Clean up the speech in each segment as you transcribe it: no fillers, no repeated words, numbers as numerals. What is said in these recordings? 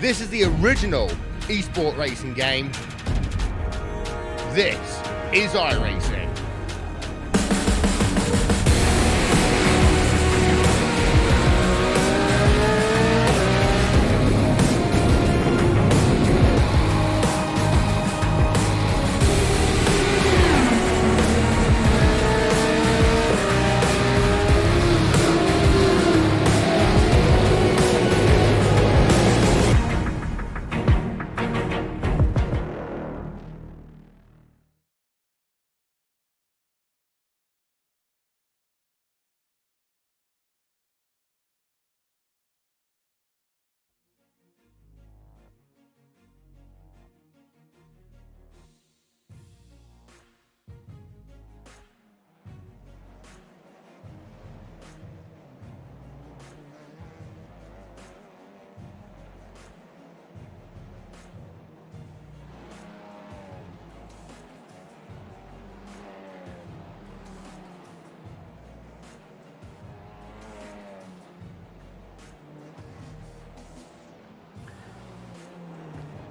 This is the original esport racing game. This is iRacing.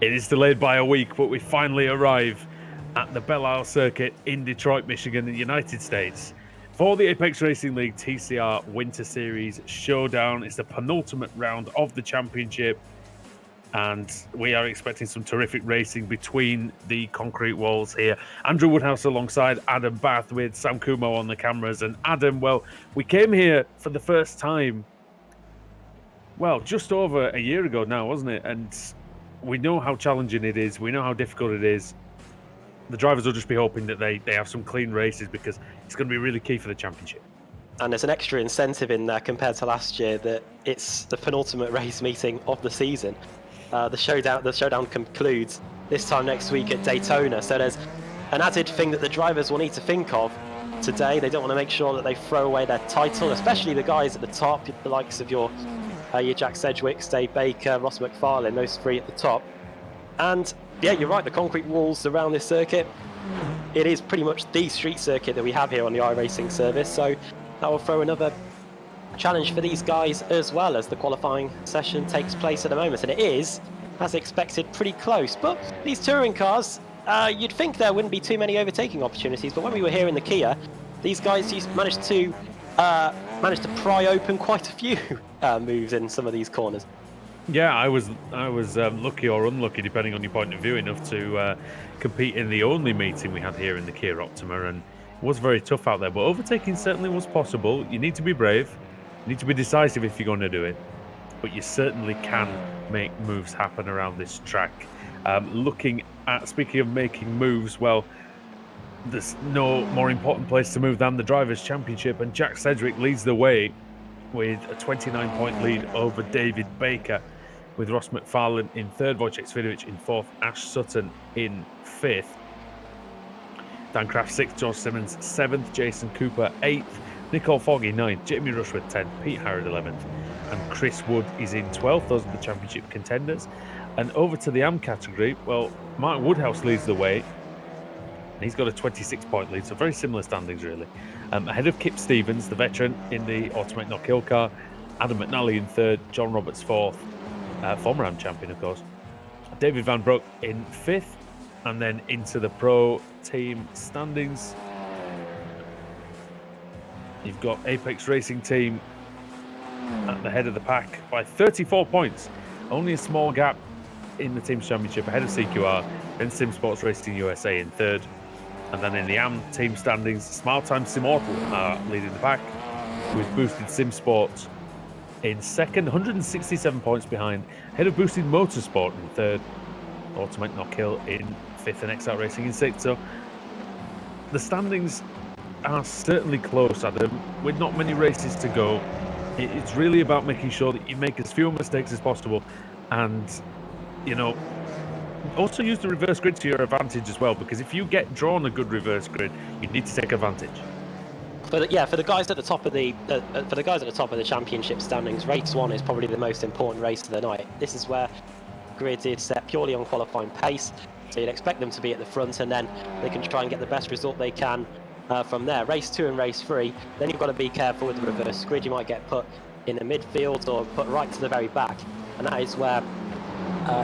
It is delayed by a week, but we finally arrive at the Belle circuit in Detroit, Michigan, in the United States for the Apex Racing League TCR Winter Series Showdown. It's the penultimate round of the championship, and we are expecting some terrific racing between the concrete walls here. Andrew Woodhouse alongside Adam Bath with Sam Kumo on the cameras. And Adam, well, we came here for the first time, well, just over a year ago now, wasn't it? And we know how challenging it is. We know how difficult it is. The drivers will just be hoping that they have some clean races, because it's going to be really key for the championship. And there's an extra incentive in there compared to last year, that it's the penultimate race meeting of the season. The showdown concludes this time next week at Daytona. So there's an added thing that the drivers will need to think of today. They don't want to make sure that they throw away their title, especially the guys at the top, the likes of your Jack Sedgwick, Dave Baker, Ross McFarlane, those three at the top. And yeah, you're right, the concrete walls around this circuit, it is pretty much the street circuit that we have here on the iRacing service, so that will throw another challenge for these guys as well, as the qualifying session takes place at the moment. And it is, as expected, pretty close. But these touring cars, you'd think there wouldn't be too many overtaking opportunities, but when we were here in the Kia, these guys managed to pry open quite a few moves in some of these corners. Yeah, I was lucky or unlucky, depending on your point of view, enough to compete in the only meeting we had here in the Kia Optima, and it was very tough out there. But overtaking certainly was possible. You need to be brave, you need to be decisive if you're going to do it, but you certainly can make moves happen around this track. Speaking of making moves, well, there's no more important place to move than the Drivers' Championship, and Jack Sedgwick leads the way with a 29-point lead over David Baker, with Ross McFarlane in third, Wojciech Swidovic in fourth, Ash Sutton in fifth, Dan Kraft sixth, George Simmons seventh, Jason Cooper eighth, Nicole Foggy ninth, Jamie Rushworth 10th, Pete Harrod 11th, and Chris Wood is in 12th. Those are the championship contenders. And over to the AM category, well, Mark Woodhouse leads the way. He's got a 26-point lead, so very similar standings, really. Ahead of Kip Stevens, the veteran in the Automatic No-Kill car, Adam McNally in third, John Roberts fourth, former AM champion, of course, David Van Broek in fifth, and then into the pro team standings. You've got Apex Racing Team at the head of the pack by 34 points. Only a small gap in the Teams Championship, ahead of CQR, then Sim Sports Racing USA in third. And then in the AM team standings, Smile Time Simortal are leading the pack, with Boosted Sim Sports in second, 167 points behind, ahead of Boosted Motorsport in third, Automatic No-Kill in fifth, and X-Out Racing in sixth. So the standings are certainly close, Adam, with not many races to go. It's really about making sure that you make as few mistakes as possible, and, you know, also use the reverse grid to your advantage as well, because if you get drawn a good reverse grid, you need to take advantage. For the guys at the top of the championship standings, race one is probably the most important race of the night. This is where grid is set purely on qualifying pace, so you'd expect them to be at the front, and then they can try and get the best result they can from there. Race two and race three, then you've got to be careful with the reverse grid. You might get put in the midfield or put right to the very back, and that is where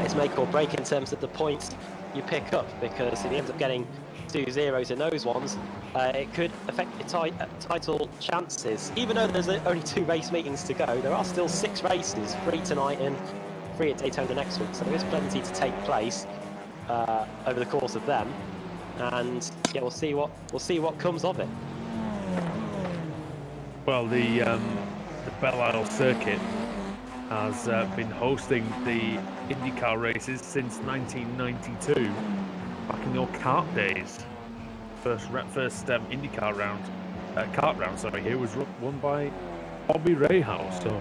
it's make or break in terms of the points you pick up, because if you end up getting 2 zeros in those ones, it could affect your title chances. Even though there's only 2 race meetings to go, there are still 6 races, 3 tonight and 3 at Daytona next week, so there is plenty to take place over the course of them, and yeah, we'll see what comes of it. Well, the Belle circuit has been hosting the IndyCar races since 1992, back in the old kart days. First IndyCar round, kart round, sorry, here was won by Bobby Rahal. So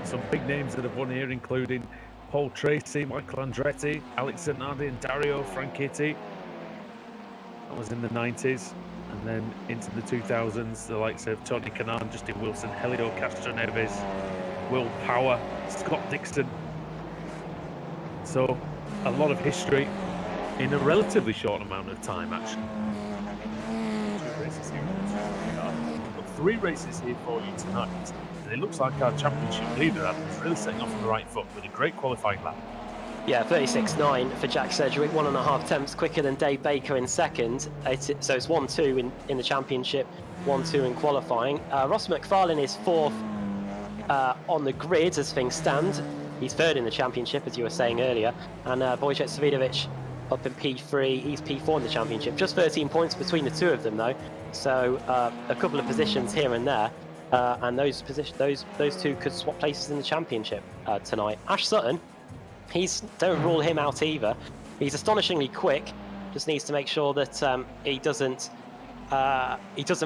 some big names that have won here, including Paul Tracy, Michael Andretti, Alex Zanardi, and Dario Franchitti. That was in the 90s. And then into the 2000s, the likes of Tony Kanaan, Justin Wilson, Helio Castroneves, Will Power, Scott Dixon. So a lot of history in a relatively short amount of time, actually. 2 races here. We've got 3 races here for you tonight. And it looks like our championship leader, Adam, is really setting off on the right foot with a great qualifying lap. Yeah, 36.9 for Jack Sedgwick, 1.5 tenths quicker than Dave Baker in second. So it's 1-2 in the championship, 1-2 in qualifying. Ross McFarlane is 4th on the grid as things stand. He's 3rd in the championship, as you were saying earlier. And Wojciech Svidovic up in P3, he's P4 in the championship. Just 13 points between the 2 of them, though. So a couple of positions here and there. And those 2 could swap places in the championship tonight. Ash Sutton, don't rule him out either. He's astonishingly quick. Just needs to make sure that he doesn't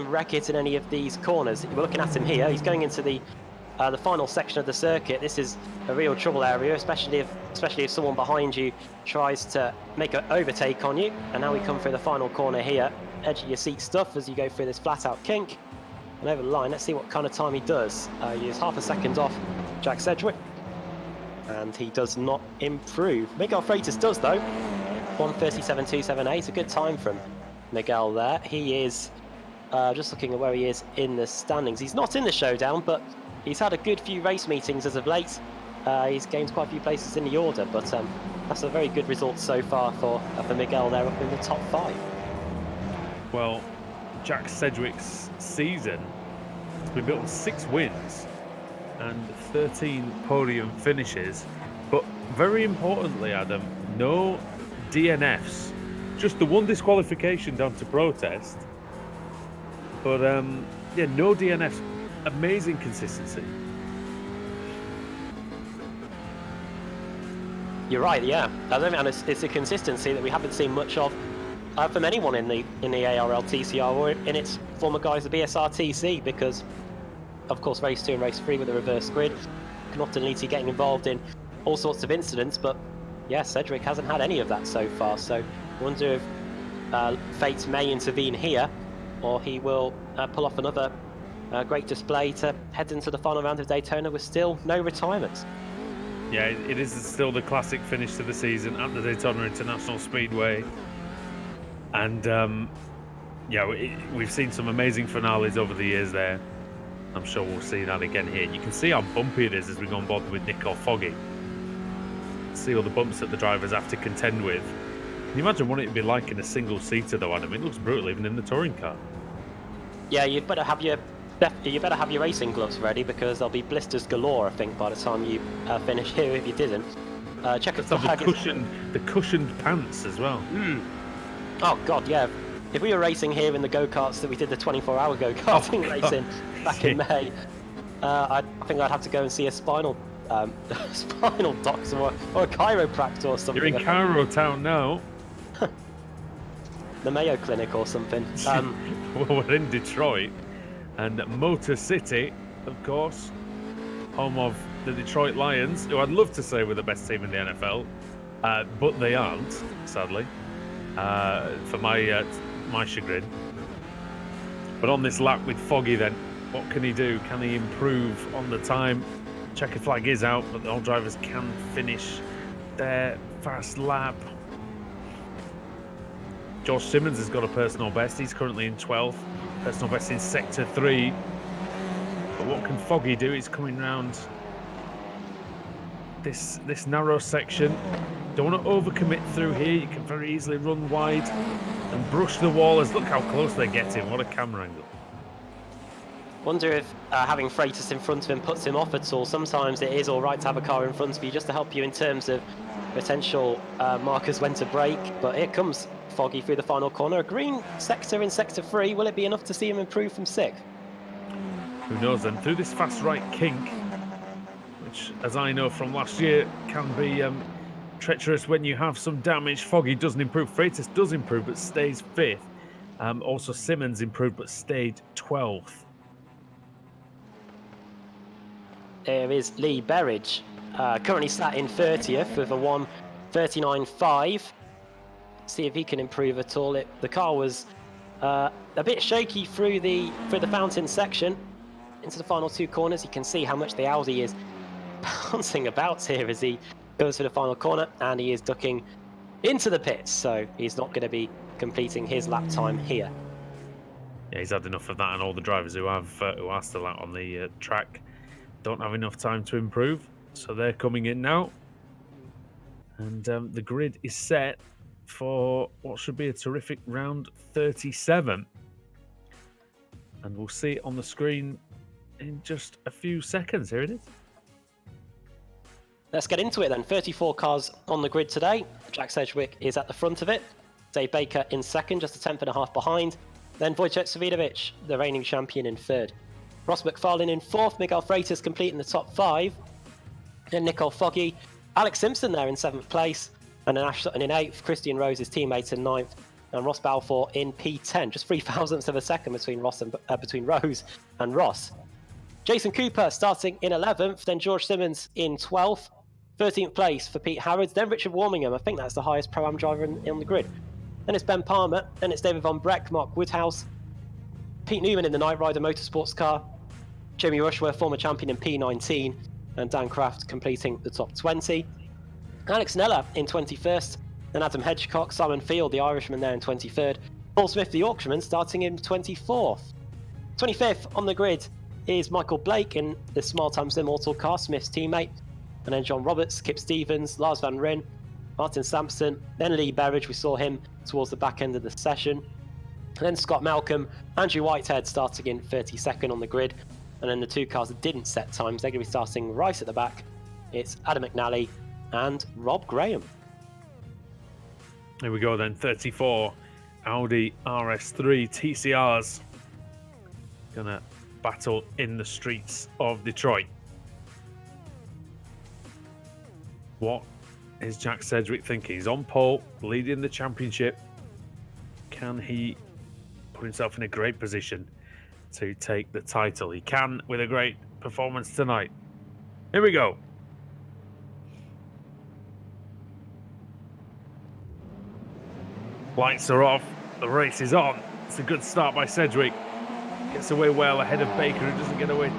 wreck it in any of these corners. We're looking at him here. He's going into the final section of the circuit. This is a real trouble area, especially if someone behind you tries to make an overtake on you. And now we come through the final corner here. Edge of your seat stuff as you go through this flat-out kink and over the line. Let's see what kind of time he does. He is half a second off Jack Sedgwick, and he does not improve. Miguel Freitas does, though. 1:37.278, a good time from Miguel there. He is just looking at where he is in the standings. He's not in the showdown, but he's had a good few race meetings as of late. He's gained quite a few places in the order, but that's a very good result so far for Miguel there up in the top 5. Well, Jack Sedgwick's season has been built on 6 wins and 13 podium finishes, but very importantly, Adam, no DNFs, just the 1 disqualification down to protest, but yeah, no DNFs. Amazing consistency. You're right, yeah. And it's a consistency that we haven't seen much of from anyone in the ARL TCR or in its former guise, the BSR-TC, because of course race 2 and race 3 with the reverse grid can often lead to getting involved in all sorts of incidents, but yeah, Sedgwick hasn't had any of that so far. So I wonder if fate may intervene here, or he will pull off another great display to head into the final round of Daytona with still no retirements. Yeah, it is still the classic finish to the season at the Daytona International Speedway. And yeah, we've seen some amazing finales over the years there. I'm sure we'll see that again here. You can see how bumpy it is as we go on board with Nico Foggy. See all the bumps that the drivers have to contend with. Can you imagine what it'd be like in a single-seater, though, Adam? It looks brutal, even in the touring car. Yeah, you better have your racing gloves ready, because there'll be blisters galore, I think, by the time you finish here if you didn't. Checkered flag. The cushioned pants as well. Oh God, yeah. If we were racing here in the go-karts that we did the 24-hour go-karting racing back in May, I think I'd have to go and see a spinal doctor or a chiropractor or something. You're in Cairo Town now. The Mayo Clinic or something. Well, we're in Detroit, and Motor City, of course, home of the Detroit Lions, who I'd love to say were the best team in the NFL, but they aren't, sadly, for my chagrin. But on this lap with Foggy, then, what can he do? Can he improve on the time? Checker flag is out, but all drivers can finish their fast lap. George Simmons has got a personal best. He's currently in 12th. Personal best in Sector 3. But what can Foggy do? He's coming round this narrow section. Don't want to overcommit through here. You can very easily run wide and brush the wall. As look how close they're getting. What a camera angle. Wonder if having Freitas in front of him puts him off at all. Sometimes it is all right to have a car in front of you just to help you in terms of potential markers when to brake. But here comes Foggy through the final corner. A green sector in sector 3. Will it be enough to see him improve from 6th? Who knows then? Through this fast right kink, which, as I know from last year, can be treacherous when you have some damage. Foggy doesn't improve. Freitas does improve, but stays 5th. Also, Simmons improved, but stayed 12th. There is Lee Berridge, currently sat in 30th with a 1:39.5. See if he can improve at all. The car was a bit shaky through the fountain section. Into the final 2 corners, you can see how much the Audi is bouncing about here as he goes for the final corner, and he is ducking into the pits, so he's not going to be completing his lap time here. Yeah, he's had enough of that, and all the drivers who are still out on the track don't have enough time to improve, so they're coming in now. And the grid is set for what should be a terrific round 37. And we'll see it on the screen in just a few seconds. Here it is. Let's get into it then. 34 cars on the grid today. Jack Sedgwick is at the front of it. Dave Baker in 2nd, just a 10.5 behind. Then Wojciech Savinovic, the reigning champion, in 3rd. Ross McFarlane in 4th, Miguel Freitas completing the top 5. Then Nicole Foggy, Alex Simpson there in 7th place, and then Ash Sutton in 8th, Christian Rose, his teammate, in 9th, and Ross Balfour in P10, just 3 thousandths of a second between Rose and Ross. Jason Cooper starting in 11th, then George Simmons in 12th, 13th place for Pete Harrods, then Richard Warmingham. I think that's the highest Pro-Am driver on the grid. Then it's Ben Palmer, then it's David Von Breck, Mark Woodhouse, Pete Newman in the Knight Rider Motorsports car, Jamie Rushworth, former champion, in P19, and Dan Kraft completing the top 20. Alex Neller in 21st, then Adam Hedgecock, Simon Field, the Irishman, there in 23rd. Paul Smith, the Yorkshireman, starting in 24th. 25th on the grid is Michael Blake in the Small Times Immortal car, Smith's teammate. And then John Roberts, Kip Stevens, Lars Van Ryn, Martin Sampson, then Lee Berridge, we saw him towards the back end of the session. And then Scott Malcolm, Andrew Whitehead starting in 32nd on the grid. And then the 2 cars that didn't set times, they're going to be starting right at the back. It's Adam McNally and Rob Graham. Here we go then, 34 Audi RS3 TCRs. Gonna battle in the streets of Detroit. What is Jack Sedgwick thinking? He's on pole, leading the championship. Can he put himself in a great position to take the title? He can with a great performance tonight. Here we go. Lights are off. The race is on. It's a good start by Sedgwick. Gets away well ahead of Baker, who doesn't get away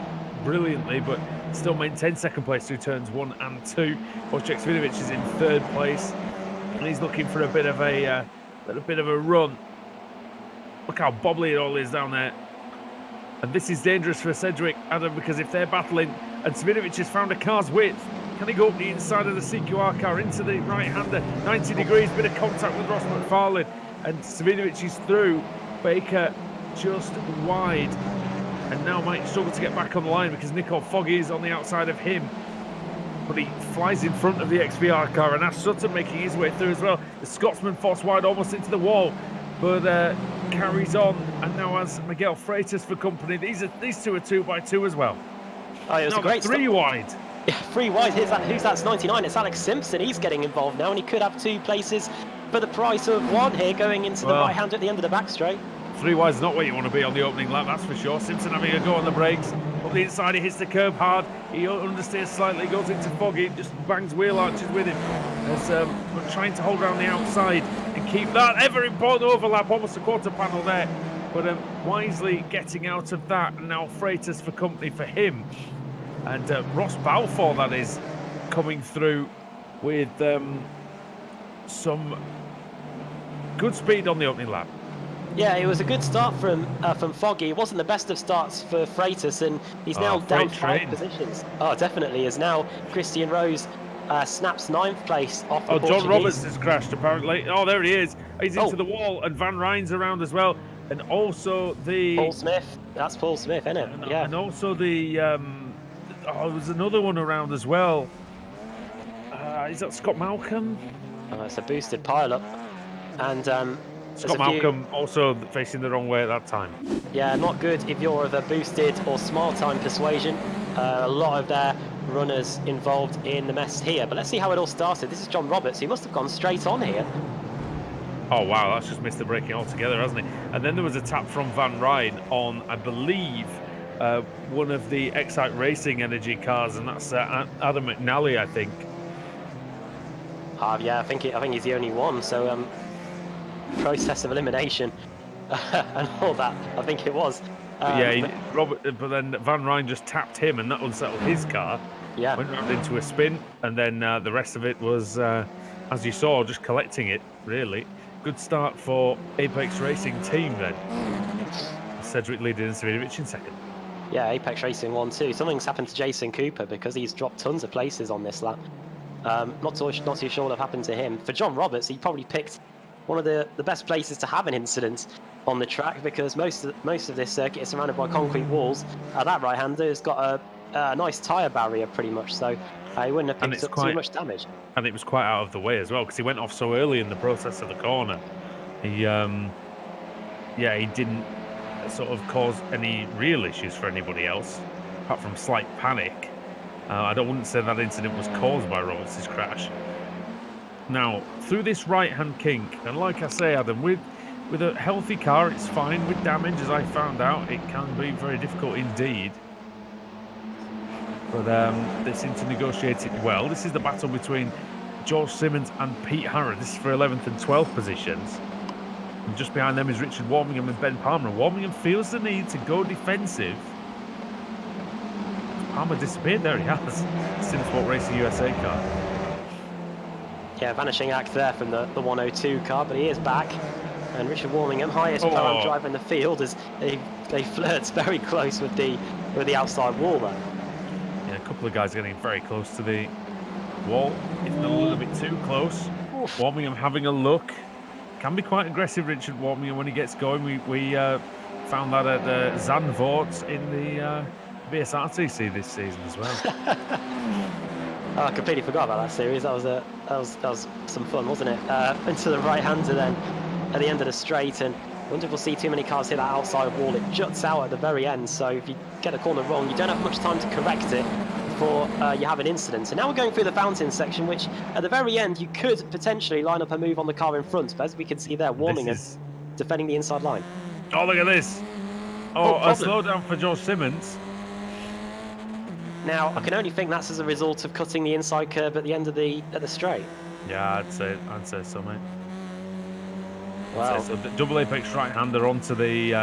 brilliantly, but still maintains 2nd place through turns 1 and 2. Wojciech Savinovic is in 3rd place, and he's looking for a bit of a run. Look how bobbly it all is down there. And this is dangerous for Sedgwick, Adam, because if they're battling and Savinovic has found a car's width, can he go up the inside of the CQR car into the right-hander? 90 degrees, bit of contact with Ross McFarlane, and Savinovic is through. Baker just wide, and now might struggle to get back on the line because Nicole Foggy is on the outside of him. But he flies in front of the XVR car, and Ash Sutton making his way through as well. The Scotsman forced wide almost into the wall, but carries on, and now has Miguel Freitas for company. These 2 are 2x2 as well. Oh, it was now a great 3 wide. Yeah, 3 wide. Who's that's 99? It's Alex Simpson. He's getting involved now, and he could have 2 places for the price of 1 here, going into the right hand at the end of the back straight. 3 wide is not where you want to be on the opening lap, that's for sure. Simpson having a go on the brakes. Up the inside, he hits the curb hard. He understeers slightly, goes into Foggy, just bangs wheel arches with him. As we're trying to hold around the outside and keep that ever important overlap, almost a quarter panel there. But wisely getting out of that, and now Freitas for company for him. And Ross Balfour, that is, coming through with some good speed on the opening lap. Yeah, it was a good start from Foggy. It wasn't the best of starts for Freitas, and he's now down 5 positions. Oh, definitely. As now Christian Rose snaps 9th place off the Oh, Portuguese. John Roberts has crashed apparently. Oh, there he is. He's into Oh. the wall, and Van Ryn's around as well, and also the Paul Smith. That's Paul Smith, isn't it? and also the oh, there's another one around as well. Is that Scott Malcolm? It's a boosted pilot, and Scott Malcolm also facing the wrong way at that time. Yeah, not good if you're of a boosted or small time persuasion. A lot of their runners involved in the mess here, but let's see how it all started. This is John Roberts. He must have gone straight on here. Oh wow, that's just missed the braking altogether, hasn't it? And then there was a tap from Van Ryn on, I believe, one of the Excite Racing Energy cars, and that's Adam McNally, I think. Yeah, I think he's the only one. So process of elimination and all that. I think it was. But then Van Ryn just tapped him, and that unsettled his car. Yeah. Went round into a spin, and then the rest of it was, as you saw, just collecting it. Really good start for Apex Racing team then. Cedric leading and Savinovic in second. Yeah, Apex Racing 1-2. Something's happened to Jason Cooper because he's dropped tons of places on this lap. Not too sure what happened to him. For John Roberts, he probably picked one of the best places to have an incident on the track, because most of this circuit is surrounded by concrete walls. That right-hander has got a nice tyre barrier pretty much, so he wouldn't have picked up too much damage. And it was quite out of the way as well, because he went off so early in the process of the corner. He didn't sort of cause any real issues for anybody else, apart from slight panic. I wouldn't say that incident was caused by Roberts' crash. Now, through this right-hand kink, and like I say, Adam, with a healthy car, it's fine. With damage, as I found out, it can be very difficult indeed. But they seem to negotiate it well. This is the battle between George Simmons and Pete Harrod. This is for 11th and 12th positions. And just behind them is Richard Warmingham and Ben Palmer. Warmingham feels the need to go defensive. Palmer disappeared. There he has. Simsport Racing USA car. Yeah, vanishing act there from the 102 car, but he is back. And Richard Warmingham, highest power driver in the field, as they flirts very close with the outside wall there. Yeah, a couple of guys getting very close to the wall, even a little bit too close. Oof. Warmingham having a look. Can be quite aggressive, Richard Warmingham, when he gets going. We found that at Zandvoort in the BSRTC this season as well. I completely forgot about that series. That was some fun, wasn't it? Into the right-hander then at the end of the straight, and I wonder if we'll see too many cars hit that outside wall. It juts out at the very end, so if you get a corner wrong, you don't have much time to correct it before you have an incident. So now we're going through the fountain section, which at the very end you could potentially line up a move on the car in front, but as we can see there, Warmingham defending the inside line. Oh, look at this! Oh, a slowdown for George Simmons. Now, I can only think that's as a result of cutting the inside curb at the end of the straight. Yeah, I'd say so, mate. Wow. So the double apex right-hander onto the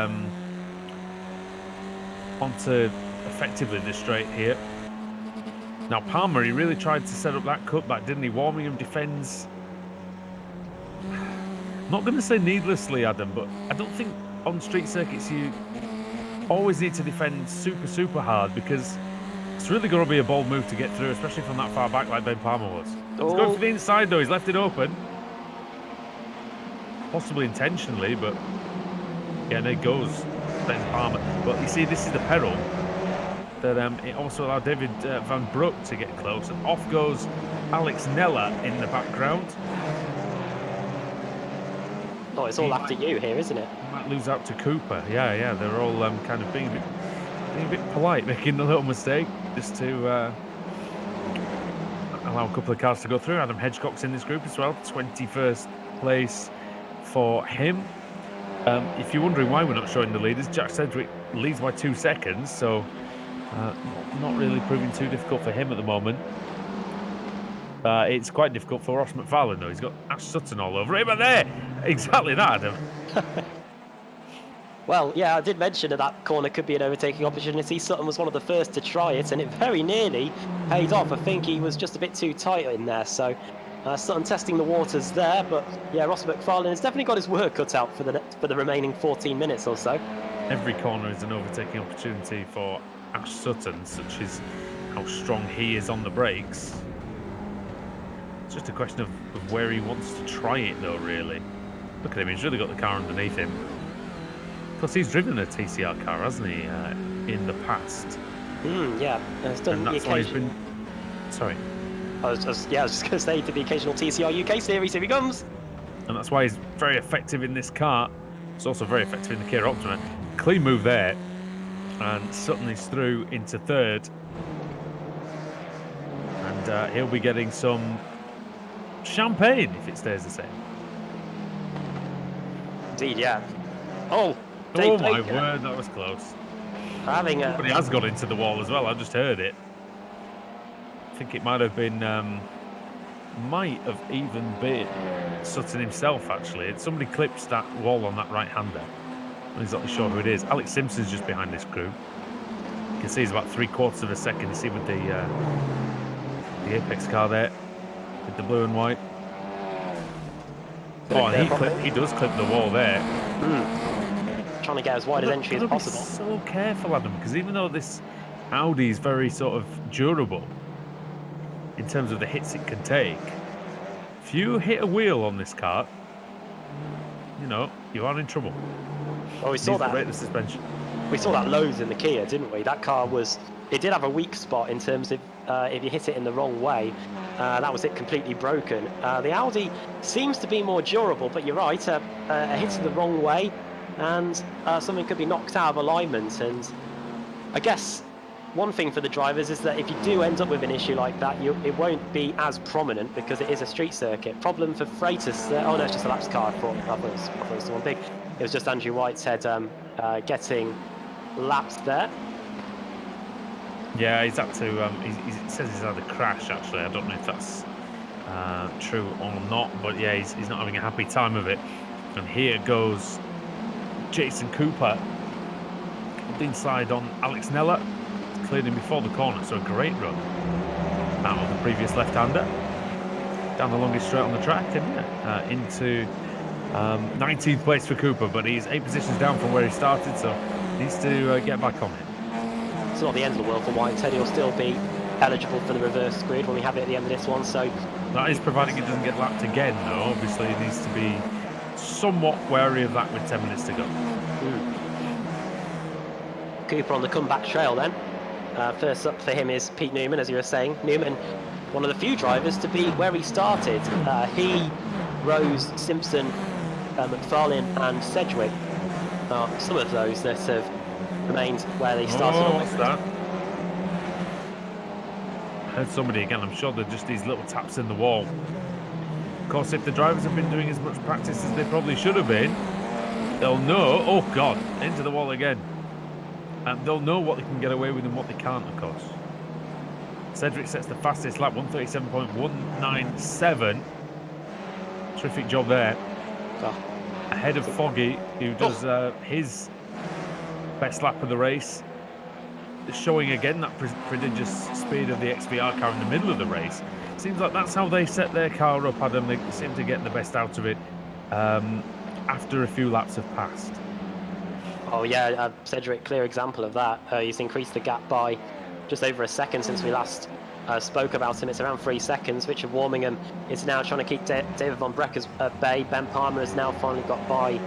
onto effectively the straight here. Now Palmer, he really tried to set up that cutback, didn't he? Warmingham defends. Not going to say needlessly, Adam, but I don't think on street circuits you always need to defend super hard, because it's really going to be a bold move to get through, especially from that far back like Ben Palmer was. He's going for the inside though, he's left it open. Possibly intentionally, but yeah, and there goes Ben Palmer. But you see, this is the peril that it also allowed David Van Broek to get close, and off goes Alex Nella in the background. Oh, it's all after you here, isn't it? He might lose out to Cooper. Yeah, they're all kind of being a bit polite, making a little mistake just to allow a couple of cars to go through. Adam Hedgecock's in this group as well, 21st place for him. If you're wondering why we're not showing the leaders, Jack Sedgwick leads by 2 seconds, so not really proving too difficult for him at the moment. It's quite difficult for Ross McFarlane though. He's got Ash Sutton all over him, but there, exactly that, Adam. Well, yeah, I did mention that corner could be an overtaking opportunity. Sutton was one of the first to try it, and it very nearly paid off. I think he was just a bit too tight in there, so Sutton testing the waters there. But yeah, Ross McFarlane has definitely got his work cut out for the remaining 14 minutes or so. Every corner is an overtaking opportunity for Ash Sutton, such as how strong he is on the brakes. It's just a question of where he wants to try it, though, really. Look at him, he's really got the car underneath him. Plus, he's driven a TCR car, hasn't he, in the past? Yeah, and that's why he's been... Sorry. I was just going to say, to the occasional TCR UK series, here he comes. And that's why he's very effective in this car. It's also very effective in the Kia Optima. Clean move there. And Sutton is through into third. And he'll be getting some champagne if it stays the same. Indeed, yeah. Oh, oh my word, that was close. Somebody has got into the wall as well. I just heard it. I think it might have even been Sutton himself, actually. Somebody clips that wall on that right-hander. I'm not exactly sure who it is. Alex Simpson's just behind this crew. You can see he's about 3/4 of a second. You see with the Apex car there, with the blue and white. Oh, and he does clip the wall there. Trying to get as wide as entry as possible. So careful, Adam, because even though this Audi is very sort of durable in terms of the hits it can take, if you hit a wheel on this car, you know, you are in trouble. Well, we saw that. The suspension. We saw that loads in the Kia, didn't we? That car it did have a weak spot in terms of if you hit it in the wrong way, that was it completely broken. The Audi seems to be more durable, but you're right, a hit in the wrong way, and something could be knocked out of alignment. And I guess one thing for the drivers is that if you do end up with an issue like that, it won't be as prominent because it is a street circuit. Problem for Freitas, oh no, it's just a laps car. I thought it was the one big. It was just Andrew Whitehead getting laps there. Yeah, he's had to. He says he's had a crash. Actually, I don't know if that's true or not, but yeah, he's not having a happy time of it. And here goes Jason Cooper inside on Alex Neller. He's cleared him before the corner, so a great run out of the previous left-hander down the longest straight on the track, and into 19th place for Cooper, but he's 8 positions down from where he started, so needs to get back on it. It's not the end of the world for Whitehead. He'll still be eligible for the reverse grid when we have it at the end of this one. So that is providing it doesn't get lapped again, though. Obviously, he needs to be somewhat wary of that with 10 minutes to go. Cooper on the comeback trail then. First up for him is Pete Newman, as you were saying. Newman, one of the few drivers to be where he started. He, Rose, Simpson, McFarlane and Sedgwick are some of those that have remained where they started. Oh, what's that? I heard somebody again. I'm sure they're just these little taps in the wall. Of course, if the drivers have been doing as much practice as they probably should have been, they'll know. Oh God, into the wall again. And they'll know what they can get away with and what they can't, of course. Cedric sets the fastest lap, 137.197. Terrific job there. Ahead of Foggy, who does his best lap of the race. Showing again that prodigious speed of the XVR car in the middle of the race. Seems like that's how they set their car up, Adam. They seem to get the best out of it after a few laps have passed. Oh yeah, Cedric, clear example of that. He's increased the gap by just over a second since we last spoke about him. It's around 3 seconds. Richard Warmingham is now trying to keep David Von Breckers at bay. Ben Palmer has now finally got by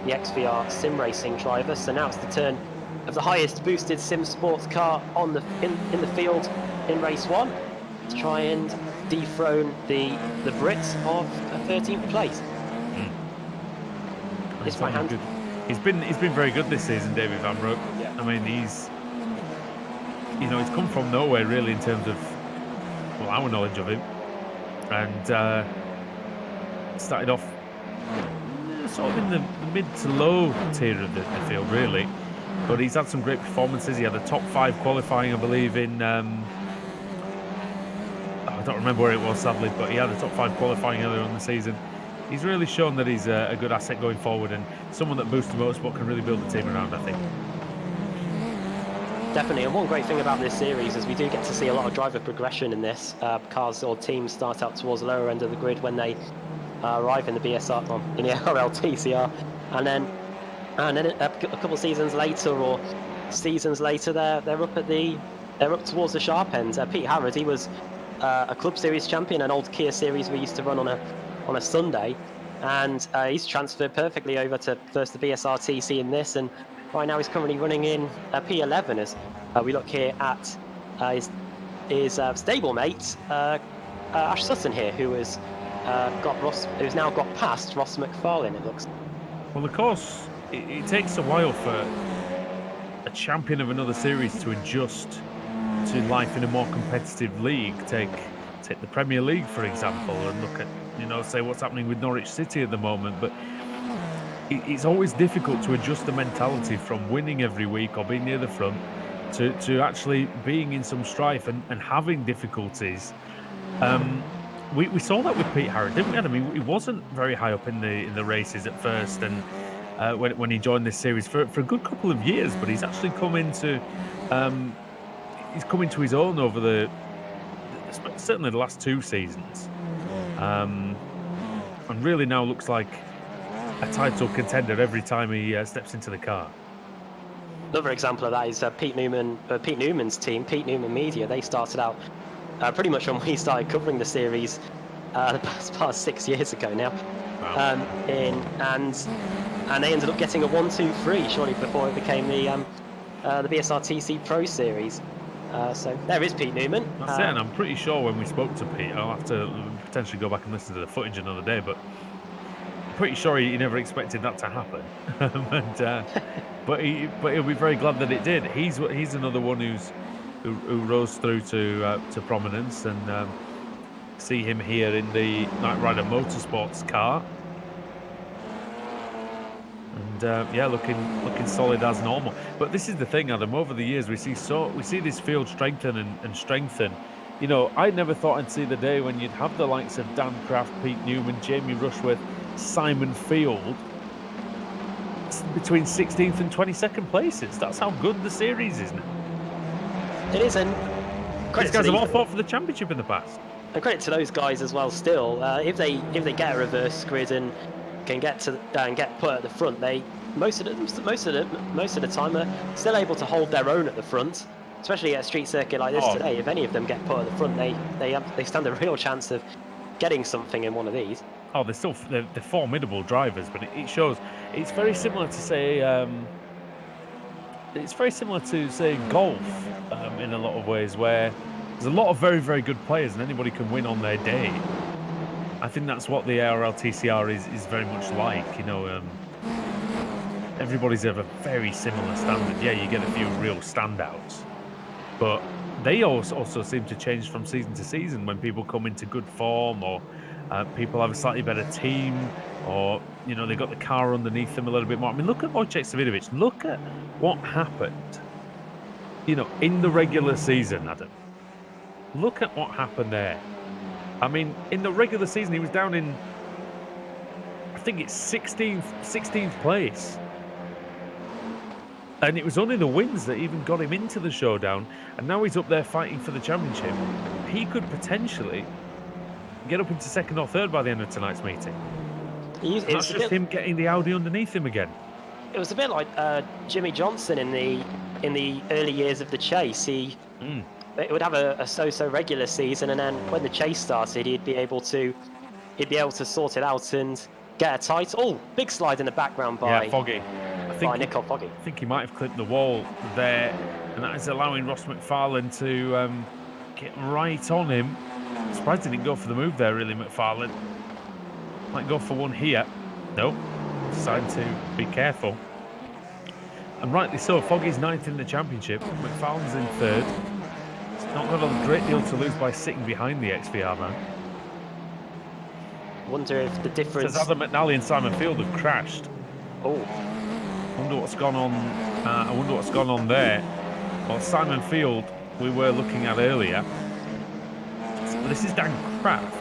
the XVR sim racing driver. So now it's the turn of the highest boosted sim sports car on in the field in race 1 to try and dethrone the Brits of 13th place. It's my hand. He's been very good this season, David Van Broek. Yeah. I mean, he's come from nowhere really in terms of our knowledge of him, and started off sort of in the mid to low tier of the field really, but he's had some great performances. He had a top 5 qualifying, I believe, in I don't remember where it was sadly, but he had a top 5 qualifying earlier on the season. He's really shown that he's a good asset going forward, and someone that Booster Motorsport can really build the team around, I think. Definitely, and one great thing about this series is we do get to see a lot of driver progression in this. Cars or teams start out towards the lower end of the grid when they arrive in the BSR, in the ARL TCR, and then a couple of seasons later or seasons later, they're up towards the sharp end. Pete Harrod, he was a Club Series champion, an old Kia Series we used to run on a Sunday, and he's transferred perfectly over to first the BSRTC in this, and right now he's currently running in P11 as we look here at his stablemate Ash Sutton here, who's now got past Ross McFarlane. It looks. Well, of course, it takes a while for a champion of another series to adjust to life in a more competitive league. Take the Premier League, for example, and look at, say what's happening with Norwich City at the moment. But it's always difficult to adjust the mentality from winning every week or being near the front to actually being in some strife and having difficulties. We saw that with Pete Harrod, didn't we? I mean, he wasn't very high up in the races at first, and when he joined this series for a good couple of years, but he's actually come into his own over certainly the last 2 seasons, and really now looks like a title contender every time he steps into the car. Another example of that is Pete Newman's team, Pete Newman Media. They started out pretty much when we started covering the series the past 6 years ago now. Wow. And they ended up getting a 1-2-3 shortly before it became the BSRTC Pro Series. So there is Pete Newman. That's it, and I'm pretty sure when we spoke to Pete, I'll have to potentially go back and listen to the footage another day, but I'm pretty sure he never expected that to happen. But he'll be very glad that it did. He's another one who rose through to prominence, and see him here in the Knight Rider Motorsports car. And looking solid as normal. But this is the thing, Adam. Over the years, we see this field strengthen and strengthen. I never thought I'd see the day when you'd have the likes of Dan Craft, Pete Newman, Jamie Rushworth, Simon Field between 16th and 22nd places. That's how good the series is now. It is, and these guys have all fought for the championship in the past. And credit to those guys as well. Still, if they get a reverse grid and can get put at the front, they most of the time are still able to hold their own at the front, especially at a street circuit like this today. If any of them get put at the front, they stand a real chance of getting something in one of these. Oh, they're formidable drivers, but it shows. It's very similar to say golf in a lot of ways, where there's a lot of very, very good players and anybody can win on their day. I think that's what the ARL TCR is very much like. Everybody's of a very similar standard. Yeah, you get a few real standouts, but they also seem to change from season to season when people come into good form, or people have a slightly better team, or they got the car underneath them a little bit more. I mean, look at Wojciech Savidovic. Look at what happened, in the regular season, Adam. Look at what happened there. I mean, in the regular season, he was down in, I think it's 16th place. And it was only the wins that even got him into the showdown. And now he's up there fighting for the championship. He could potentially get up into 2nd or 3rd by the end of tonight's meeting. That's just him getting the Audi underneath him again. It was a bit like Jimmy Johnson in the early years of the chase. He would have a so-so regular season, and then when the chase started, he'd be able to sort it out and get a title. Oh, big slide in the background by Foggy. By Nicole Foggy. I think he might have clipped the wall there, and that is allowing Ross McFarlane to get right on him. I'm surprised he didn't go for the move there, really, McFarlane. Might go for one here. No, decided to be careful. And rightly so, Foggy's 9th in the championship. McFarlane's in 3rd. Not got a great deal to lose by sitting behind the XVR man. Wonder if the difference. Says Adam McNally and Simon Field have crashed. Oh, Wonder what's gone on. I wonder what's gone on there. Well, Simon Field we were looking at earlier. So this is Dan Craft,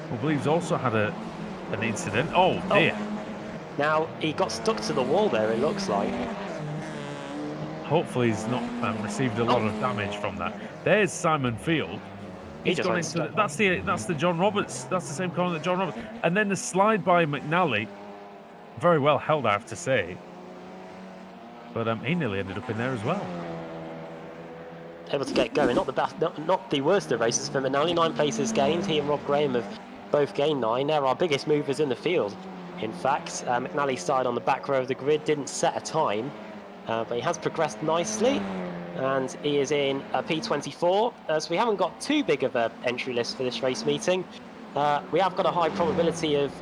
who believes also had an incident. Oh dear. Now he got stuck to the wall there. It looks like. Hopefully he's not received a lot of damage from that. There's Simon Field. He's gone into that's the John Roberts. That's the same corner that John Roberts. And then the slide by McNally, very well held, I have to say. But he nearly ended up in there as well. able to get going. Not the best, not the worst of races for McNally. 9 places gained. He and Rob Graham have both gained 9. They're our biggest movers in the field. In fact, McNally started on the back row of the grid, didn't set a time, but he has progressed nicely, and he is in P24. So we haven't got too big of an entry list for this race meeting. We have got a high probability of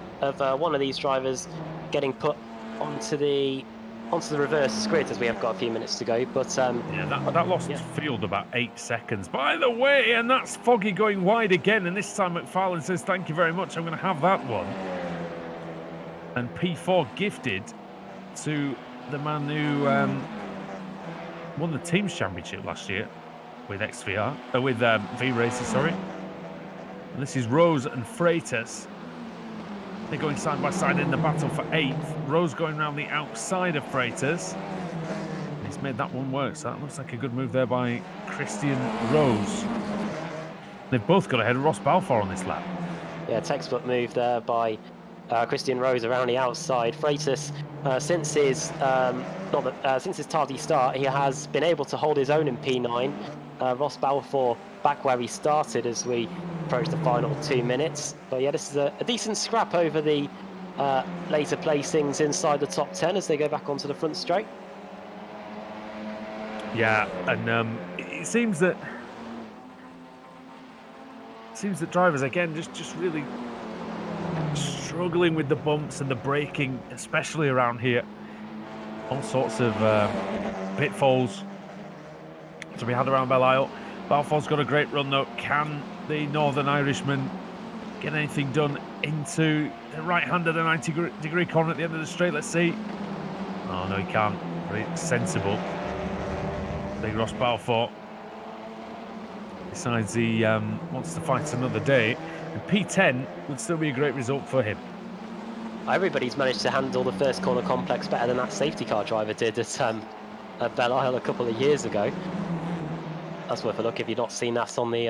one of these drivers getting put onto the reverse grid, as we have got a few minutes to go. But yeah, that lost field about 8 seconds. By the way, and that's Foggy going wide again, and this time McFarlane says, thank you very much, I'm going to have that one. And P4 gifted to the man who won the Teams Championship last year with with V Races, sorry. And this is Rose and Freitas. They're going side by side in the battle for 8th. Rose going around the outside of Freitas. He's made that one work, so that looks like a good move there by Christian Rose. They've both got ahead of Ross Balfour on this lap. Yeah, textbook move there by Christian Rose around the outside. Freitas, since his tardy start, he has been able to hold his own in P9. Ross Balfour back where he started as we approach the final 2 minutes. But yeah, this is a decent scrap over the later placings inside the top 10 as they go back onto the front straight. Yeah, and it seems that drivers again just really struggling with the bumps and the braking, especially around here. All sorts of pitfalls to be had around Belle Isle. Balfour's got a great run though. Can the Northern Irishman get anything done into the right hand of the 90-degree corner at the end of the straight? Let's see. Oh no, he can't. Very sensible. Big Ross Balfour decides he wants to fight another day. And P10 would still be a great result for him. Everybody's managed to handle the first corner complex better than that safety car driver did at Belle Isle a couple of years ago. That's worth a look if you've not seen that on the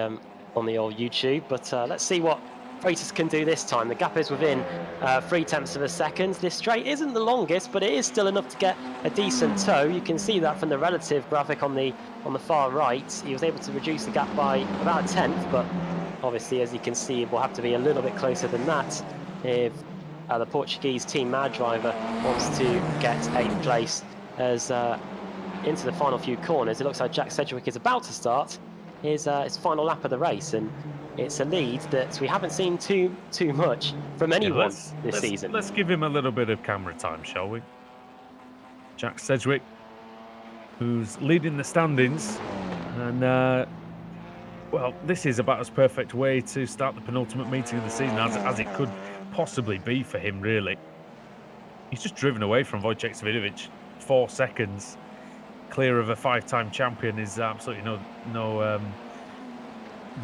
old YouTube. But let's see what Freitas can do this time. The gap is within 0.3 of a second. This straight isn't the longest, but it is still enough to get a decent tow. You can see that from the relative graphic on the far right. He was able to reduce the gap by about 1/10, but obviously, as you can see, it will have to be a little bit closer than that if the Portuguese Team Mad driver wants to get 8th place. As into the final few corners, it looks like Jack Sedgwick is about to start his final lap of the race, and it's a lead that we haven't seen too much from anyone this season. Let's give him a little bit of camera time, shall we? Jack Sedgwick, who's leading the standings, and well, this is about as perfect way to start the penultimate meeting of the season as it could possibly be for him, really. He's just driven away from Wojciech Svidovic 4 seconds. Clear of a 5-time champion is absolutely no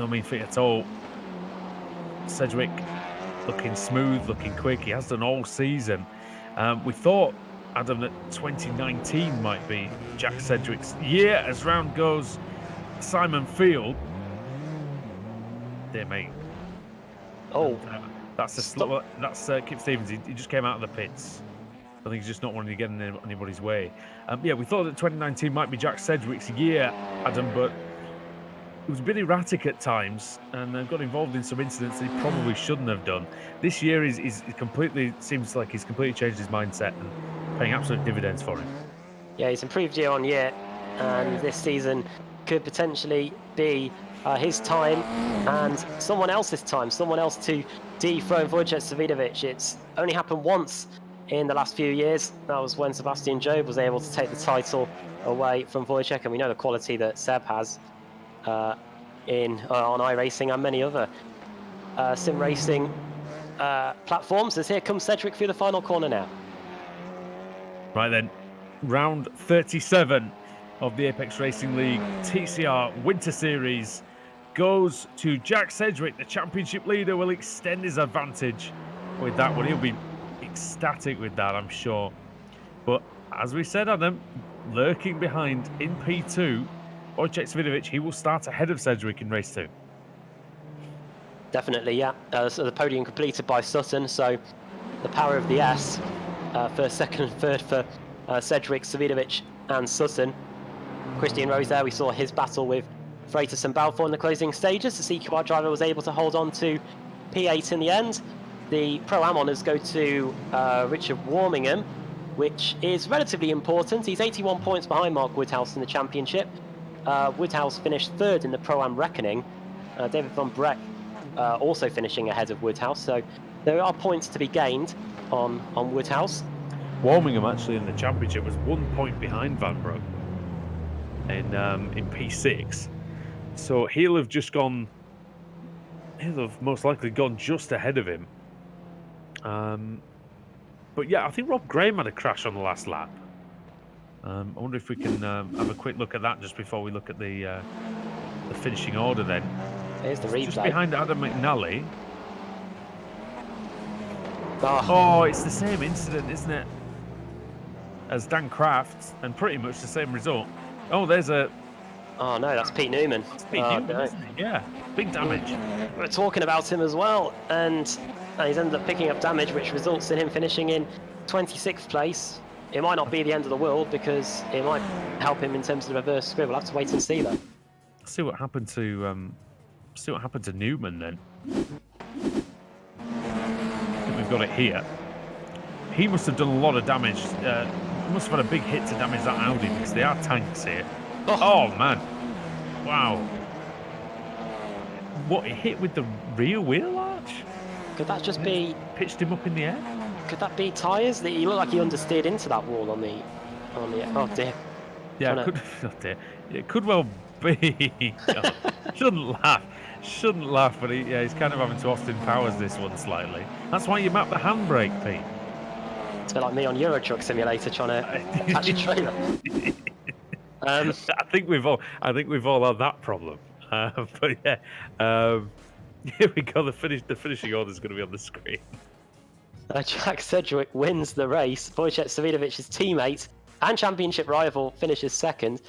mean feat at all. Sedgwick looking smooth, looking quick. He has done all season. We thought, Adam, that 2019 might be Jack Sedgwick's year as round goes Simon Field. Dear mate. Oh, that's Kip Stevens. He just came out of the pits. I think he's just not wanting to get in anybody's way. Yeah, we thought that 2019 might be Jack Sedgwick's year, Adam, but he was a bit erratic at times and got involved in some incidents that he probably shouldn't have done. This year is completely, seems like he's completely changed his mindset and paying absolute dividends for him. Yeah, he's improved year on year, and this season could potentially be his time and someone else's time, someone else to dethrone Wojciech Svidovic. It's only happened once in the last few years. That was when Sebastian Job was able to take the title away from Wojciech, and we know the quality that Seb has on iRacing and many other sim racing platforms. As here comes Sedgwick through the final corner now. Right then, round 37 of the Apex Racing League TCR Winter Series goes to Jack Sedgwick. The championship leader will extend his advantage with that one. He'll be ecstatic with that, I'm sure. But as we said, Adam, lurking behind in P2, Wojciech Svidovic, he will start ahead of Sedgwick in race 2. Definitely, yeah. So the podium completed by Sutton, so the power of the S, first, second and third for Sedgwick, Svidovic and Sutton. Christian Rose there, we saw his battle with Freitas and Balfour in the closing stages. The CQR driver was able to hold on to P8 in the end. The Pro-Am honours go to Richard Warmingham, which is relatively important. He's 81 points behind Mark Woodhouse in the championship. Woodhouse finished third in the Pro-Am reckoning. David Van Breck also finishing ahead of Woodhouse. So there are points to be gained on Woodhouse. Warmingham actually in the championship was 1 point behind Van Broek in P6. So he'll have most likely gone just ahead of him. But yeah, I think Rob Graham had a crash on the last lap. I wonder if we can have a quick look at that just before we look at the finishing order then. Here's the replay. Just behind Adam McNally. Oh. Oh, it's the same incident, isn't it? As Dan Kraft, and pretty much the same result. Oh, there's a... Oh no, that's Pete Newman. That's Pete Newman, no. isn't it? Yeah, big damage. We're talking about him as well, and he's ended up picking up damage, which results in him finishing in 26th place. It might not be the end of the world because it might help him in terms of the reverse grid. We'll have to wait and see though. See what happened to Newman then. I think we've got it here. He must have done a lot of damage. Must have had a big hit to damage that Audi because they are tanks here. Oh man! Wow. What, it hit with the rear wheel arch? Could that just be... Pitched him up in the air? Could that be tyres? He looked like he understeered into that wall on the... Oh dear. Yeah, it could well be. Oh, shouldn't laugh, but he's kind of having to Austin Powers this one slightly. That's why you map the handbrake, Pete. It's a bit like me on Euro Truck Simulator trying to catch a trailer. I think we've all had that problem. But yeah, here we go. The finishing order is going to be on the screen. Jack Sedgwick wins the race. Wojciech Savidovic's teammate and championship rival finishes second.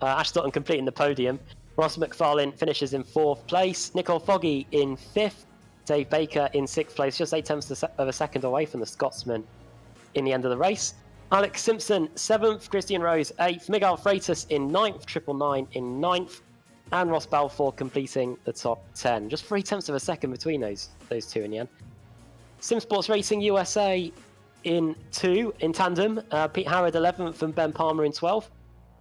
Ash Sutton completing the podium. Ross McFarlane finishes in 4th place. Nicole Foggy in 5th. Dave Baker in 6th place, just 0.8 of a second away from the Scotsman in the end of the race. Alex Simpson 7th, Christian Rose 8th, Miguel Freitas in 9th, 999 in 9th, and Ross Balfour completing the top 10. Just 0.3 of a second between those two in the end. Sim Sports Racing USA in 2 in tandem. Pete Howard 11th and Ben Palmer in 12th.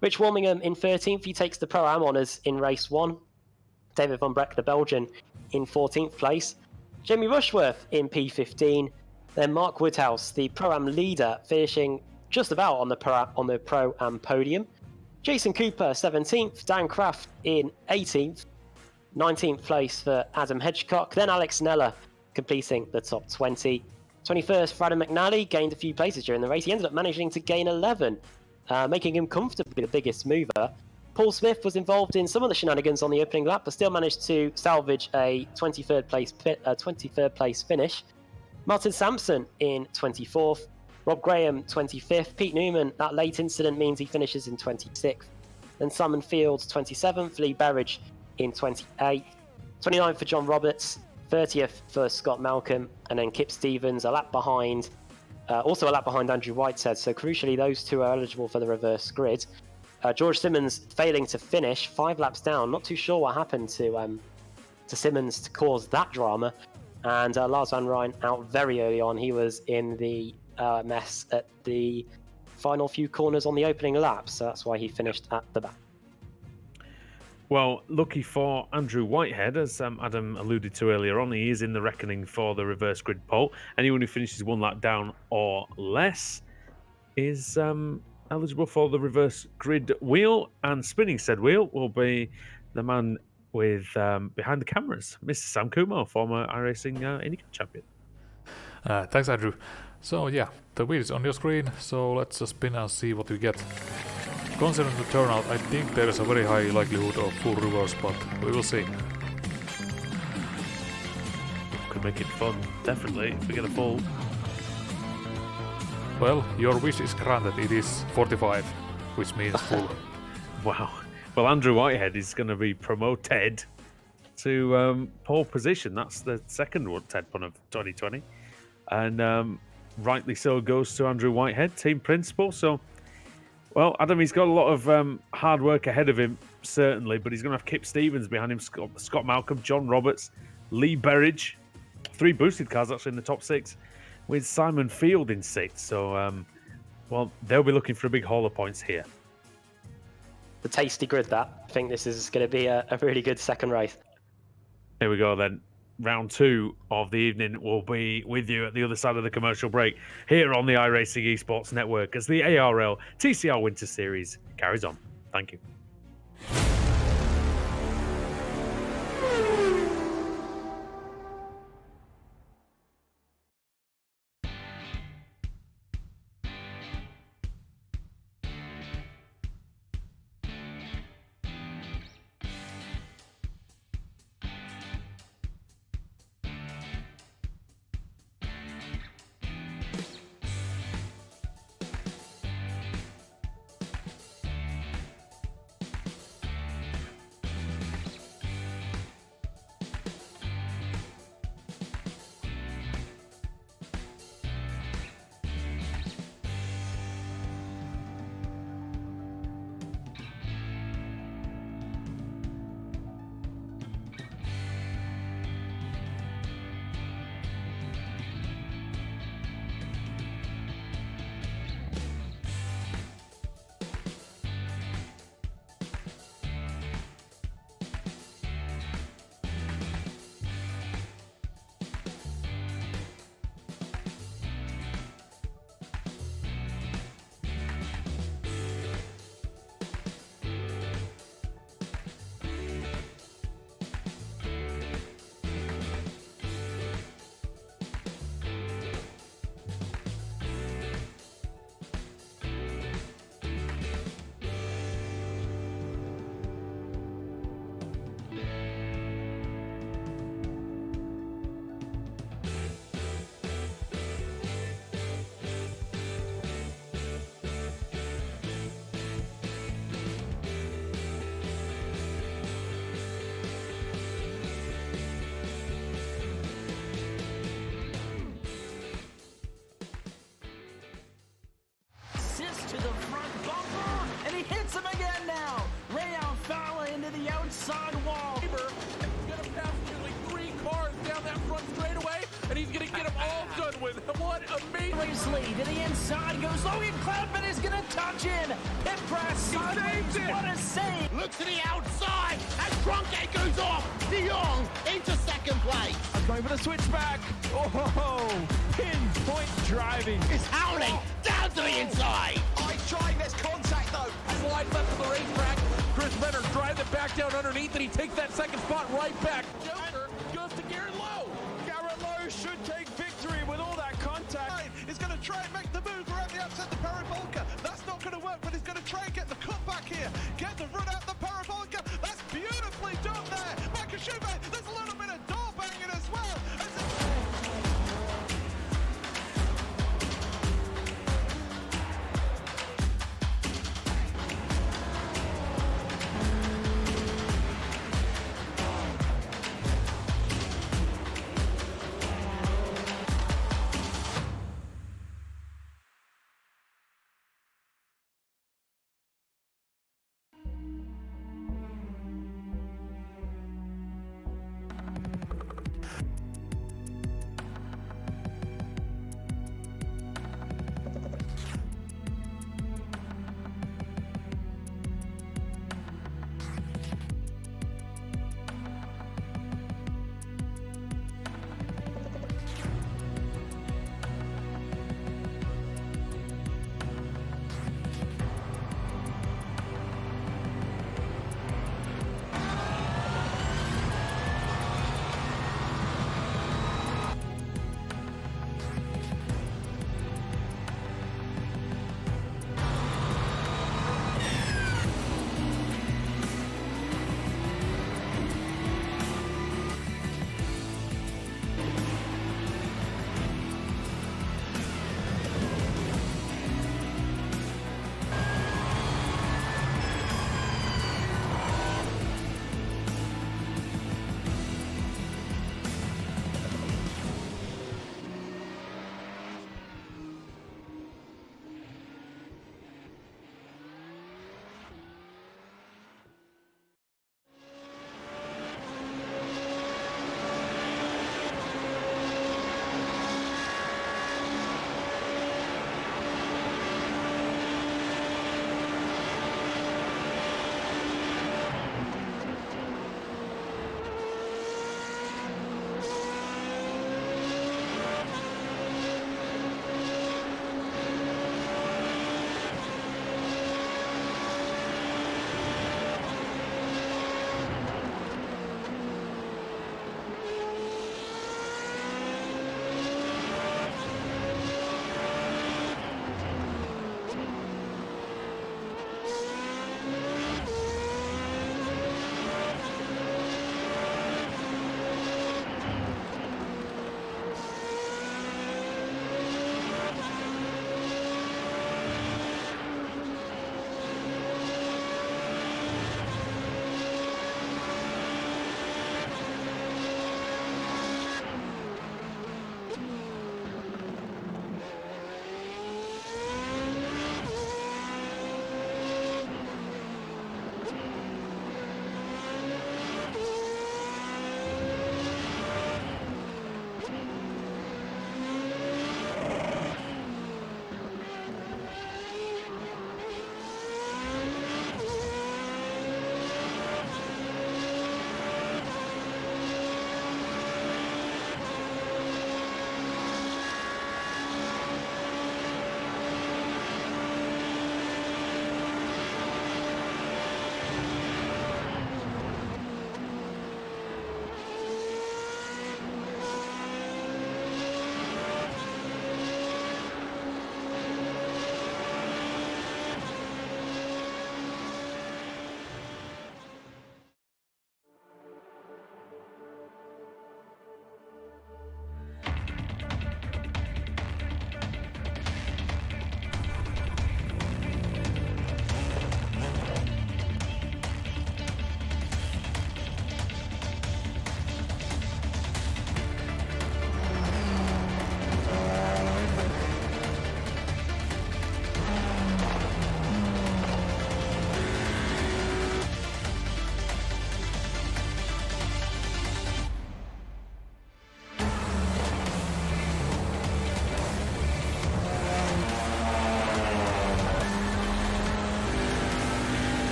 Rich Warmingham in 13th. He takes the Pro-Am honours in race 1. David Van Breck, the Belgian, in 14th place. Jamie Rushworth in P15. Then Mark Woodhouse, the Pro-Am leader, finishing just about on the Pro-Am podium. Jason Cooper 17th. Dan Kraft in 18th. 19th place for Adam Hedgecock. Then Alex Neller completing the top 20. 21st for Adam McNally, gained a few places during the race. He ended up managing to gain 11, making him comfortably the biggest mover. Paul Smith was involved in some of the shenanigans on the opening lap, but still managed to salvage a 23rd place finish. Martin Sampson in 24th. Rob Graham 25th. Pete Newman, that late incident means he finishes in 26th. Then Simon Fields 27th. Lee Berridge in 28th. 29th for John Roberts. 30th for Scott Malcolm, and then Kip Stevens a lap behind, also a lap behind Andrew Whitehead. So crucially, those two are eligible for the reverse grid. George Simmons failing to finish, 5 laps down. Not too sure what happened to Simmons to cause that drama. And Lars Van Rijn out very early on. He was in the mess at the final few corners on the opening lap, so that's why he finished at the back. Well, lucky for Andrew Whitehead, as Adam alluded to earlier on, he is in the reckoning for the reverse grid pole. Anyone who finishes 1 lap down or less is eligible for the reverse grid wheel, and spinning said wheel will be the man with behind the cameras, Mr. Sam Kumo, former iRacing IndyCar champion. Thanks, Andrew. So yeah, the wheel is on your screen, so let's spin and see what we get. Considering the turnout, I think there is a very high likelihood of full reverse, but we will see. Could make it fun, definitely, if we get a full. Well, your wish is granted. It is 45, which means full. Wow. Well, Andrew Whitehead is going to be promoted to pole position. That's the second one Ted Pun of 2020. And rightly so goes to Andrew Whitehead, team principal. So Well, Adam, he's got a lot of hard work ahead of him, certainly, but he's going to have Kip Stevens behind him, Scott Malcolm, John Roberts, Lee Berridge, 3 boosted cars actually in the top 6, with Simon Field in 6th. So, well, they'll be looking for a big haul of points here. The tasty grid, that. I think this is going to be a really good second race. Here we go then. Round 2 of the evening will be with you at the other side of the commercial break here on the iRacing Esports Network as the ARL TCR Winter Series carries on. Thank you. To the front bumper, and he hits him again now. Ray Alfala into the outside wall. He's gonna pass nearly 3 cars down that front straightaway, and he's gonna get them all done with. What amazing! Race lead to the inside goes Logan Clapman is gonna touch in. Pit press sideways. What a save! Look to the outside as Trunkett goes off. De Jong into second place. I'm going for the switchback. Oh, pinpoint driving. It's howling down to the inside. Trying this contact though. Slide left of the racetrack. Chris Benner drives it back down underneath, and he takes that second spot right back. Joker goes to Garrett Lowe. Garrett Lowe should take victory with all that contact. He's going to try and make the move around the outside the Paravolca. That's not going to work, but he's going to try and get the cut back here. Get the run out the Paravolca. That's beautifully done there. Michael Schubert, there's a little bit of door banging as well.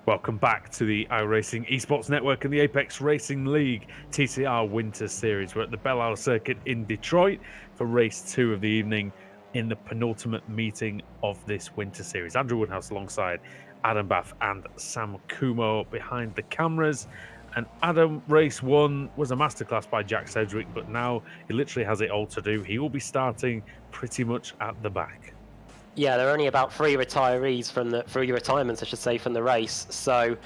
Welcome back to the iRacing Esports Network and the Apex Racing League TCR Winter Series. We're at the Belle circuit in Detroit for race 2 of the evening in the penultimate meeting of this Winter Series. Andrew Woodhouse alongside Adam Bath and Sam Kumo behind the cameras. And Adam, race 1 was a masterclass by Jack Sedgwick, but now he literally has it all to do. He will be starting pretty much at the back. Yeah, there are only about 3 retirees from the 3 retirements, I should say, from the race. So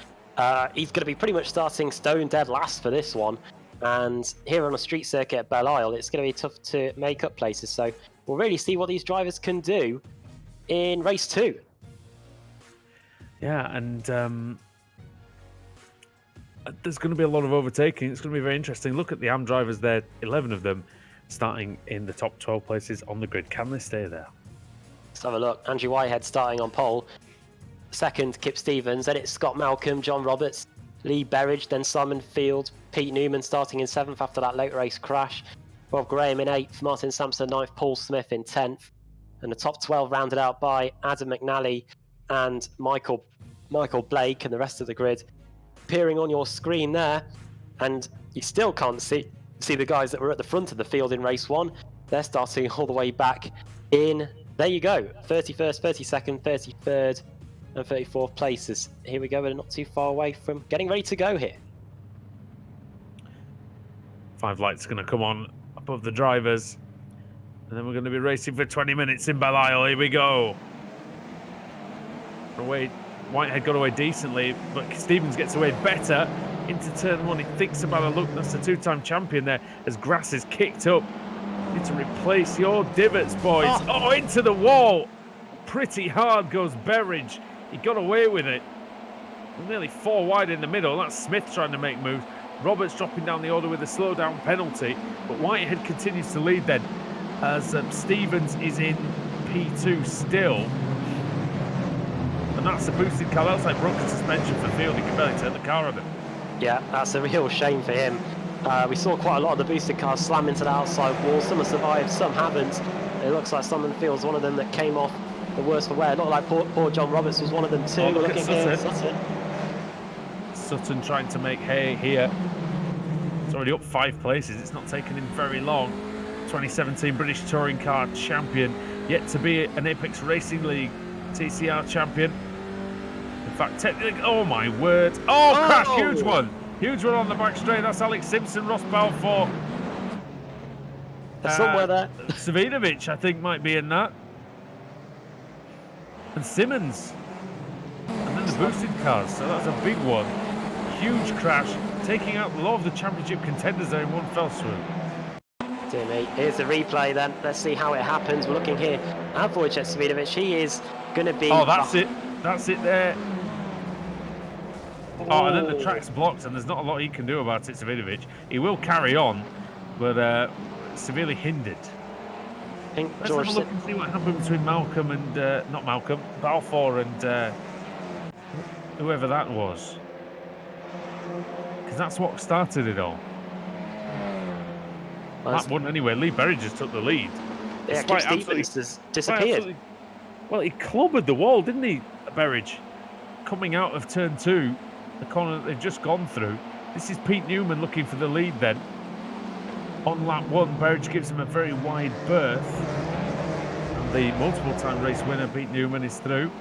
he's going to be pretty much starting stone dead last for this one. And here on a street circuit at Belle Isle, it's going to be tough to make up places. So we'll really see what these drivers can do in race 2. Yeah, and there's going to be a lot of overtaking. It's going to be very interesting. Look at the AM drivers there, 11 of them starting in the top 12 places on the grid. Can they stay there? Let's have a look. Andrew Whitehead starting on pole. Second, Kip Stevens. Then it's Scott Malcolm, John Roberts, Lee Berridge, then Simon Field, Pete Newman starting in 7th after that late race crash. Bob Graham in 8th, Martin Sampson 9th, Paul Smith in 10th. And the top 12 rounded out by Adam McNally and Michael Blake, and the rest of the grid appearing on your screen there. And you still can't see the guys that were at the front of the field in race 1. They're starting all the way back in, there you go, 31st, 32nd, 33rd and 34th places. Here we go, we're not too far away from getting ready to go here. 5 lights going to come on above the drivers. And then we're going to be racing for 20 minutes in Belle Isle. Here we go. Whitehead got away decently, but Stevens gets away better into turn 1. He thinks about a look. That's the 2-time champion there as grass is kicked up. Need to replace your divots, boys. Oh, into the wall. Pretty hard goes Berridge. He got away with it. Nearly 4 wide in the middle. That's Smith trying to make moves. Roberts dropping down the order with a slowdown penalty. But Whitehead continues to lead then as Stevens is in P2 still. And that's a boosted car. That's like broken suspension for Field. He can barely turn the car on it. Yeah, that's a real shame for him. We saw quite a lot of the boosted cars slam into the outside wall. Some have survived, some haven't. It looks like Simon Field's one of them that came off the worst for wear. Not like poor John Roberts was one of them too. Oh, look looking at here, Sutton. Sutton trying to make hay here. It's already up 5 places. It's not taken him very long. 2017 British Touring Car Champion. Yet to be an Apex Racing League TCR champion. In fact, technically, oh my word. Oh, crash, huge one. Huge one on the back straight. That's Alex Simpson, Ross Balfour. Somewhere there. Savinovic, I think, might be in that. And Simmons. And then the boosted cars. So that's a big one. Huge crash. Taking out a lot of the championship contenders there in one fell swoop. Dear me. Here's the replay then. Let's see how it happens. We're looking here at Wojciech Savinovic. He is going to be... Oh, that's it. That's it there. Oh, and then the track's blocked, and there's not a lot he can do about it, Savinovic. He will carry on, but severely hindered. Let's have a look and see what happened between Malcolm and, not Malcolm, Balfour and whoever that was. Because that's what started it all. That won anyway. Lee Berridge just took the lead. Yeah, Kip Stevens has disappeared. Well, he clobbered the wall, didn't he, Berridge? Coming out of turn 2. The corner that they've just gone through. This is Pete Newman looking for the lead then. On lap 1, Berridge gives him a very wide berth. And the multiple-time race winner, Pete Newman, is through.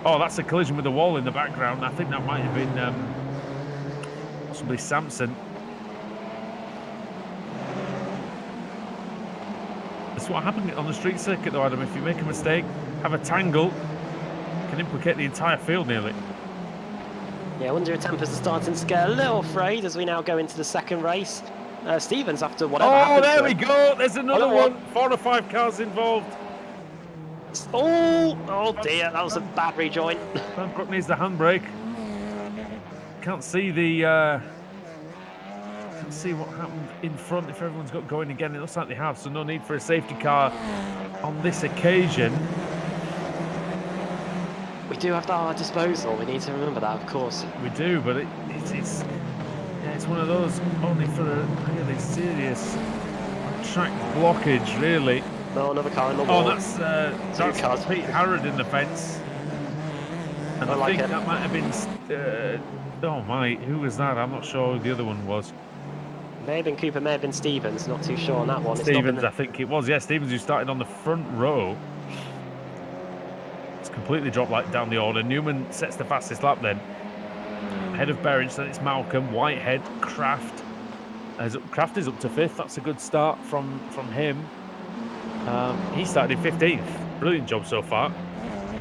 Oh, that's a collision with the wall in the background. I think that might have been possibly Sampson. That's what happened on the street circuit though, Adam. If you make a mistake, have a tangle, can implicate the entire field nearly. Yeah, I wonder if tempers are starting to get a little frayed as we now go into the second race. Stevens, after whatever happened. Oh, there we go. There's another one. 4 or 5 cars involved. Oh dear, that was a bad rejoin. Van Broek needs the handbrake. Can't see the. Can't see what happened in front. If everyone's got going again, it looks like they have. So no need for a safety car on this occasion. We do have that at our disposal. We need to remember that, of course. We do, but it's one of those only for a really serious track blockage, really. No, another car in the wall. Oh, that's Pete Harrod in the fence. And I think that might have been... oh, my, who was that? I'm not sure who the other one was. May have been Cooper, may have been Stevens. Not too sure on that one. Stevens, I think it was. Yeah, Stevens, who started on the front row. It's completely dropped like down the order. Newman sets the fastest lap then. Ahead of Berridge, then it's Malcolm, Whitehead, Kraft. Kraft is up to 5th. That's a good start from him. He started in 15th. Brilliant job so far.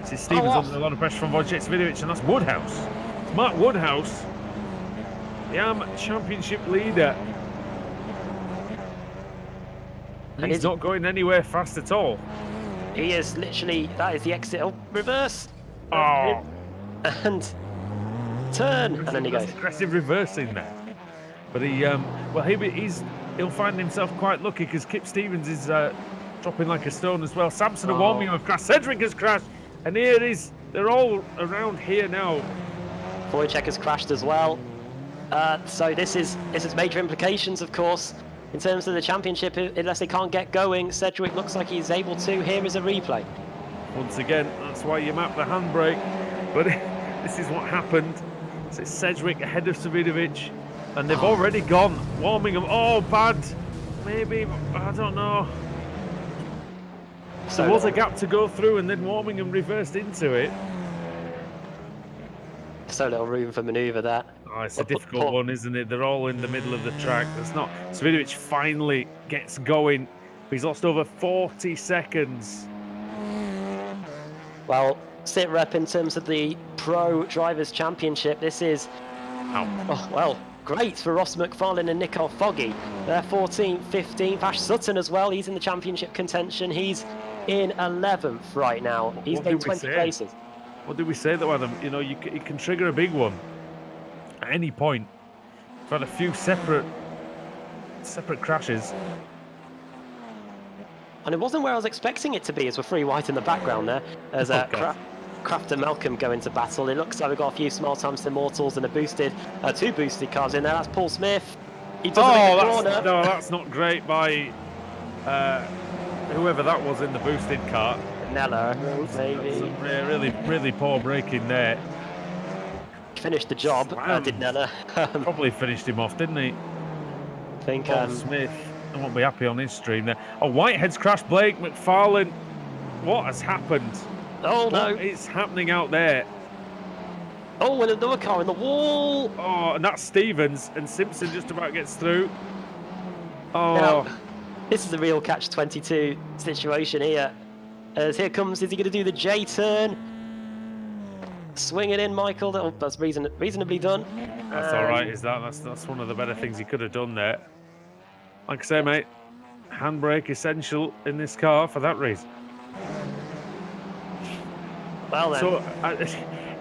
See Stevens under a lot of pressure from Wojciech Svidovic, and that's Woodhouse. It's Mark Woodhouse, the AM Championship leader. And he's not going anywhere fast at all. He is literally, that is the exit. Oh, reverse. Oh. And turn. And then he goes. Aggressive reversing there. But he'll find himself quite lucky because Kip Stevens is dropping like a stone as well. Samson and Warming have crashed. Cedric has crashed. And here is, they're all around here now. Wojciech has crashed as well. So this has major implications, of course. In terms of the championship, unless they can't get going, Cedric looks like he's able to. Here is a replay. Once again, that's why you map the handbrake. But this is what happened. So it's Cedric ahead of Svidovic, and they've already gone. Warmingham, bad. Maybe, I don't know. So there was a gap to go through, and then Warmingham reversed into it. So little room for manoeuvre there. Oh, it's a difficult one, isn't it? They're all in the middle of the track. There's not. Svidovic finally gets going. He's lost over 40 seconds. Well, sit rep in terms of the Pro Drivers' Championship. This is, great for Ross McFarlane and Nicole Foggy. They're 14th, 15th. Ash Sutton as well. He's in the championship contention. He's in 11th right now. He's gained 20 places. What did we say though, Adam? You know, you can trigger a big one at any point. We've had a few separate crashes. And it wasn't where I was expecting it to be, as we're free white in the background there. As Kraft and Malcolm go into battle. It looks like we've got a few small times Immortals and two boosted cars in there. That's Paul Smith. He does a corner. No, that's not great by whoever that was in the boosted car. Nella, maybe. Really, really poor braking there. Finished the job, did Nella. Probably finished him off, didn't he? I think Paul Smith, I won't be happy on his stream there. Whitehead's crashed Blake McFarlane. What has happened? What is happening out there? Oh, and another car in the wall. Oh, and that's Stevens, and Simpson just about gets through. Oh. Now, this is a real catch-22 situation here. As here comes, is he going to do the J turn? Swing it in, Michael. That's reasonably done. That's all right, is that? That's one of the better things he could have done there. Like I say, mate, handbrake essential in this car for that reason. Well then. So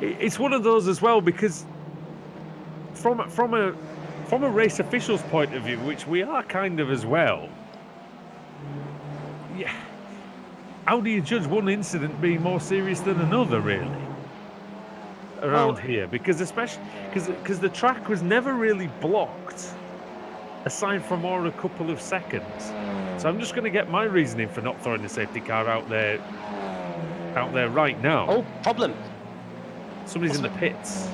it's one of those as well, because from a race official's point of view, which we are kind of as well. Yeah. How do you judge one incident being more serious than another, really, around here? Because especially because the track was never really blocked, aside from a couple of seconds. So I'm just going to get my reasoning for not throwing the safety car out there right now. Oh, problem. Somebody's in the pits.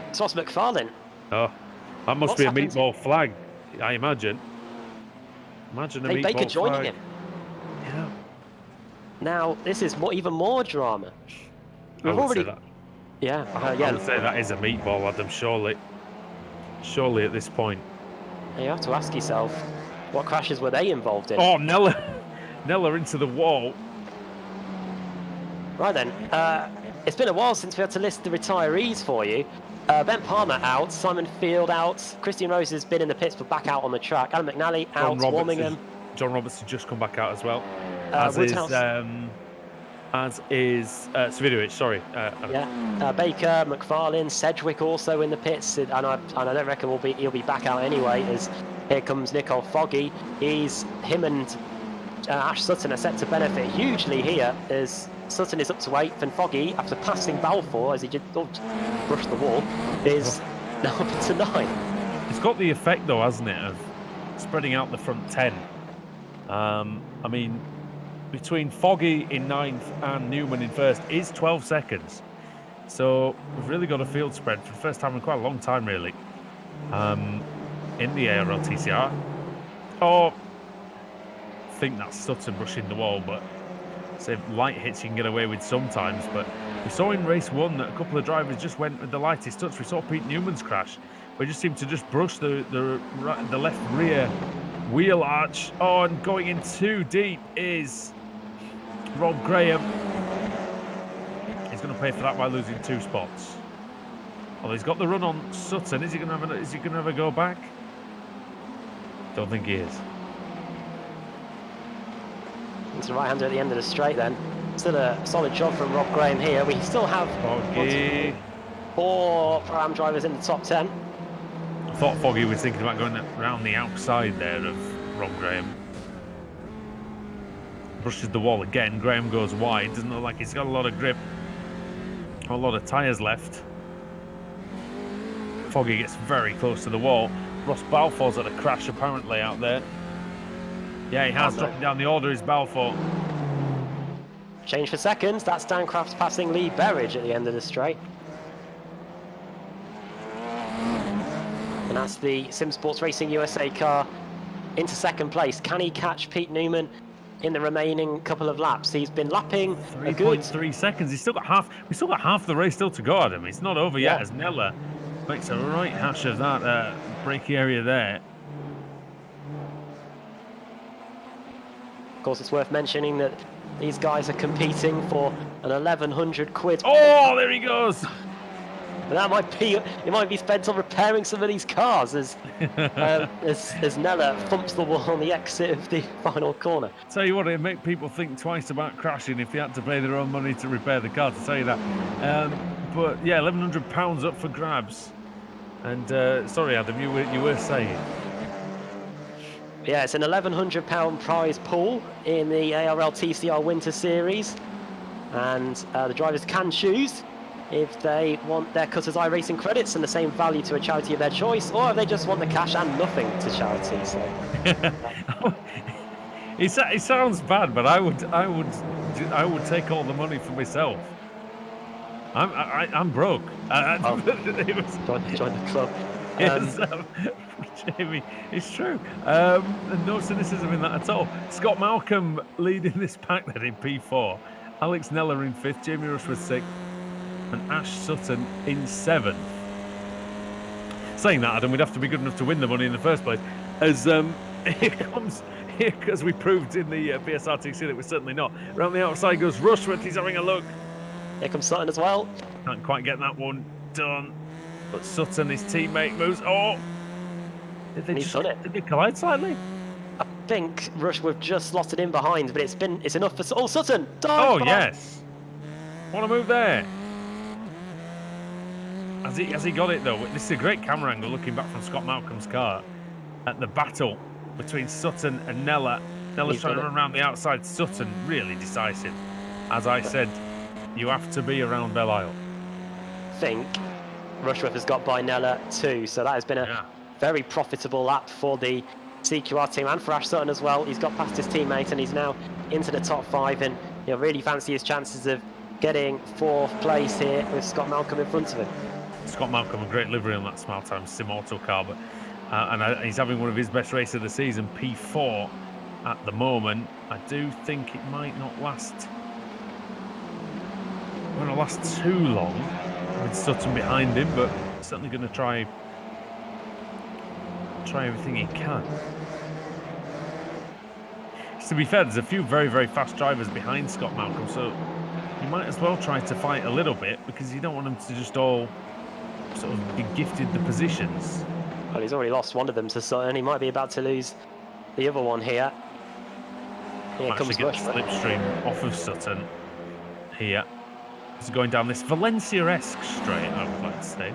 It's Ross McFarlane. Oh, that must be a meatball flag, I imagine. Imagine a meatball Baker flag. joining him. Yeah. Now, this is even more drama. I would say that. Yeah, I would say that is a meatball, Adam, surely. Surely at this point. You have to ask yourself, what crashes were they involved in? Oh, Nella into the wall. Right then, it's been a while since we had to list the retirees for you. Ben Palmer out, Simon Field out, Christian Rose has been in the pits but back out on the track, Alan McNally out, Warmingham. John Roberts has just come back out as well. As is Svidovic, sorry. Baker, McFarlane, Sedgwick also in the pits, and I don't reckon he'll be back out anyway, as here comes Nicole Foggy. Him and Ash Sutton are set to benefit hugely here, as Sutton is up to 8th, and Foggy, after passing Balfour as he just brushed the wall, is now up to 9. It's got the effect though, hasn't it, of spreading out the front 10. I mean, between Foggy in 9th and Newman in 1st is 12 seconds. So we've really got a field spread for the first time in quite a long time, really, in the ARL TCR. Oh, I think that's Sutton brushing the wall, but say light hits you can get away with sometimes. But we saw in race 1 that a couple of drivers just went with the lightest touch. We saw Pete Newman's crash, but he just seemed to just brush the left rear wheel arch. Oh, and going in too deep is Rob Graham. He's going to pay for that by losing 2 spots. Although he's got the run on Sutton. Is he going to have a go back? Don't think he is. Into the right-hander at the end of the straight then. Still a solid job from Rob Graham here. We still have Foggy. 4 Pro-Am drivers in the top 10. I thought Foggy was thinking about going around the outside there of Rob Graham. Brushes the wall again. Graham goes wide. Doesn't look like he's got a lot of grip. A lot of tyres left. Foggy gets very close to the wall. Ross Balfour's had a crash apparently out there. Yeah, he has dropped down the order, is Balfour. Change for seconds. That's Dan Crafts passing Lee Berridge at the end of the straight. And that's the Sim Sports Racing USA car into second place. Can he catch Pete Newman in the remaining couple of laps? He's been lapping a good 3.3 seconds. He's still got half. We still got half the race still to go, Adam. It's not over yet. As Nella makes a right hash of that braking area there. Of course, it's worth mentioning that these guys are competing for an 1,100 quid. Oh, there he goes. But that might be spent on repairing some of these cars as Nella thumps the wall on the exit of the final corner. Tell you what, it'd make people think twice about crashing if they had to pay their own money to repair the car, to tell you that. But yeah, £1,100 up for grabs. And sorry, Adam, you were saying. Yeah, it's an £1,100 prize pool in the ARL TCR Winter Series, and the drivers can choose if they want their cut as iRacing credits and the same value to a charity of their choice, or if they just want the cash and nothing to charity. So it sounds bad, but I would take all the money for myself. I'm broke. Join the club. Jamie, it's true. No cynicism in that at all. Scott Malcolm leading this pack then in P4. Alex Nella in 5th, Jamie Rushworth 6th, and Ash Sutton in 7th. Saying that, Adam, we'd have to be good enough to win the money in the first place. As here, as we proved in the BSRTC that we're certainly not. Around the outside goes Rushworth, he's having a look. Here comes Sutton as well. Can't quite get that one done. But Sutton, his teammate, moves. Oh! Did they collide slightly? I think Rushworth just slotted in behind, but it's enough for Sutton. Oh yes! What a move there! Has he got it though? This is a great camera angle looking back from Scott Malcolm's car at the battle between Sutton and Nella. Nella's trying to run around the outside. Sutton really decisive. As I said, you have to be around Belle Isle. I think Rushworth has got by Nella too, so that has been a very profitable lap for the CQR team and for Ash Sutton as well. He's got past his teammate and he's now into the top 5, and he'll really fancy his chances of getting 4th place here with Scott Malcolm in front of him. Scott Malcolm, a great livery on that Smart Time Sim Auto car, but he's having one of his best races of the season, P4 at the moment. I do think it might not last. Going to last too long with Sutton behind him, but certainly going to try everything he can. To be fair, there's a few very, very fast drivers behind Scott Malcolm, so you might as well try to fight a little bit, because you don't want them to just all sort of be gifted the positions. Well, he's already lost one of them to Sutton. He might be about to lose the other one here. Here comes get the slipstream off of Sutton here. He's going down this Valencia-esque straight, I would like to say.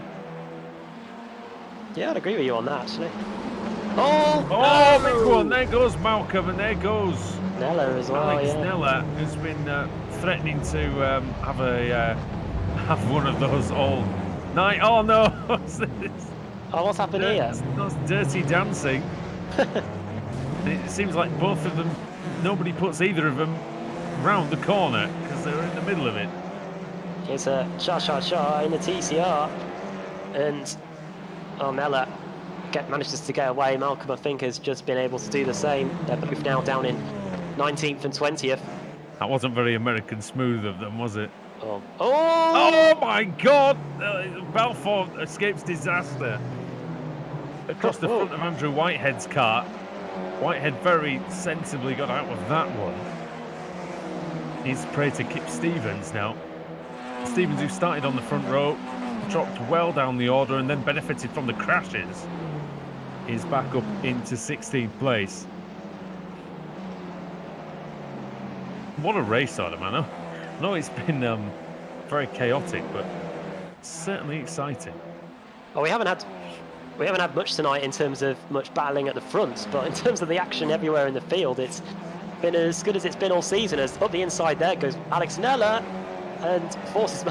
Yeah, I'd agree with you on that, actually. Oh, big one. There goes Malcolm, and there goes Nella as well. Alex Nella, who's been threatening to have one of those all night. Oh no! What's this? Oh, what's happened here? That's dirty dancing. And it seems like both of them, nobody puts either of them round the corner because they're in the middle of it. Here's a cha-cha-cha in the TCR. And Mella manages to get away. Malcolm, I think, has just been able to do the same. They're both now down in 19th and 20th. That wasn't very American smooth of them, was it? Oh, Oh my God! Balfour escapes disaster across the front of Andrew Whitehead's car. Whitehead very sensibly got out of that one. He's prey to Kip Stevens now. Stevens, who started on the front row, dropped well down the order and then benefited from the crashes, is back up into 16th place. What a race, Adam. I know it's been very chaotic, but certainly exciting. we haven't had much tonight in terms of much battling at the front, but in terms of the action everywhere in the field, it's been as good as it's been all season. As up the inside there goes Alex Nella and forces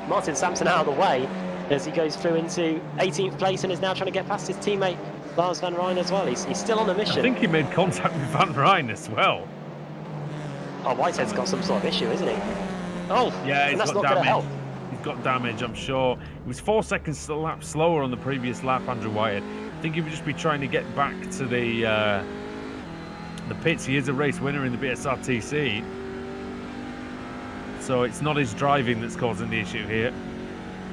Martin Sampson out of the way as he goes through into 18th place and is now trying to get past his teammate Lars van Rijn as well. He's still on a mission. I think he made contact with Van Rijn as well. Oh, Whitehead's got some sort of issue, isn't he? Oh, yeah, that's not going to help. He's got damage, I'm sure. He was 4 seconds a lap slower on the previous lap, Andrew Whitehead. I think he would just be trying to get back to the pits. He is a race winner in the BSRTC. So it's not his driving that's causing the issue here.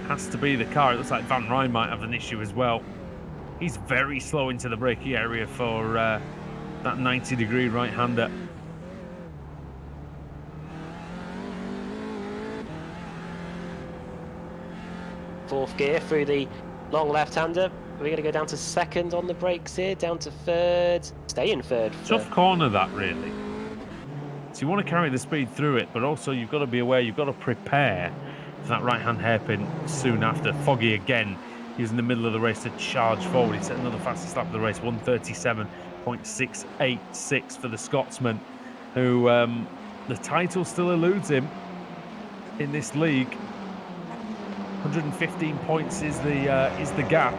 Has to be the car. It looks like Van Rijn might have an issue as well. He's very slow into the braking area for that 90-degree right-hander. Fourth gear through the long left-hander. We're going to go down to second on the brakes here, down to third. Stay in third. Tough corner, that, really. So you want to carry the speed through it, but also you've got to be aware, you've got to prepare for that right-hand hairpin soon after. Foggy again. He was in the middle of the race to charge forward. He set another fastest lap of the race, 1:37.686 for the Scotsman, who the title still eludes him in this league. 115 points is the gap.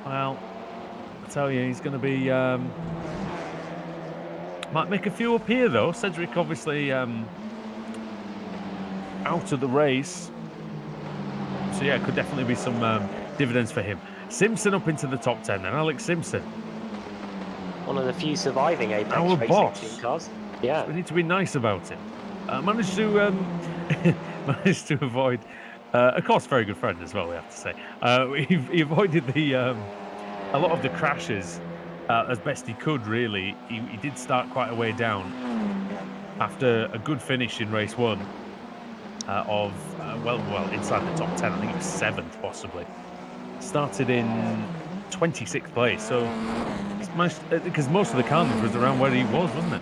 Well, I tell you, he's going to be might make a few up here though. Cedric obviously out of the race, so yeah, could definitely be some dividends for him. Simpson up into the top 10 then. Alex Simpson, one of the few surviving Apex our racing boss. team cars. Yeah, we need to be nice about him. Managed to managed to avoid, of course, very good friend as well, we have to say. He avoided a lot of the crashes as best he could, really. He did start quite a way down after a good finish in race one of, well, inside the top 10. I think it was 7th, possibly. Started in 26th place, so because most of the carnage was around where he was, wasn't it?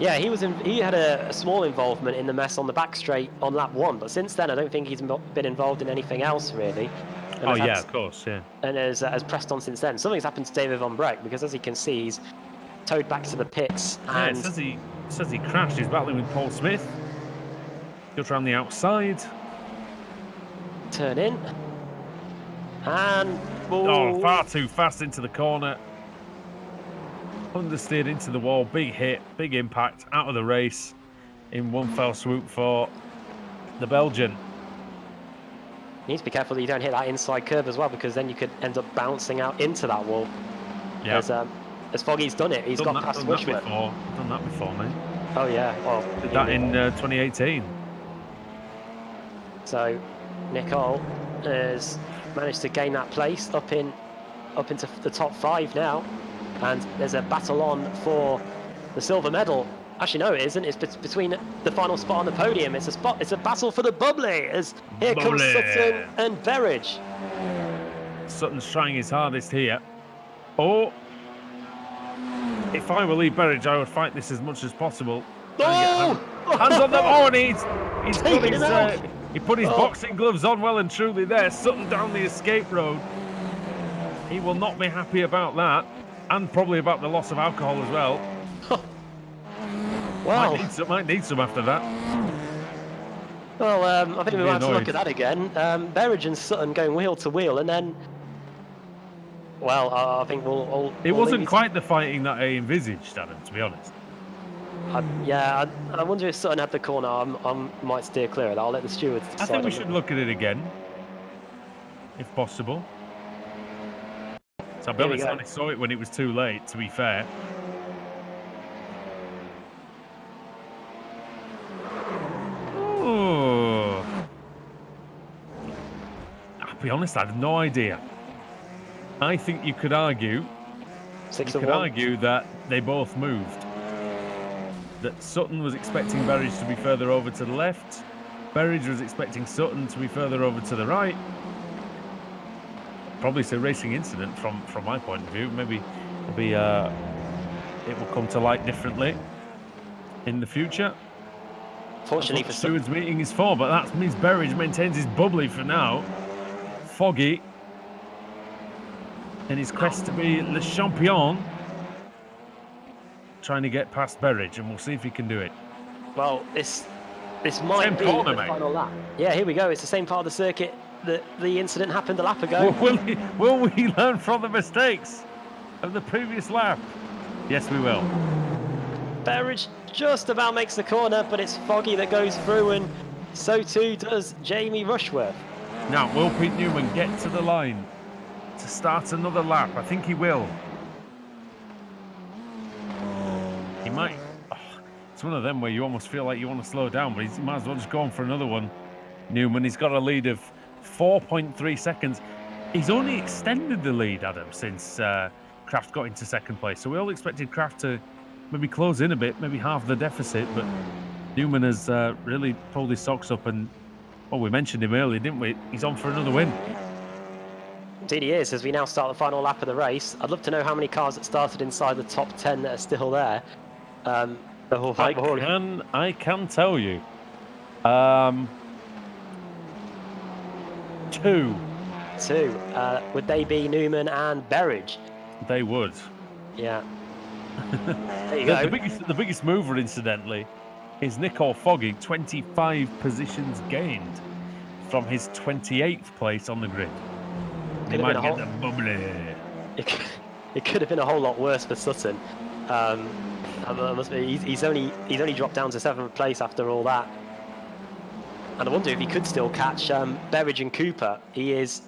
yeah, he had a small involvement in the mess on the back straight on lap 1, but since then I don't think he's been involved in anything else really. And Oh yeah, of course, yeah. And has pressed on since then. Something's happened to David Van Breck because, as you can see, he's towed back to the pits. Yeah, And it says he crashed. He's battling with Paul Smith. Goes around the outside. turn in. And Oh, far too fast into the corner. Understeered into the wall. Big hit, big impact. Out of the race in one fell swoop for the Belgian. you need to be careful that you don't hit that inside curve as well, because then you could end up bouncing out into that wall. Yeah. As Foggy's done it, he's Done got past that Wishworth. before. Done that before, mate. Oh yeah, well, Did that in 2018. So Nicole has managed to gain that place up into the top 5 now, and there's a battle on for the silver medal. Actually, no, it isn't. It's between the final spot on the podium. It's a battle for the bubbly. As here comes Bubbly. Sutton and Berridge. Sutton's trying his hardest here. Oh, if I were Lee Berridge, I would fight this as much as possible. Oh! Hands on the oh, and he's got Taking his, it out. he put his boxing gloves on well and truly there. Sutton down the escape road. He will not be happy about that, and probably about the loss of alcohol as well. Wow. Might need some after that. Well, I think we Be might have to look annoyed. at that again. Berridge and Sutton going wheel to wheel, and then, well, I think we'll It leave wasn't you quite the fighting that I envisaged, Adam, to be honest. I wonder if Sutton had the corner. I might steer clear of that. I'll let the stewards decide. I think we on should that. look at it again, if possible. So I'll be Here we honest, I go. only saw it when it was too late, to be fair. Oh. I'll be honest, I have no idea. I think you could argue 6-1. that they both moved. That Sutton was expecting Berridge to be further over to the left. Berridge was expecting Sutton to be further over to the right. Probably it's a racing incident from my point of view. Maybe it will come to light differently in the future. Fortunately for the Sutton, stewards meeting is for, but that means Berridge maintains his bubbly for now. Foggy in his quest to be Le Champion, trying to get past Berridge, and we'll see if he can do it. well, this might Same be corner, the mate. final lap. Yeah, here we go. It's the same part of the circuit that the incident happened a lap ago. Will we learn from the mistakes of the previous lap? Yes, we will. Berridge just about makes the corner, but it's Foggy that goes through, and so too does Jamie Rushworth. Now, will Pete Newman get to the line to start another lap? I think he will. He might. Oh, it's one of them where you almost feel like you want to slow down, but he might as well just go on for another one. Newman, he's got a lead of 4.3 seconds. He's only extended the lead, Adam, since Kraft got into second place. So we all expected Kraft to maybe close in a bit, maybe half the deficit, but Newman has really pulled his socks up, and well, we mentioned him earlier, didn't we? He's on for another win. Indeed he is, as we now start the final lap of the race. I'd love to know how many cars that started inside the top 10 that are still there. I can tell you. 2. 2. Would they be Newman and Berridge? They would. Yeah. There you go. The biggest mover, incidentally, is Nicole Foggy, 25 positions gained from his 28th place on the grid. He might get the bubbly. It could have been a whole lot worse for Sutton. He's only dropped down to 7th place after all that. And I wonder if he could still catch Berridge and Cooper. He's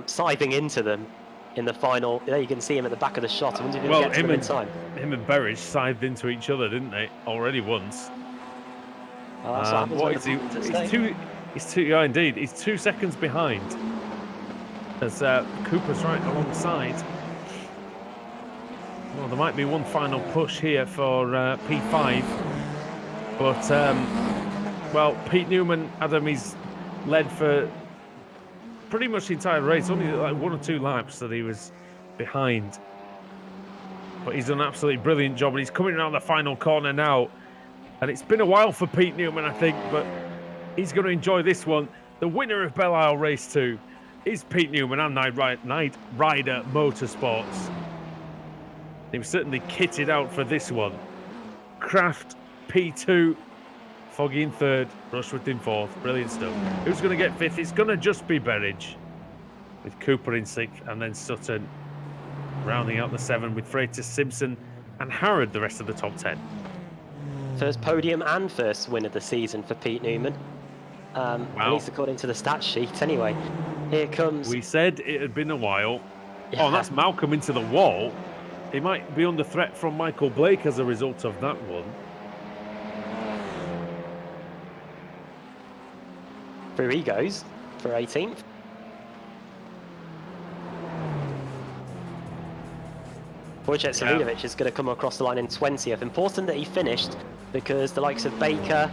scything into them in the final. There you can see him at the back of the shot. I wonder if he can get to them in time. Him and Berridge scythed into each other, didn't they? Already once. Well, that's what happens What when is the he? points He's at two. He's two. Yeah, indeed. He's 2 seconds behind. As Cooper's right alongside. Well, there might be one final push here for P5, but well, Pete Newman, Adam, he's led for pretty much the entire race. Only like 1 or 2 laps that he was behind, but he's done an absolutely brilliant job, and he's coming around the final corner now. And it's been a while for Pete Newman, I think, but he's going to enjoy this one. The winner of Belle Isle Race 2 is Pete Newman and Night Rider Motorsports. He was certainly kitted out for this one. Kraft P2, Foggy in 3rd, Rushworth in 4th. Brilliant stuff. Who's going to get 5th? It's going to just be Berridge, with Cooper in 6th, and then Sutton rounding out the 7 with Freitas, Simpson and Harrod the rest of the top 10. First podium and first win of the season for Pete Newman. Wow. At least according to the stat sheet. Anyway, here comes... We said it had been a while. Yeah. Oh, that's Malcolm into the wall. He might be under threat from Michael Blake as a result of that one. Through he goes for 18th. Wojciech Salidovic is going to come across the line in 20th. Important that he finished, because the likes of Baker,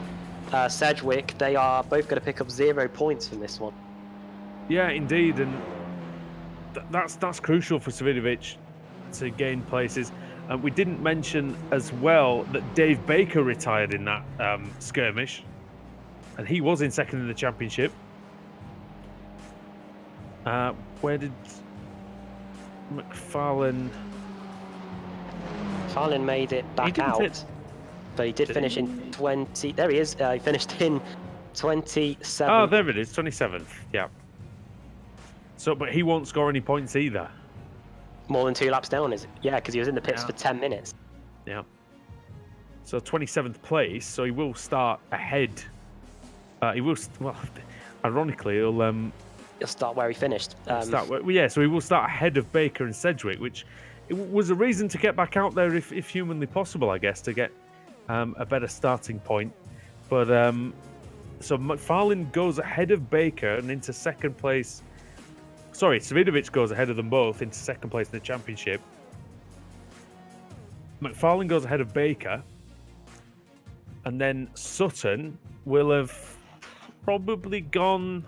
Sedgwick, they are both going to pick up 0 points from this one. Yeah, indeed, and that's crucial for Salidovic to gain places. And we didn't mention as well that Dave Baker retired in that skirmish, and he was in 2nd in the championship. Where did McFarlane... Farlane made it back out, but he did finish in 20... There he is. He finished in 27th. Oh, there it is, 27th. Yeah. So, but he won't score any points either. More than 2 laps down, is it? Yeah, because he was in the pits for 10 minutes. Yeah. So 27th place. So he will start ahead. Ironically, he'll start where he finished. so he will start ahead of Baker and Sedgwick, which it was a reason to get back out there if humanly possible, I guess, to get a better starting point. But so McFarlane goes ahead of Baker and into second place. Sorry, Svidovic goes ahead of them both into second place in the championship. McFarlane goes ahead of Baker. And then Sutton will have probably gone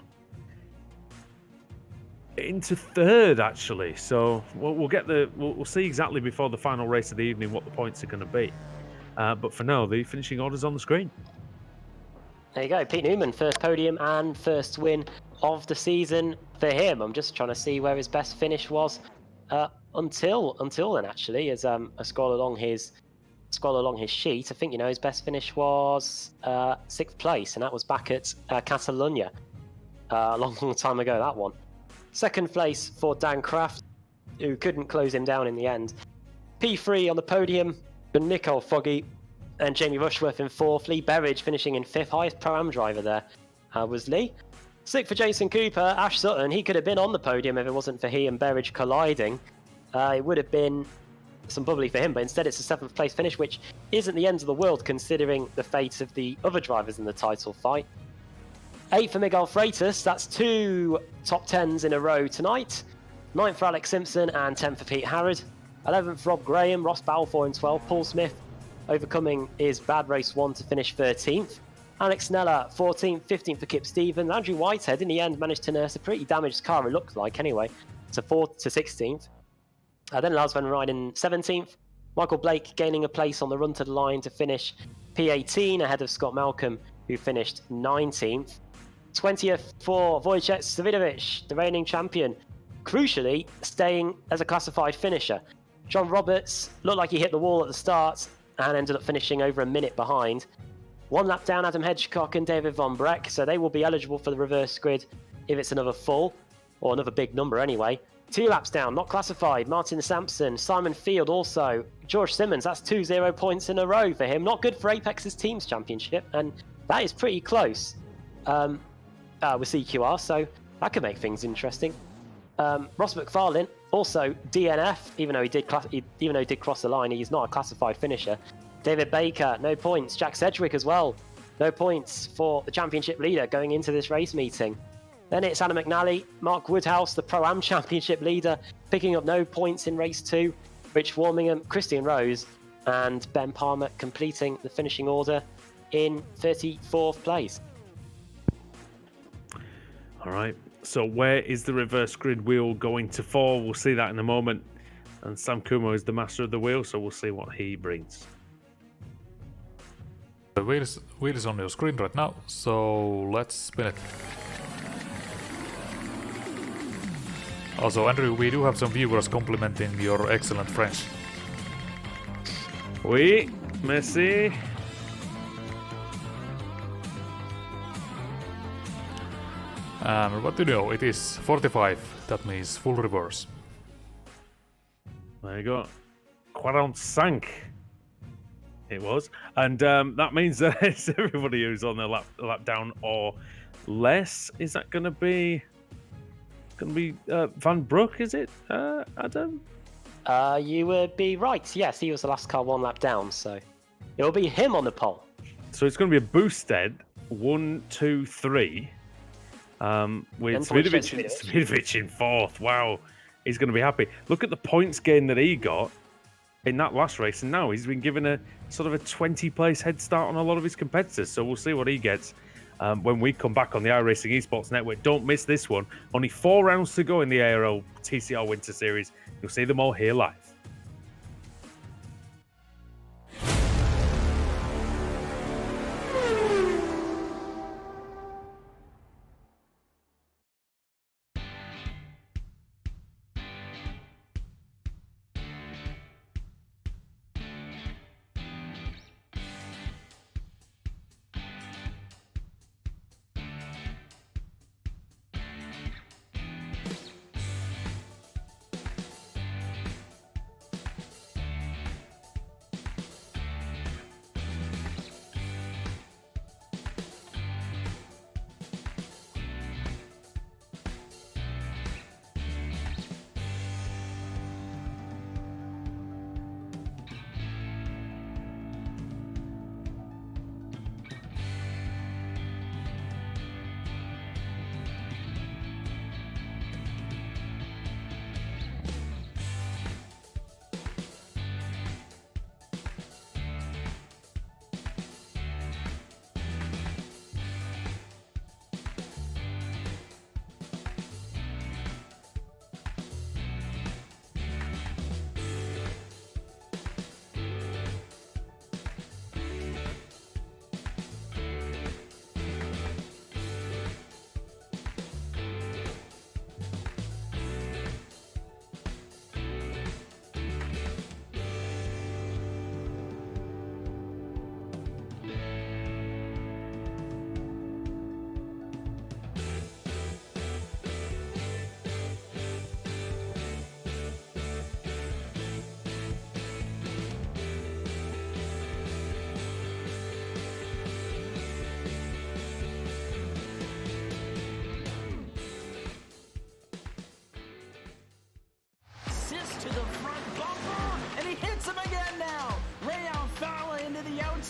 into third, actually. So we'll see exactly before the final race of the evening what the points are going to be. But for now, the finishing order's on the screen. There you go, Pete Newman, first podium and first win of the season for him. I'm just trying to see where his best finish was until then, actually, as I scroll along his sheet. I think his best finish was 6th place, and that was back at Catalonia a long time ago. That one. Second place for Dan Kraft, who couldn't close him down in the end. P3 on the podium for Nicole Foggy and Jamie Rushworth in 4th. Lee Berridge finishing in 5th. Highest Pro-Am driver there was Lee. 6th for Jason Cooper. Ash Sutton, he could have been on the podium if it wasn't for he and Berridge colliding. It would have been some bubbly for him, but instead it's a 7th place finish, which isn't the end of the world considering the fate of the other drivers in the title fight. 8th for Miguel Freitas, that's 2 top 10s in a row tonight. 9th for Alex Simpson and 10th for Pete Harrod. 11th for Rob Graham, Ross Balfour in 12th. Paul Smith overcoming his bad race 1 to finish 13th. Alex Sneller 14th, 15th for Kip Stevens. Andrew Whitehead in the end managed to nurse a pretty damaged car, it looked like anyway, to 4th to 16th. Then Lars van Rijden 17th. Michael Blake gaining a place on the run to the line to finish P18 ahead of Scott Malcolm, who finished 19th. 20th for Wojciech Svidovic, the reigning champion, crucially staying as a classified finisher. John Roberts looked like he hit the wall at the start and ended up finishing over a minute behind. 1 lap down Adam Hedgecock and David Von Breck, so they will be eligible for the reverse grid if it's another full, or another big number anyway. 2 laps down, not classified, Martin Sampson, Simon Field also, George Simmons, that's 2 0 points in a row for him. Not good for Apex's Teams Championship, and that is pretty close with CQR, so that could make things interesting. Ross McFarlane, also DNF, even though he did cross the line, he's not a classified finisher. David Baker, no points. Jack Sedgwick as well, no points for the championship leader going into this race meeting. Then it's Anna McNally, Mark Woodhouse, the Pro-Am Championship leader, picking up no points in race 2. Rich Warmingham, Christian Rose, and Ben Palmer completing the finishing order in 34th place. All right. So where is the reverse grid wheel going to fall? We'll see that in a moment. And Sam Kumo is the master of the wheel, so we'll see what he brings. The wheel is on your screen right now, so let's spin it. Also, Andrew, we do have some viewers complimenting your excellent French. Oui, merci. And what do you know? It is 45. That means full reverse. There you go. 45. It was. And that means that it's everybody who's on their lap down or less. Is that going to be... Van Broek, is it, Adam? You would be right. Yes, he was the last car 1 lap down, so it'll be him on the pole. So it's going to be a boosted 1, 2, 3. With Svidovic in 4th. Wow, he's going to be happy. Look at the points gain that he got in that last race, and now he's been given a sort of a 20-place head start on a lot of his competitors. So we'll see what he gets when we come back on the iRacing Esports Network. Don't miss this one. Only 4 rounds to go in the ARL TCR Winter Series. You'll see them all here live.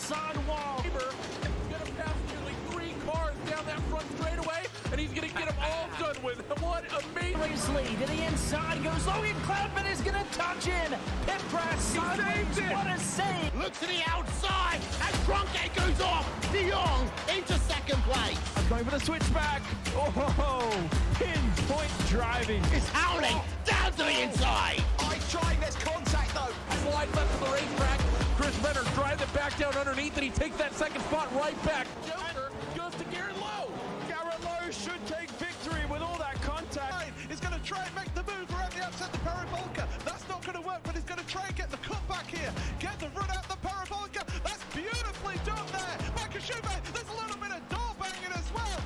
inside wall. He's gonna pass nearly 3 cars down that front straightaway, and he's gonna get them all done with. What amazing! Race lead to the inside goes Logan Clapman is gonna touch in. Pit press sideways. What a save! Look to the outside as Cronkite goes off. De Jong into second place. Going for the switchback. Oh, pinpoint driving. It's howling down to the inside. He's trying, there's contact though. Slide left of the racetrack. Chris Benner drives it back down underneath, and he takes that second spot right back. Joker goes to Garrett Lowe. Garrett Lowe should take victory with all that contact. He's going to try and make the move around the outside the parabolica. That's not going to work, but he's going to try and get the cut back here. Get the run out the parabolica. That's beautifully done there. Michael Schubert, there's a little bit of door banging as well.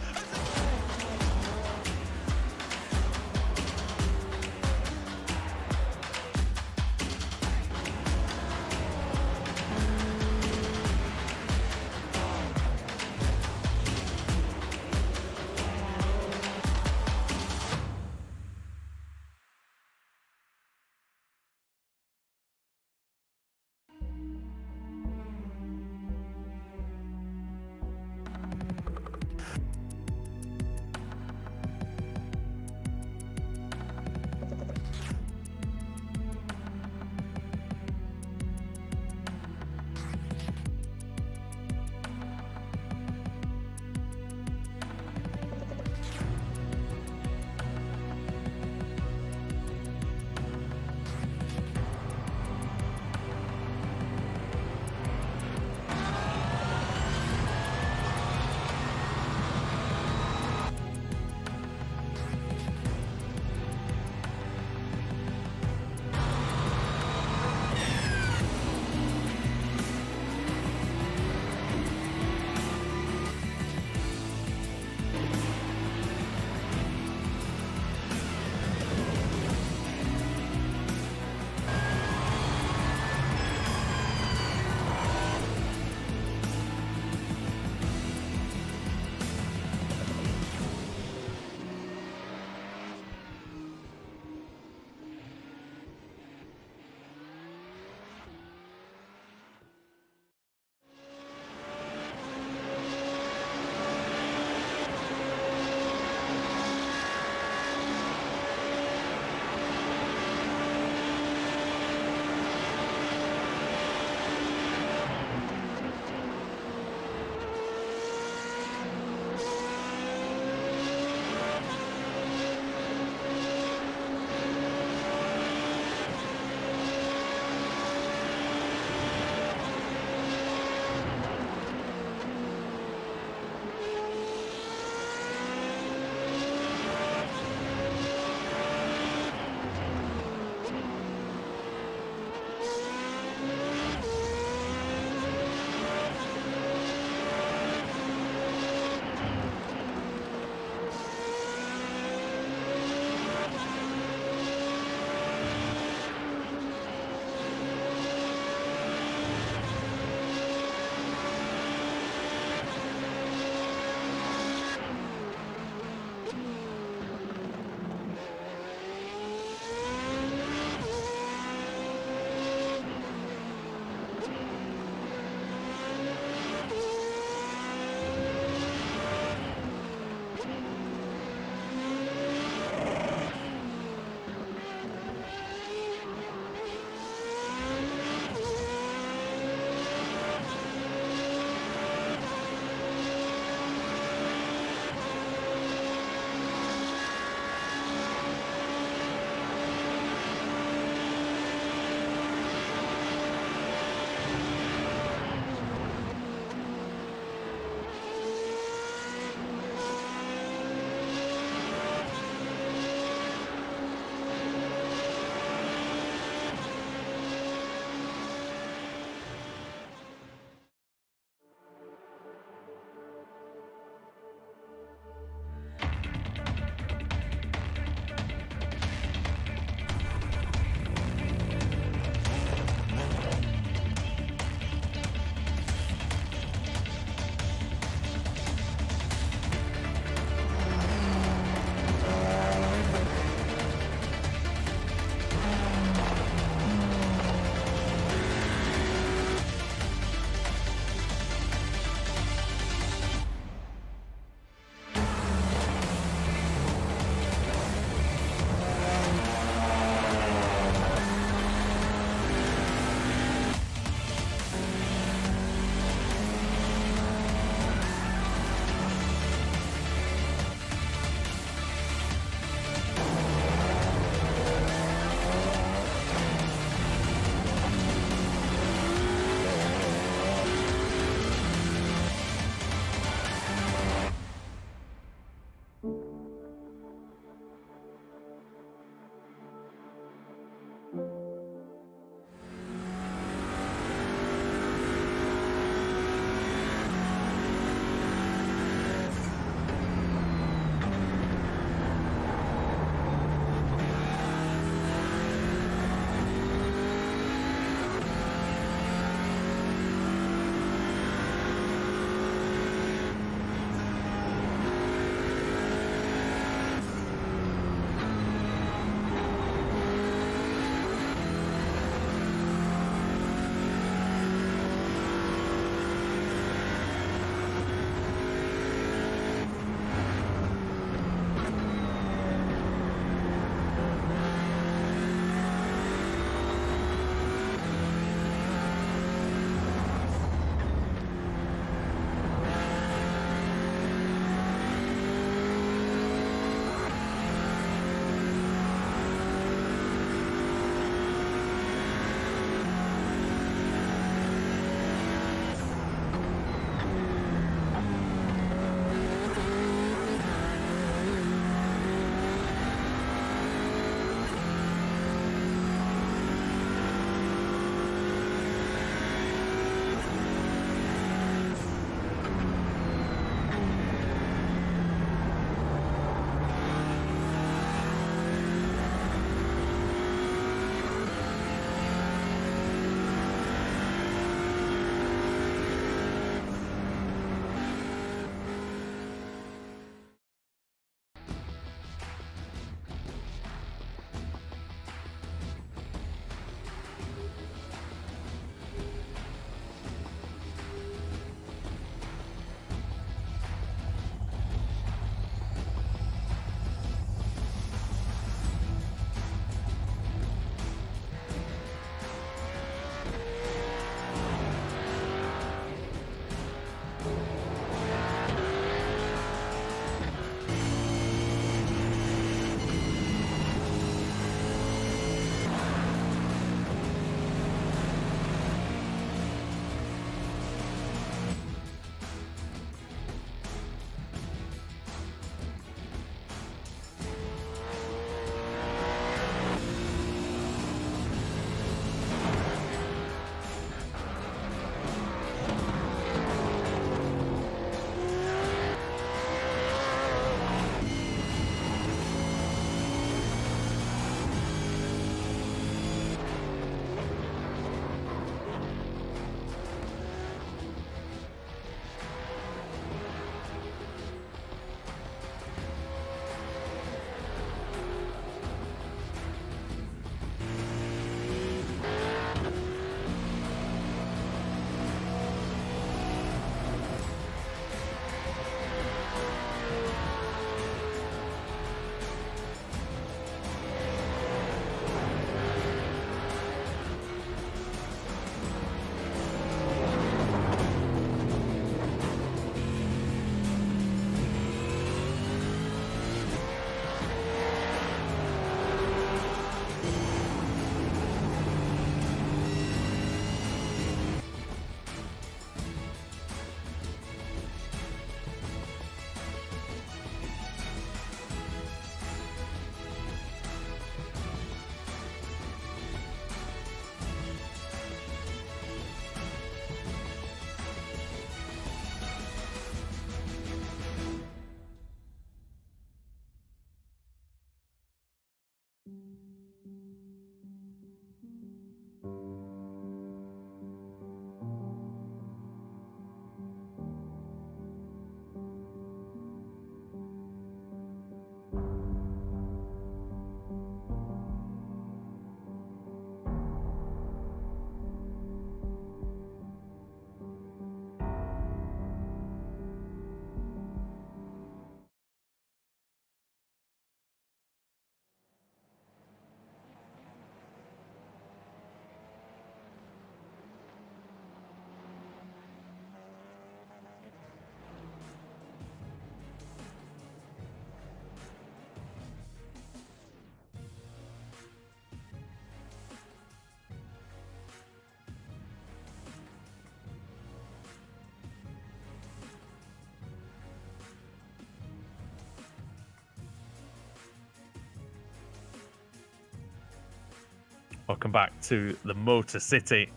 Welcome back to the Motor City.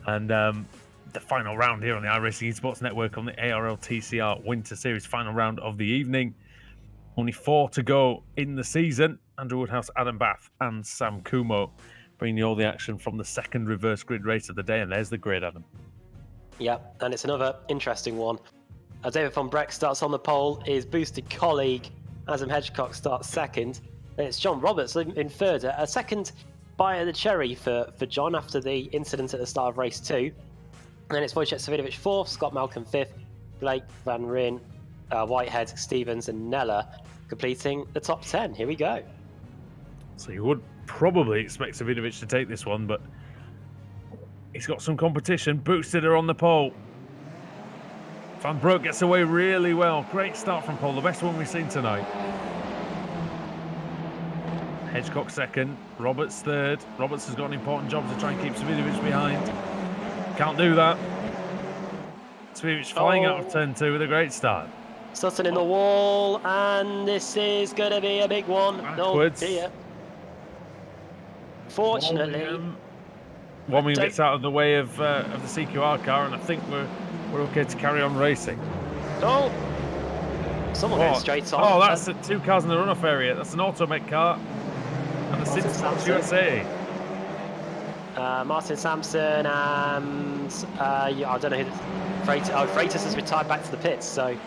And the final round here on the iRacing Esports Network on the ARL TCR Winter Series, final round of the evening. Only 4 to go in the season. Andrew Woodhouse, Adam Bath, and Sam Kumo bringing you all the action from the second reverse grid race of the day. And there's the grid, Adam. Yep, and it's another interesting one. David von Breck starts on the pole. His boosted colleague, Adam Hedgecock, starts second. And it's John Roberts in third. A second bite of the cherry for John after the incident at the start of race 2. And then it's Wojciech Savidovic fourth, Scott Malcolm fifth, Blake Van Ryn, Whitehead, Stevens, and Nella completing the top 10. Here we go. So you would probably expect Savidovic to take this one, but he's got some competition. Boosted her on the pole. Van Broek gets away really well. Great start from pole, the best one we've seen tonight. Hedgecock second, Roberts third. Roberts has got an important job to try and keep Savidovic behind. Can't do that. Savidovic flying out of turn 2 with a great start. Sutton in the wall, and this is going to be a big one. Backwards. Oh dear. Fortunately, Womingham gets out of the way of the CQR car, and I think we're okay to carry on racing. oh, someone going straight on. Oh, that's 2 cars in the runoff area. That's an Automec car. And the Martin City Sports Sampson. USA. Martin Sampson and I don't know who. Freitas has retired back to the pits, so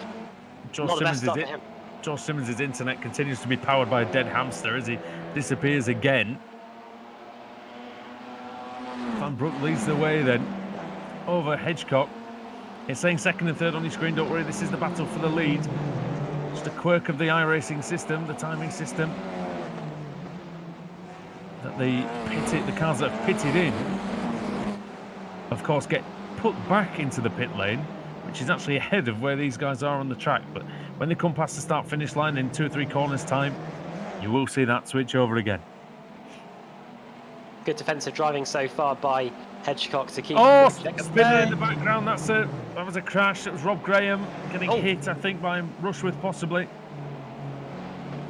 not the best start for him. Josh Simmons' internet continues to be powered by a dead hamster as he disappears again. Van Broek leads the way then over Hedgecock. It's saying second and third on your screen. Don't worry, this is the battle for the lead. Just a quirk of the iRacing system, the timing system. That the cars that have pitted in, of course, get put back into the pit lane, which is actually ahead of where these guys are on the track. But when they come past the start-finish line in 2 or 3 corners time, you will see that switch over again. Good defensive driving so far by Hedgecock to keep. Oh, spinning in the background. That was a crash. It was Rob Graham getting hit, I think, by Rushworth possibly.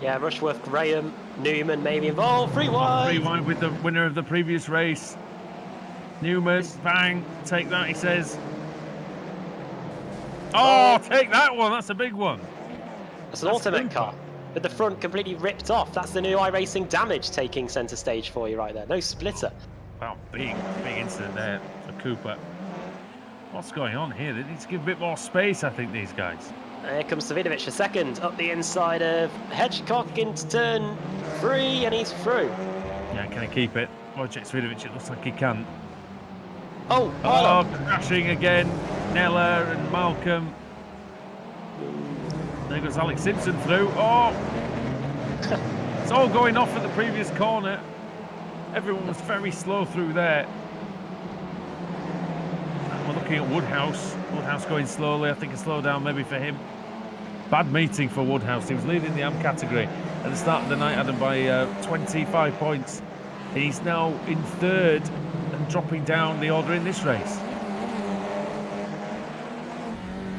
Yeah, Rushworth, Graham, Newman maybe involved. 3 wide. 3 wide with the winner of the previous race. Newman, bang, take that, he says. Oh, take that one. That's a big one. That's an Automec car with the front completely ripped off. That's the new iRacing damage taking centre stage for you right there. No splitter. Wow, big incident there for Cooper. What's going on here? They need to give a bit more space, I think, these guys. Here comes Savidovic a second up the inside of Hedgecock into turn 3, and he's through. Yeah, can he keep it? Wojciech Savidovic, it looks like he can. Oh, crashing again. Nella and Malcolm. There goes Alex Simpson through. Oh! It's all going off at the previous corner. Everyone was very slow through there. And we're looking at Woodhouse. Woodhouse going slowly. I think a slowdown maybe for him. Bad meeting for Woodhouse. He was leading the AM category at the start of the night, Adam, by 25 points. He's now in third and dropping down the order in this race.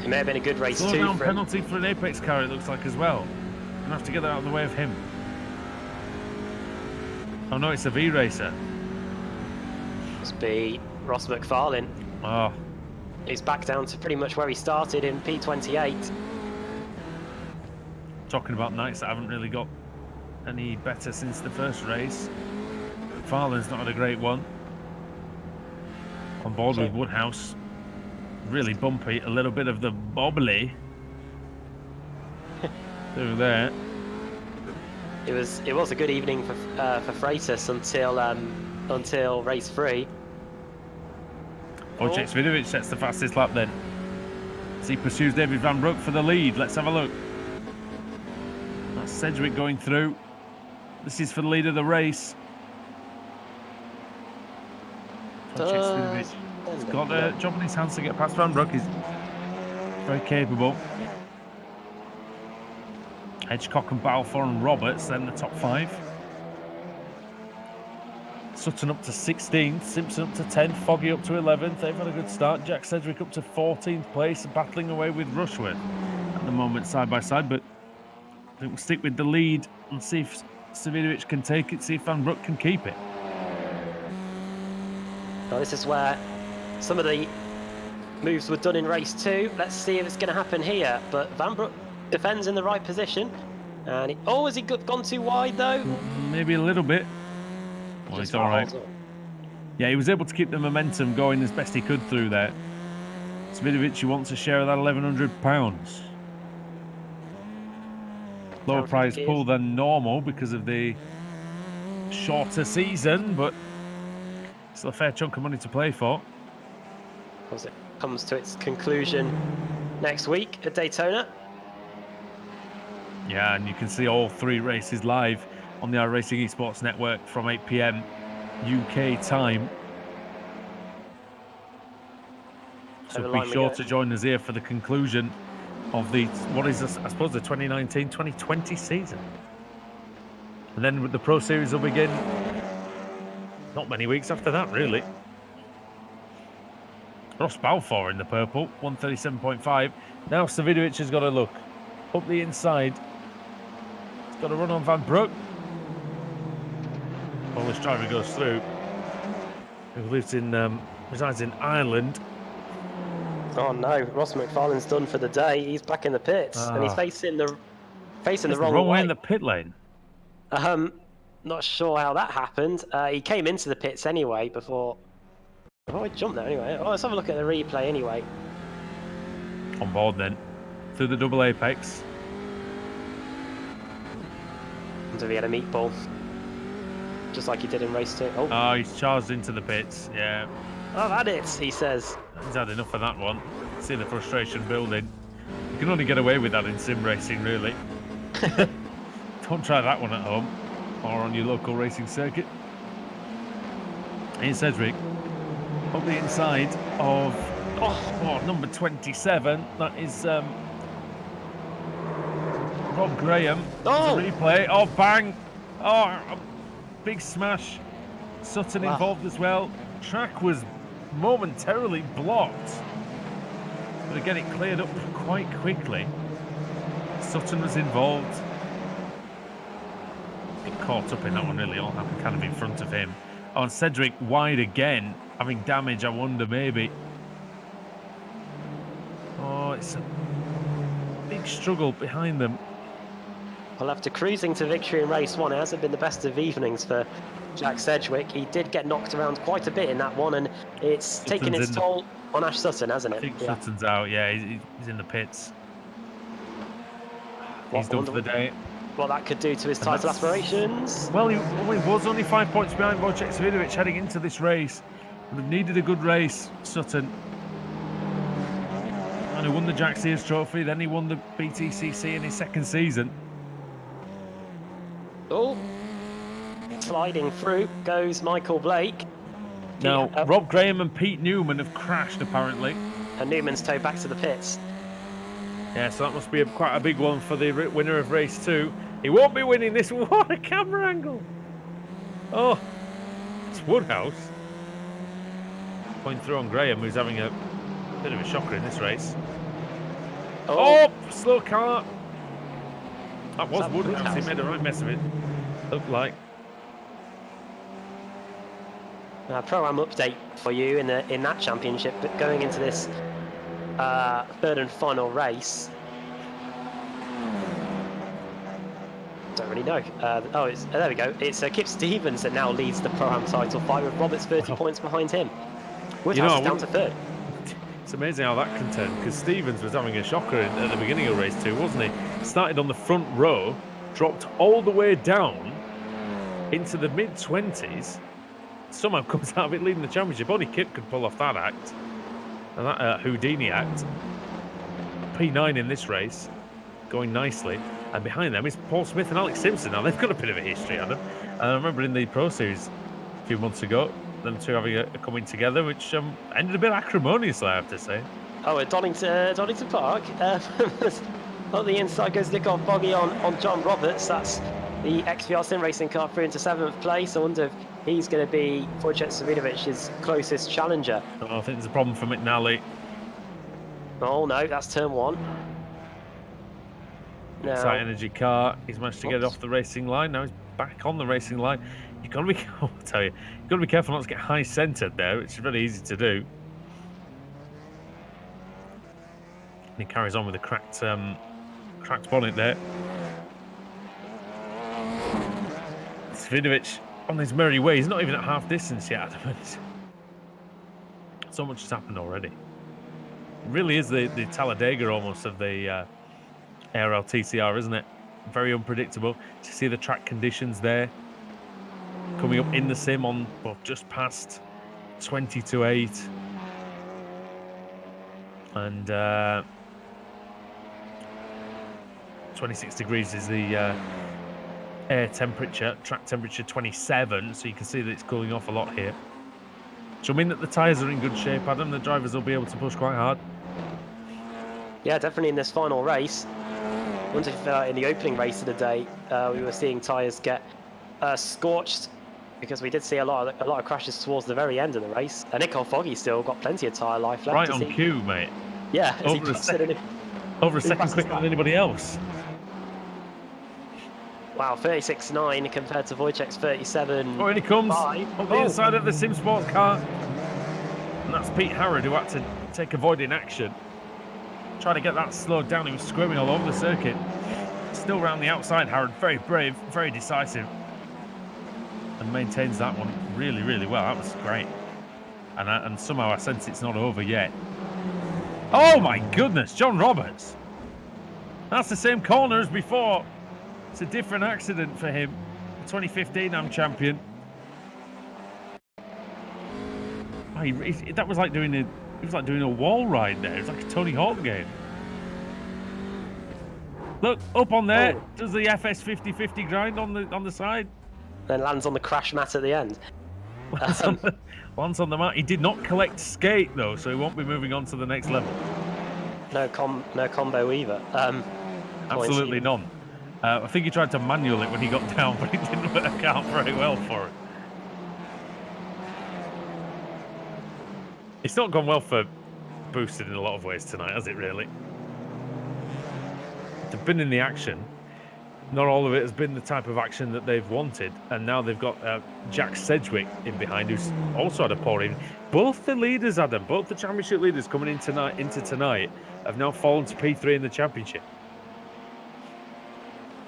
It may have been a good race too. Slowdown penalty for an Apex car, it looks like, as well. Gonna have to get that out of the way of him. Oh no, it's a V racer. Must be Ross McFarlane. Oh. He's back down to pretty much where he started in P28. Talking about nights that haven't really got any better since the first race. McFarlane's not had a great one. On board with Woodhouse. Really bumpy, a little bit of the bobbly through there. It was a good evening for Freitas until race 3. Wojciech Savidovic sets the fastest lap then. As he pursues David Van Broek for the lead. Let's have a look. That's Sedgwick going through. This is for the lead of the race. Wojciech Savidovic. He's got a job in his hands to get past Van Broek. He's very capable. Hedgecock and Balfour and Roberts, then the top 5. Sutton up to 16th, Simpson up to 10th, Foggy up to 11th. They've had a good start. Jack Sedgwick up to 14th place, battling away with Rushworth at the moment side by side. But I think we'll stick with the lead and see if Savidovic can take it, see if Van Broek can keep it. Well, this is where some of the moves were done in race 2. Let's see if it's going to happen here. But Van Broek defends in the right position. And has he gone too wide though? Maybe a little bit. Well, Just it's all right. holds on. Yeah, he was able to keep the momentum going as best he could through there. Svidovic, who wants a share of that £1,100. Lower prize pool than normal because of the shorter season, but still a fair chunk of money to play for. As it comes to its conclusion next week at Daytona. Yeah, and you can see all 3 races live on the iRacing Esports Network from 8 PM UK time. So be sure to join us here for the conclusion of the, what is this, I suppose, the 2019-2020 season. And then the Pro Series will begin not many weeks after that, really. Ross Balfour in the purple, 137.5. Now Svidovic has got to look up the inside. He's got to run on Van Broek. Polish driver goes through. Who resides in Ireland. Oh no, Ross McFarlane's done for the day. He's back in the pits and he's facing the wrong way in the pit lane. Not sure how that happened. He came into the pits anyway before he jumped there anyway. Oh, let's have a look at the replay anyway. On board then, through the double apex. Until he had a meatball, just like he did in race 2. Oh, he's charged into the pits. Yeah. I've had it, he says. He's had enough of that one. See the frustration building. You can only get away with that in sim racing, really. Don't try that one at home or on your local racing circuit. Here's Cedric up the inside of number 27. That is Rob Graham. Replay. Oh, bang! Oh, a big smash. Sutton involved as well. Track was momentarily blocked, but again it cleared up quite quickly. Sutton was involved. Got caught up in that one, really. All happened kind of in front of him. Oh, and Cedric wide again, having damage, I wonder, maybe. Oh, it's a big struggle behind them. Well, after cruising to victory in race 1, it hasn't been the best of evenings for Jack Sedgwick. He did get knocked around quite a bit in that one, and it's taken its toll on Ash Sutton, hasn't it? I think Sutton's out, yeah, he's in the pits. He's done for the day. What that could do to his title aspirations. Well, he was only 5 points behind Wojciech Svidovic heading into this race. Would have needed a good race, Sutton. And he won the Jack Sears Trophy, then he won the BTCC in his second season. Oh, sliding through goes Michael Blake. Now, Rob Graham and Pete Newman have crashed, apparently. And Newman's towed back to the pits. Yeah, so that must be quite a big one for the winner of race 2. He won't be winning this. What a camera angle! Oh, it's Woodhouse. Going through on Graham, who's having a bit of a shocker in this race. Oh, slow car. That was Woodhouse. He made a right mess of it. Looked like. Pro-Am update for you in that championship, but going into this third and final race. Don't really know. There we go. It's Kip Stevens that now leads the Pro-Am title fight, with Roberts 30 points behind him. Woodhouse is down to third. It's amazing how that can turn, because Stevens was having a shocker at the beginning of race 2, wasn't he? Started on the front row, dropped all the way down into the mid-20s, somehow comes out of it leading the championship. Only Kip could pull off that act, and that Houdini act. P9 in this race, going nicely. And behind them is Paul Smith and Alex Simpson. Now, they've got a bit of a history on them. And I remember in the Pro Series a few months ago, them two having a coming together, which ended a bit acrimoniously, I have to say. Oh, at Donington Park. On the inside goes Nick-Off Boggy on John Roberts. That's the XVR Sim Racing car through into 7th place. I wonder if he's going to be Wojciech Svidovic's closest challenger. Oh, I think there's a problem for McNally. Oh, no, that's turn 1. Excite Energy car. He's managed to get it off the racing line. Now he's back on the racing line. You've got to be, I'll tell you, you've got to be careful not to get high centered there, which is really easy to do. And he carries on with a cracked bonnet there. Svidovic on his merry way. He's not even at half distance yet, Adam. So much has happened already. It really is the Talladega almost of the ARL TCR, isn't it? Very unpredictable. To see the track conditions there. Coming up in the sim on, well, just past 20 to 8. And 26 degrees is the air temperature, track temperature 27, so you can see that it's cooling off a lot here. Which will mean that the tyres are in good shape, Adam. The drivers will be able to push quite hard. Yeah, definitely in this final race. I wonder if in the opening race of the day, we were seeing tyres get scorched, because we did see a lot of crashes towards the very end of the race. And Nicole Foggy still got plenty of tyre life left. Right on cue, mate. Yeah, over a second quicker than anybody else. Wow, 36.9 compared to Wojciech's 37. Oh, and he comes on the inside of the Sim Sports car. And that's Pete Harrod, who had to take avoiding action. Trying to get that slowed down. He was squirming all over the circuit. Still round the outside, Harrod. Very brave, very decisive. And maintains that one really, really well. That was great. And somehow I sense it's not over yet. Oh my goodness, John Roberts. That's the same corner as before. It's a different accident for him. 2015 AM champion. Oh, that was like doing a wall ride there. It's like a Tony Hawk game. Look, up on there, does the FS 50-50 grind on the side. Then lands on the crash mat at the end. Lands on the mat. He did not collect skate though, so he won't be moving on to the next level. No combo either. Absolutely none. I think he tried to manual it when he got down, but it didn't work out very well for him. It's not gone well for Boosted in a lot of ways tonight, has it really? They've been in the action. Not all of it has been the type of action that they've wanted, and now they've got Jack Sedgwick in behind, who's also had a poor evening. Both the leaders, Adam, both the championship leaders coming into tonight have now fallen to P3 in the championship.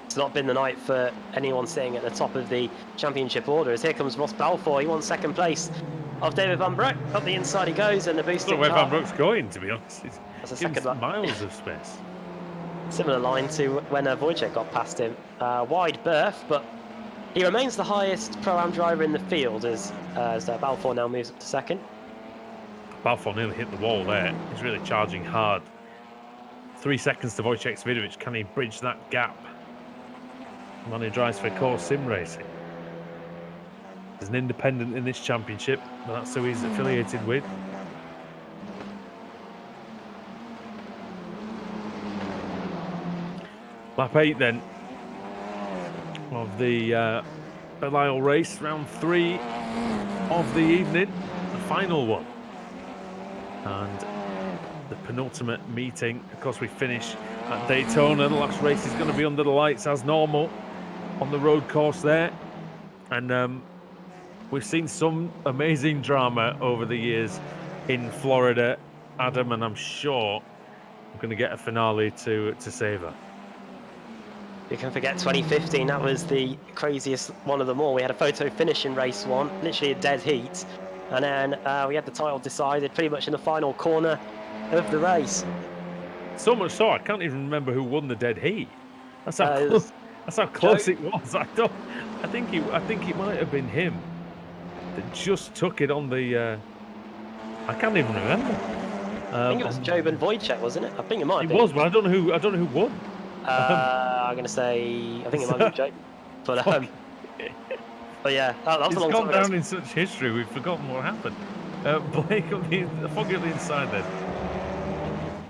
It's not been the night for anyone sitting at the top of the championship order, as here comes Ross Balfour. He won second place of David Van Broek. Up the inside he goes, and the boosted car. I don't know where Van Broek's going, to be honest. That's a second miles of space. Similar line to when Wojciech got past him. Wide berth, but he remains the highest Pro-Am driver in the field as Balfour now moves up to second. Balfour nearly hit the wall there. He's really charging hard. 3 seconds to Wojciech Svidovic. Can he bridge that gap? Man who drives for Core Sim Racing. He's an independent in this championship, but that's who he's affiliated with. Lap 8 then of the Belle race, round 3 of the evening, the final one. And the penultimate meeting. Of course, we finish at Daytona. The last race is going to be under the lights as normal on the road course there. And we've seen some amazing drama over the years in Florida, Adam, and I'm sure we're going to get a finale to savour. You can forget 2015, that was the craziest one of them all. We had a photo finish in race 1, literally a dead heat. And then we had the title decided pretty much in the final corner of the race. So much so, I can't even remember who won the dead heat. That's how close it was. I think it might have been him that just took it on the. I can't even remember. I think it was Job and Wojciech, wasn't it? I think it might have been. It was, but I don't know who won. I'm gonna say I think it might be Job, but but yeah, that was a long time ago. It's gone down in such history, we've forgotten what happened. Blake Foggy at the inside then.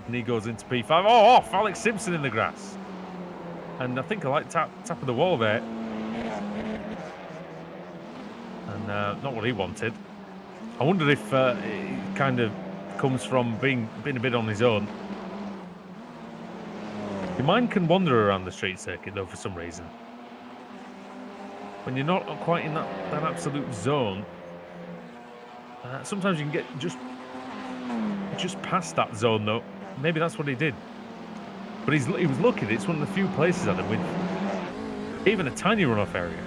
And he goes into P5. Oh, off! Alex Simpson in the grass. And I think I like tap of the wall there. And not what he wanted. I wonder if it kind of comes from being a bit on his own. Your mind can wander around the street circuit though for some reason. when you're not quite in that absolute zone, sometimes you can get just past that zone, though. Maybe that's what he did. But he was lucky that it's one of the few places, Adam, with even a tiny runoff area.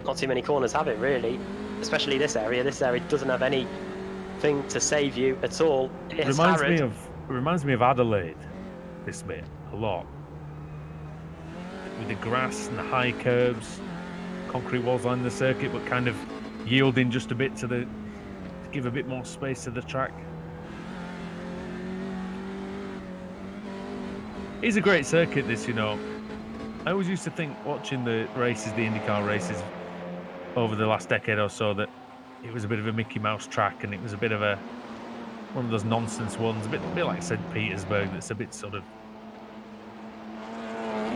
Not too many corners have it, really. Especially this area. This area doesn't have anything to save you at all. It reminds me of Adelaide, this bit, a lot. With the grass and the high curbs, concrete walls on the circuit, but kind of yielding just a bit to give a bit more space to the track. It's a great circuit, this, you know. I always used to think, watching the races, the IndyCar races, over the last decade or so, that it was a bit of a Mickey Mouse track, and it was a bit of one of those nonsense ones, a bit like St. Petersburg. That's a bit sort of,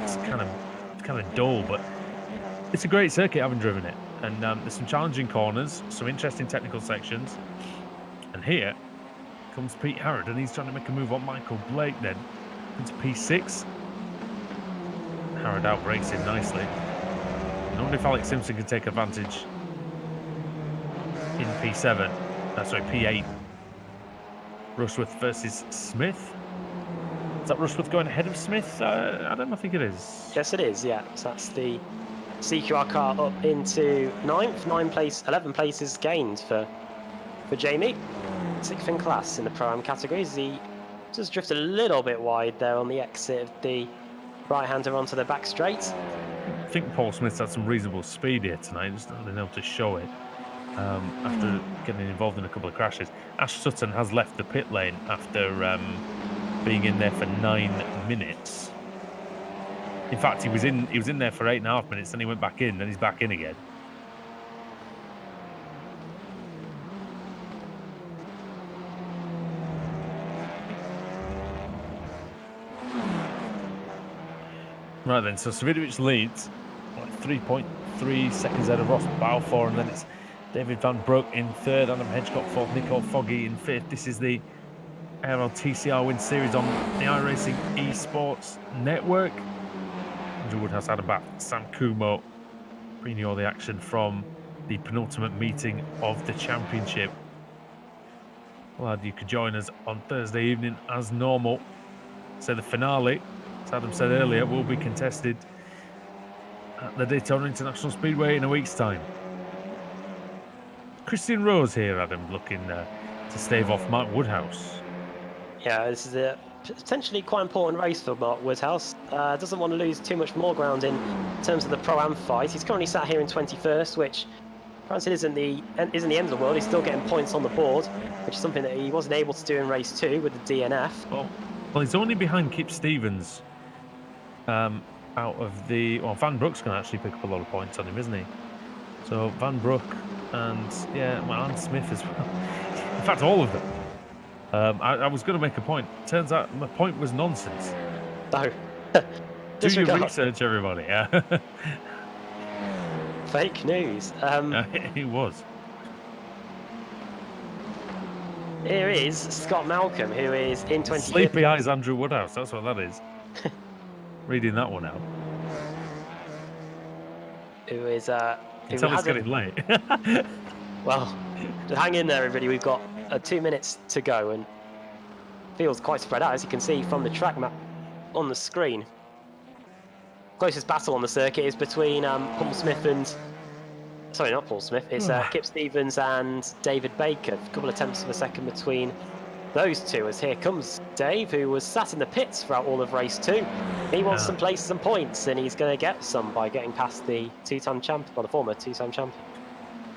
it's kind of dull, but it's a great circuit, having driven it. And there's some challenging corners, some interesting technical sections. And here comes Pete Harrod, and he's trying to make a move on Michael Blake. Then into P6. Harrod outbreaks him nicely. I wonder if Alex Simpson can take advantage in P7. Sorry, P8. Rushworth versus Smith. Is that Rushworth going ahead of Smith? I think it is. Yes, it is, yeah. So that's the CQR car up into 9th. 11 places gained for Jamie. 6th in class in the Pro-Am categories. He just drifted a little bit wide there on the exit of the right-hander onto the back straight. I think Paul Smith's had some reasonable speed here tonight, just not been able to show it after getting involved in a couple of crashes. Ash Sutton has left the pit lane after being in there for 9 minutes. In fact, he was in there for 8.5 minutes, then he went back in, then he's back in again. Right then, so Savidovic leads 3.3 seconds ahead of Ross Balfour, and then it's David Van Broek in 3rd, Adam Hedgecock 4th, Nicole Foggy in 5th. This is the ARL TCR Win Series on the iRacing Esports Network. Andrew Woodhouse, Adam Bath, Sam Kumo bringing you all the action from the penultimate meeting of the championship. Glad you could join us on Thursday evening as normal. So the finale, as Adam said earlier, will be contested at the Daytona International Speedway in a week's time. Christian Rose here, Adam, looking to stave off Mark Woodhouse. Yeah, this is a potentially quite important race for Mark Woodhouse. Doesn't want to lose too much more ground in terms of the Pro-Am fight. He's currently sat here in 21st, which granted isn't the end of the world. He's still getting points on the board, which is something that he wasn't able to do in race 2 with the DNF. Well, he's only behind Kip Stevens. Out of the... Well, Van Broek's going to actually pick up a lot of points on him, isn't he? So Van Broek and, and Smith as well. In fact, all of them. I was going to make a point. Turns out my point was nonsense. No. Do your research, everybody. Fake news. It was. Here is Scott Malcolm, who is in 25th. Sleepy Eyes Andrew Woodhouse, that's what that is. Reading that one out. Who is... Until it's getting late. Well, just hang in there, everybody. We've got 2 minutes to go, and feels quite spread out, as you can see from the track map on the screen. Closest battle on the circuit is between Paul Smith and... Sorry, not Paul Smith. It's Kip Stevens and David Baker. A couple of attempts of a second between those two, as here comes Dave, who was sat in the pits throughout all of race 2. He wants some places and points, and he's going to get some by getting past the two-time champion, well, the former two-time champion.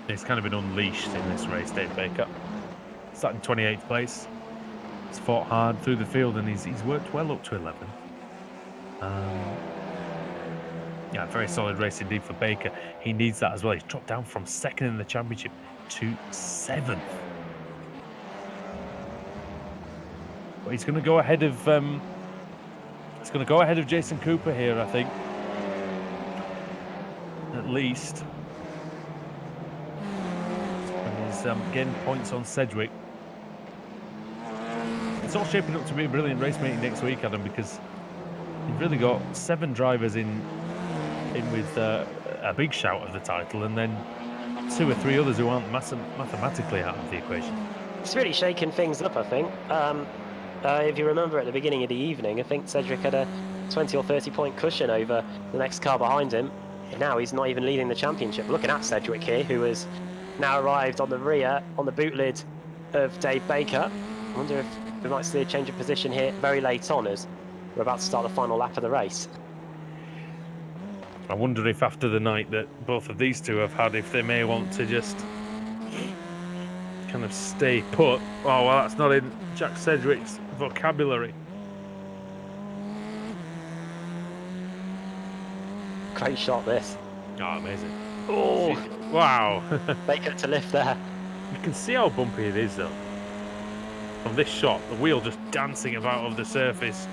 He's kind of been unleashed in this race, Dave Baker. Starting 28th place. He's fought hard through the field, and he's worked well up to 11th. Yeah, very solid race indeed for Baker. He needs that as well. He's dropped down from 2nd in the championship to 7th. But he's going to go ahead of Jason Cooper here, I think. At least. And he's getting points on Sedgwick. It's all shaping up to be a brilliant race meeting next week, Adam, because you've really got 7 drivers in in with a big shout of the title, and then 2 or 3 others who aren't mathematically out of the equation. It's really shaken things up, I think. If you remember at the beginning of the evening, I think Cedric had a 20 or 30 point cushion over the next car behind him. And now he's not even leading the championship. Looking at Cedric here, who has now arrived on the rear, on the boot lid of Dave Baker. I wonder if we might see a change of position here very late on as we're about to start the final lap of the race. I wonder if after the night that both of these two have had, if they may want to just kind of stay put. Oh, well, that's not in Jack Cedric's vocabulary. Great shot, this. Oh, amazing. Oh, Wow. Baker to lift there. You can see how bumpy it is, though. From this shot, the wheel just dancing about over the surface.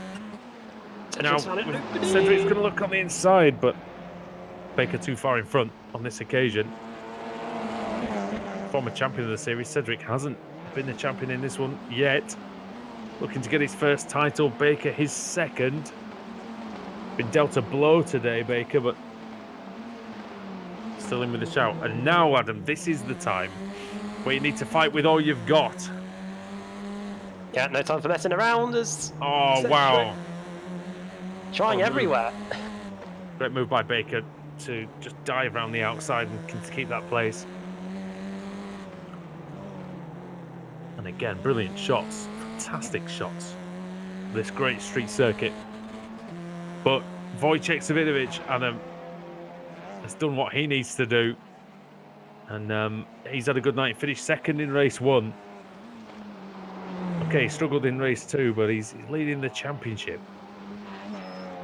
Cedric's Now, found it. Cedric's going to look on the inside, but Baker too far in front on this occasion. Former champion of the series, Cedric hasn't been the champion in this one yet. Looking to get his first title, Baker his second. Been dealt a blow today, Baker, but still in with a shout. And now, Adam, this is the time where you need to fight with all you've got. Yeah, no time for messing around as Oh, Cedric wow. trying everywhere. Great move by Baker to just dive around the outside and to keep that place. And again, brilliant shots, fantastic shots. This great street circuit. But Wojciech Savidovic, Adam, has done what he needs to do. And he's had a good night. Finished second in race 1. Okay, he struggled in race 2, but he's leading the championship.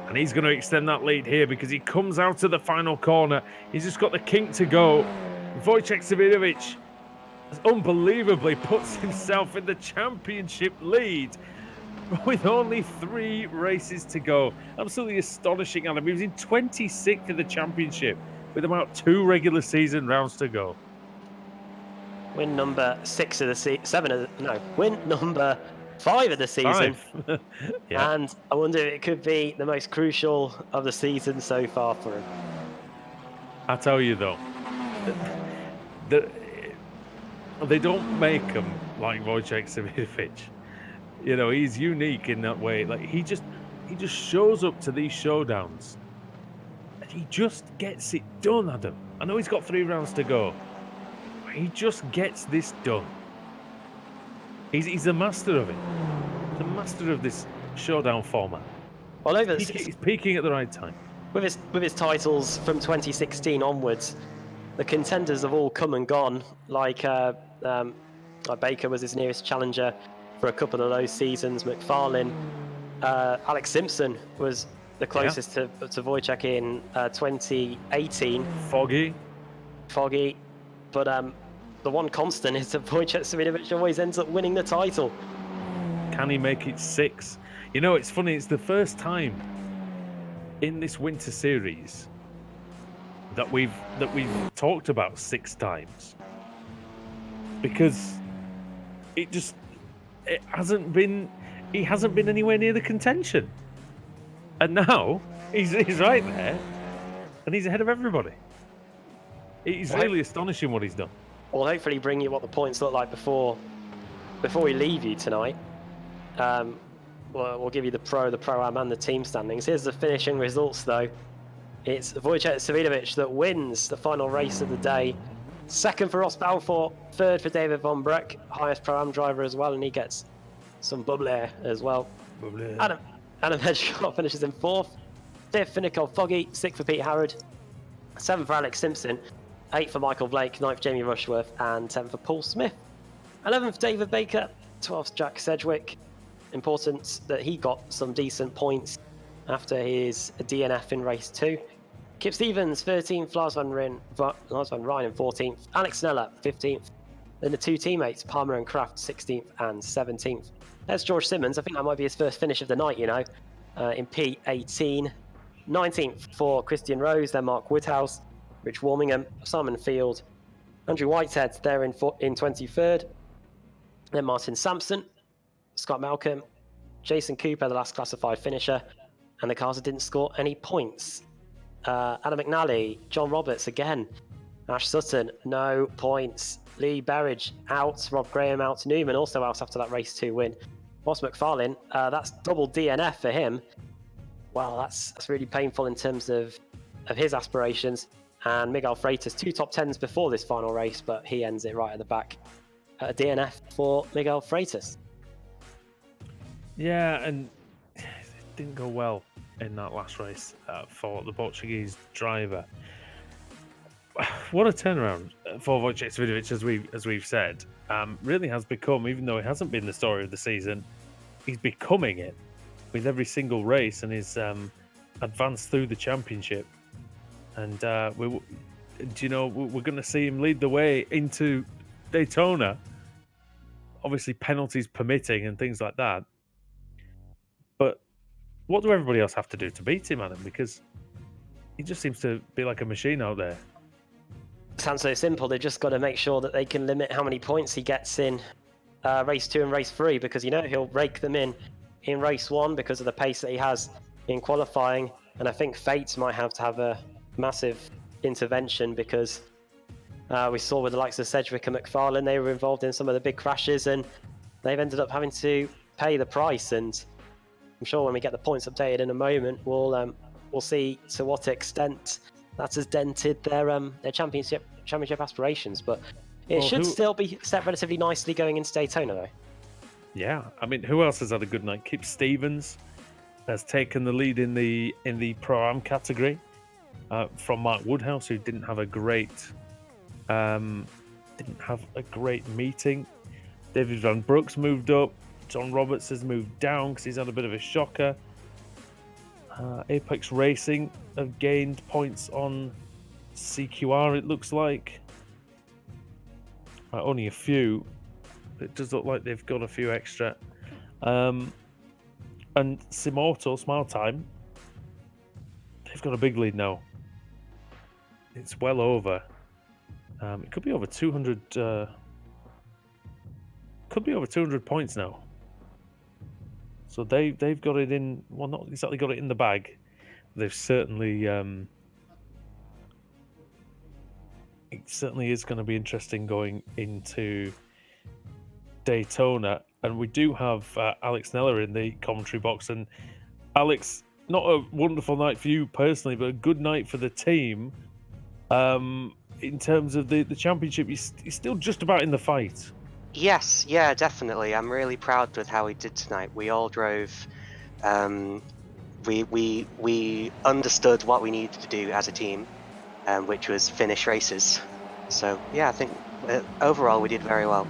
And he's going to extend that lead here because he comes out of the final corner. He's just got the kink to go. Wojciech Savidovic unbelievably puts himself in the championship lead with only 3 races to go. Absolutely astonishing, Adam. He was in 26th in the championship with about 2 regular season rounds to go. Win number 6 of the win number 5 of the season. 5. Yeah. And I wonder if it could be the most crucial of the season so far for him. I tell you though, they don't make him like Wojciech Savidovic. You know, he's unique in that way. Like he just shows up to these showdowns and he just gets it done, Adam. I know he's got 3 rounds to go, but he just gets this done. He's a master of it. The master of this showdown format. Well, He's peaking at the right time. with his titles from 2016 onwards, the contenders have all come and gone. Like Baker was his nearest challenger for a couple of those seasons. McFarlane, Alex Simpson was the closest to Wojciech in 2018. Foggy, but the one constant is that Wojciech Savidovic always ends up winning the title. Can he make it 6? You know, it's funny. It's the first time in this winter series that we've talked about 6 times, because he hasn't been anywhere near the contention, and now he's right there, and he's ahead of everybody. It's really astonishing what he's done. We'll hopefully bring you what the points look like before we leave you tonight. We'll give you the Pro-Am and the team standings. Here's the finishing results though. It's Wojciech Savidovic that wins the final race of the day. Second for Ross Balfour, third for David Von Breck, highest Pro-Am driver as well, and he gets some bubbly as well. Bubbly. Adam Hedgecock finishes in 4th. 5th for Nicole Foggy, 6th for Pete Harrod, 7th for Alex Simpson, 8th for Michael Blake, 9th for Jamie Rushworth, and 10th for Paul Smith. 11th for David Baker, 12th Jack Sedgwick. Important that he got some decent points after his DNF in race 2. Kip Stevens, 13th, Lars van Rijn in 14th, Alex Sneller, 15th. Then the 2 teammates, Palmer and Kraft, 16th and 17th. There's George Simmons. I think that might be his first finish of the night, you know, in P18. 19th for Christian Rose, then Mark Woodhouse, Rich Warmingham, Simon Field, Andrew Whitehead there in 23rd. Then Martin Sampson, Scott Malcolm, Jason Cooper, the last classified finisher, and the cars that didn't score any points. Adam McNally, John Roberts again. Ash Sutton, no points. Lee Berridge out. Rob Graham out. Newman also out after that race 2 win. Ross McFarlane, that's double DNF for him. Wow, that's really painful in terms of his aspirations. And Miguel Freitas, 2 top 10s before this final race, but he ends it right at the back. A DNF for Miguel Freitas. Yeah, and it didn't go well in that last race for the Portuguese driver. What a turnaround for Wojciech Svidovic, as we've said. Really has become, even though it hasn't been the story of the season, he's becoming it with every single race, and is advanced through the championship. And we're going to see him lead the way into Daytona. Obviously, penalties permitting and things like that. But what do everybody else have to do to beat him, Adam? Because he just seems to be like a machine out there. Sounds so simple. They've just got to make sure that they can limit how many points he gets in race 2 and race 3, because he'll rake them in race 1 because of the pace that he has in qualifying. And I think Fates might have to have a massive intervention, because we saw with the likes of Sedgwick and McFarlane, they were involved in some of the big crashes, and they've ended up having to pay the price. And I'm sure when we get the points updated in a moment, we'll see to what extent that has dented their championship aspirations. But it should still be set relatively nicely going into Daytona, though. Yeah, I mean, who else has had a good night? Kip Stevens has taken the lead in the Pro-Am category from Mark Woodhouse, who didn't have a great meeting. David Van Brooks moved up. John Roberts has moved down because he's had a bit of a shocker. Apex Racing have gained points on CQR, it looks like. Only a few. It does look like they've got a few extra. And Simoto, Smile Time, they've got a big lead now. It's well over. It could be over 200. Could be over 200 points now. So they've got it in. Well, not exactly got it in the bag. They've certainly. It certainly is going to be interesting going into Daytona, and we do have Alex Neller in the commentary box. And Alex, not a wonderful night for you personally, but a good night for the team. In terms of the championship, he's still just about in the fight. Yes, yeah, definitely. I'm really proud with how we did tonight. We all drove. We understood what we needed to do as a team, which was finish races. So yeah, I think overall we did very well.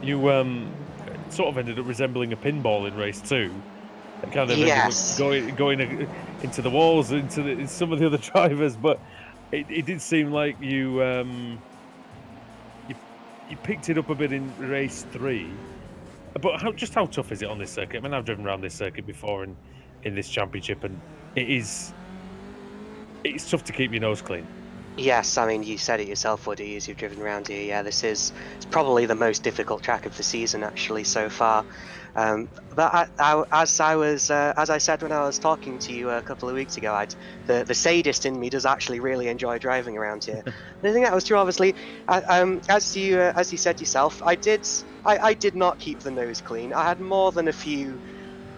You sort of ended up resembling a pinball in race 2. It kind of yes. ended up going into the walls, into some of the other drivers, but it did seem like you picked it up a bit in race 3. But how tough is it on this circuit? I mean, I've driven around this circuit before in this championship, and it's tough to keep your nose clean. Yes, I mean, you said it yourself, Woody, as you've driven around here. Yeah, it's probably the most difficult track of the season, actually, so far. But as I said when I was talking to you a couple of weeks ago, the sadist in me does actually really enjoy driving around here. And I think that was true, obviously. As you said yourself, I did not keep the nose clean. I had more than a few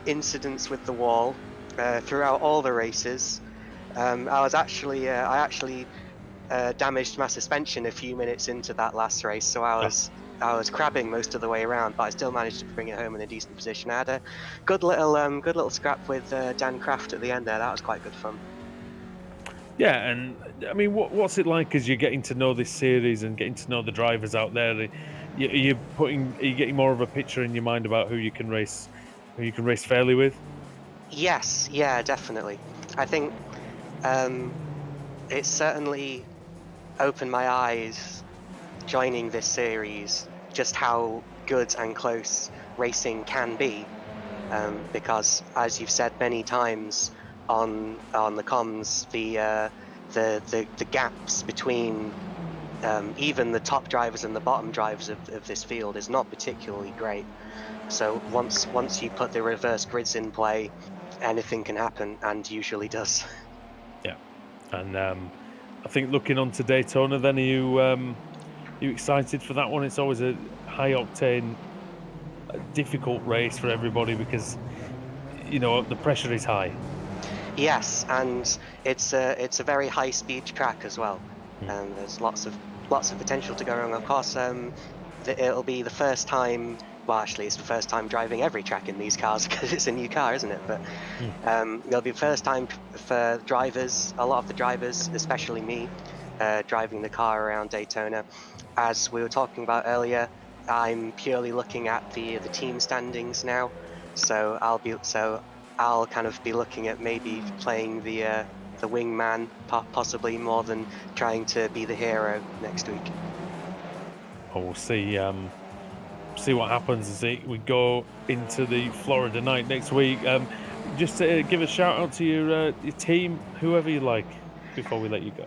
incidents with the wall throughout all the races. I actually damaged my suspension a few minutes into that last race, so I was crabbing most of the way around, but I still managed to bring it home in a decent position. I had a good little scrap with Dan Kraft at the end there. That was quite good fun. Yeah, and I mean, what's it like as you're getting to know this series and getting to know the drivers out there? Are you getting more of a picture in your mind about who you can race fairly with? Yes, yeah, definitely. I think it certainly opened my eyes joining this series, just how good and close racing can be, because as you've said many times on the comms, the gaps between even the top drivers and the bottom drivers of this field is not particularly great. So once you put the reverse grids in play, anything can happen, and usually does. Yeah, And I think looking on to Daytona, then are you excited for that one? It's always a high octane, difficult race for everybody because the pressure is high. Yes, and it's a very high speed track as well. There's lots of potential to go wrong. Of course, it'll be the first time. Well, actually, it's the first time driving every track in these cars because it's a new car, isn't it? But it'll be the first time for drivers, a lot of the drivers, especially me, driving the car around Daytona. As we were talking about earlier, I'm purely looking at the team standings now, so I'll kind of be looking at maybe playing the wingman, possibly more than trying to be the hero next week. We'll see what happens as we go into the Florida night next week. Just to give a shout out to your team, whoever you like, before we let you go.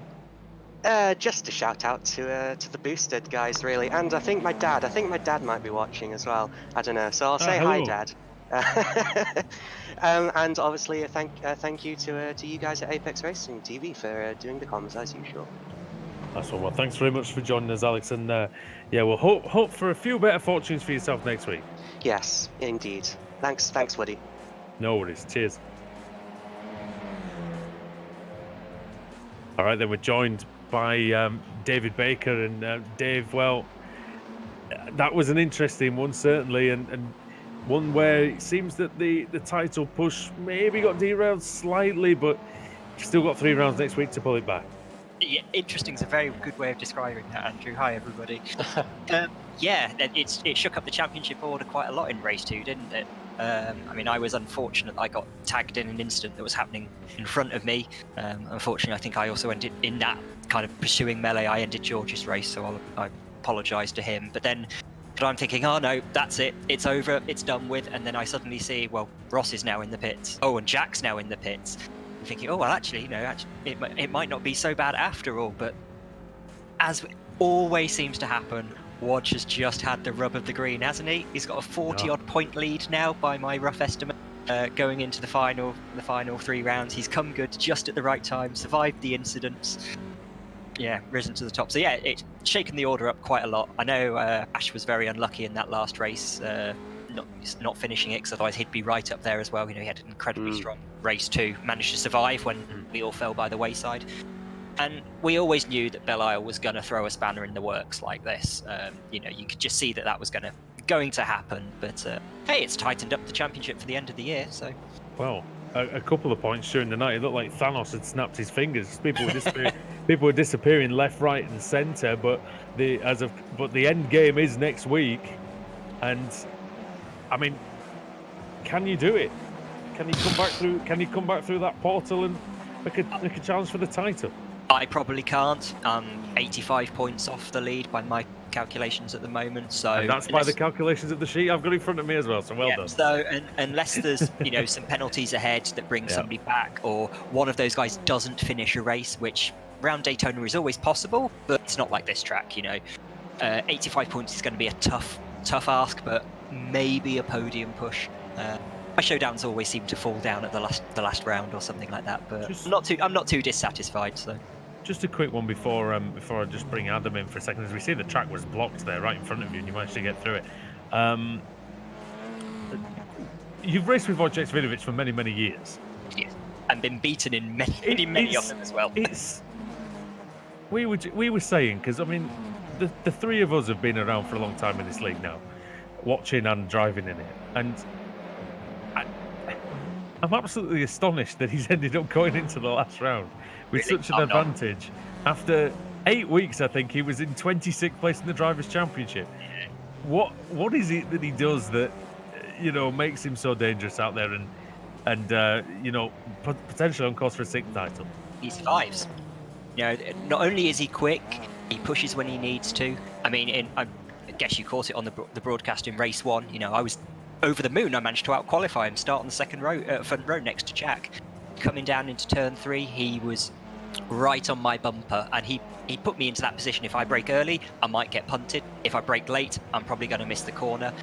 Just a shout out to the boosted guys, really, and I think my dad might be watching as well. I don't know, so I'll say hi, hello. Dad. And obviously a thank you to you guys at Apex Racing TV for doing the comms as usual. That's all. Well, thanks very much for joining us, Alex, and we'll hope for a few better fortunes for yourself next week. Yes, indeed. Thanks, Woody. No worries. Cheers. All right, then we're joined by David Baker, and Dave. Well, that was an interesting one, certainly, and one where it seems that the title push maybe got derailed slightly, but you've still got 3 rounds next week to pull it back. Yeah, interesting is a very good way of describing that, Andrew. Hi, everybody. It shook up the championship order quite a lot in race 2, didn't it? I mean, I was unfortunate. I got tagged in an incident that was happening in front of me. Unfortunately, I think I also ended in that kind of pursuing melee. I ended George's race, so I apologise to him. But I'm thinking, oh no, that's it. It's over. It's done with. And then I suddenly see, well, Ross is now in the pits. Oh, and Jack's now in the pits. I'm thinking, oh well, actually, it might not be so bad after all. But as always seems to happen, Wodge has just had the rub of the green, hasn't he? He's got a 40-odd point lead now, by my rough estimate. Going into the final 3 rounds, he's come good just at the right time, survived the incidents. Yeah, risen to the top. So yeah, it's shaken the order up quite a lot. I know Ash was very unlucky in that last race, not finishing it, because otherwise he'd be right up there as well. He had an incredibly strong race 2, managed to survive when we all fell by the wayside. And we always knew that Belle was going to throw a spanner in the works like this. You could just see that was going to happen. But hey, it's tightened up the championship for the end of the year. So, well, a couple of points during the night, it looked like Thanos had snapped his fingers. People were disappearing. People were disappearing left, right, and centre. But the end game is next week, and I mean, can you do it? Can you come back through that portal and make a challenge for the title? I probably can't. 85 points off the lead by my calculations at the moment. So and that's by the calculations of the sheet I've got in front of me as well. So well done. So unless there's some penalties ahead that bring somebody back, or one of those guys doesn't finish a race, which around Daytona is always possible, but it's not like this track. 85 points is going to be a tough ask, but maybe a podium push. My showdowns always seem to fall down at the last round or something like that, but I'm not too dissatisfied. So. Just a quick one before I just bring Adam in for a second. As we see, the track was blocked there right in front of you, and you managed to get through it. You've raced with Wojciech Vidovic for many, many years. Yes, and been beaten in many of them as well. We were saying, because I mean, the 3 of us have been around for a long time in this league now, watching and driving in it, and I'm absolutely astonished that he's ended up going into the last round with such an advantage. After 8 weeks, I think he was in 26th place in the Drivers' Championship. What is it that he does that makes him so dangerous out there and potentially on course for a 6th title? He survives. Not only is he quick, he pushes when he needs to. I mean, I guess you caught it on the broadcast in race 1. I was over the moon. I managed to out-qualify him, start on the front row next to Jack. Coming down into turn 3, he was right on my bumper, and he put me into that position. If I brake early, I might get punted. If I brake late, I'm probably going to miss the corner.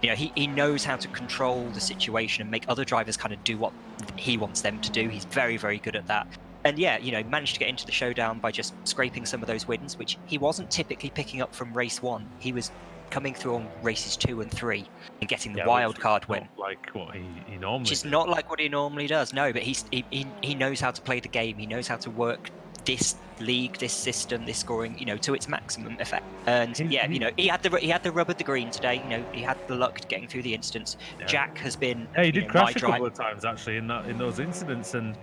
He knows how to control the situation and make other drivers kind of do what he wants them to do. He's very, very good at that. And yeah, managed to get into the showdown by just scraping some of those wins, which he wasn't typically picking up from race 1. He was coming through on races 2 and 3 and getting the wild card win. Like what he normally Which is does. not like what he normally does. No, but he knows how to play the game. He knows how to work this league, this system, this scoring, to its maximum effect. And he had the rub of the green today. He had the luck getting through the instance. Yeah. Jack has been. Yeah, he did crash a couple of times actually in those incidents, and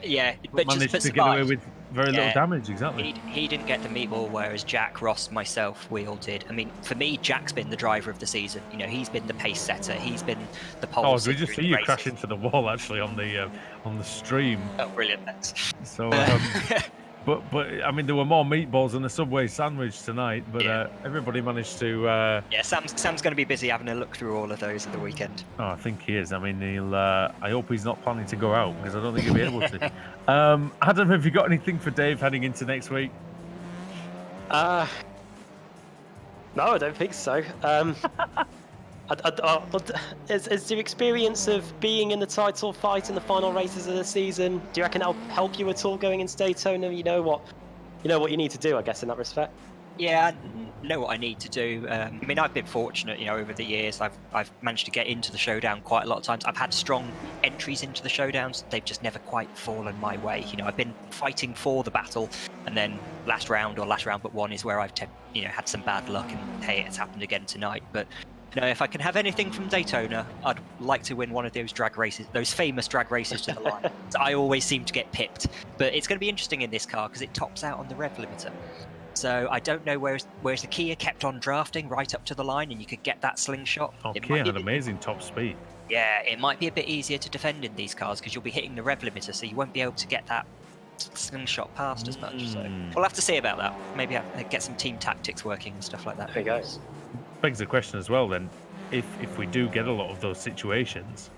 managed to get away with very little damage. Exactly. He didn't get the meatball, whereas Jack, Ross, myself, we all did. I mean, for me, Jack's been the driver of the season. He's been the pace setter. He's been the pole. Oh, we just see you crash into the wall actually on the stream. Oh, brilliant! Thanks. So. But I mean, there were more meatballs than a Subway sandwich tonight. But everybody managed to. Yeah, Sam's going to be busy having a look through all of those at the weekend. Oh, I think he is. I mean, he'll. I hope he's not planning to go out because I don't think he'll be able to. Adam, have you got anything for Dave heading into next week? No, I don't think so. Is the experience of being in the title fight in the final races of the season, do you reckon that'll help you at all going into Daytona? You know what you need to do, I guess, in that respect. Yeah, I know what I need to do. I mean, I've been fortunate, over the years. I've managed to get into the showdown quite a lot of times. I've had strong entries into the showdowns. They've just never quite fallen my way. I've been fighting for the battle, and then last round but one is where I've had some bad luck, and hey, it's happened again tonight. But if I can have anything from Daytona, I'd like to win one of those drag races, those famous drag races to the line. I always seem to get pipped, but it's going to be interesting in this car because it tops out on the rev limiter. So I don't know whereas the Kia kept on drafting right up to the line, and you could get that slingshot. Oh, Kia had amazing top speed. Yeah, it might be a bit easier to defend in these cars because you'll be hitting the rev limiter, so you won't be able to get that slingshot past as much. So we'll have to see about that. Maybe I'll get some team tactics working and stuff like that. There you go. Begs the question as well then, if we do get a lot of those situations,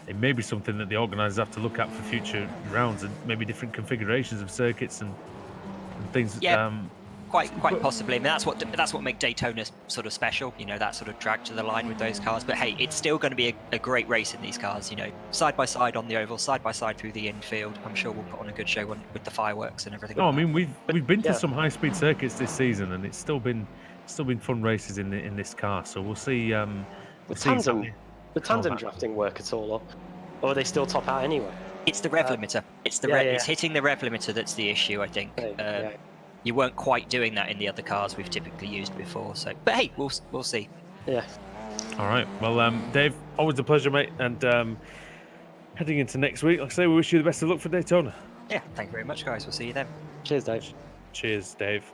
it may be something that the organisers have to look at for future rounds, and maybe different configurations of circuits and things. Yeah, quite possibly. I mean, that's what makes Daytona sort of special. That sort of drag to the line with those cars. But hey, it's still going to be a great race in these cars. Side by side on the oval, side by side through the infield. I'm sure we'll put on a good show with the fireworks and everything. No, I mean we've been to some high speed circuits this season, and it's still been fun races in this car. So we'll see. The tandem drafting work at all, or are they still top out anyway? It's the rev limiter. It's it's hitting the rev limiter that's the issue, I think. You weren't quite doing that in the other cars we've typically used before. So, but hey, we'll see. Yeah. All right. Well, Dave, always a pleasure, mate. And heading into next week, like I say, we wish you the best of luck for Daytona. Yeah. Thank you very much, guys. We'll see you then. Cheers, Dave. Cheers, Dave.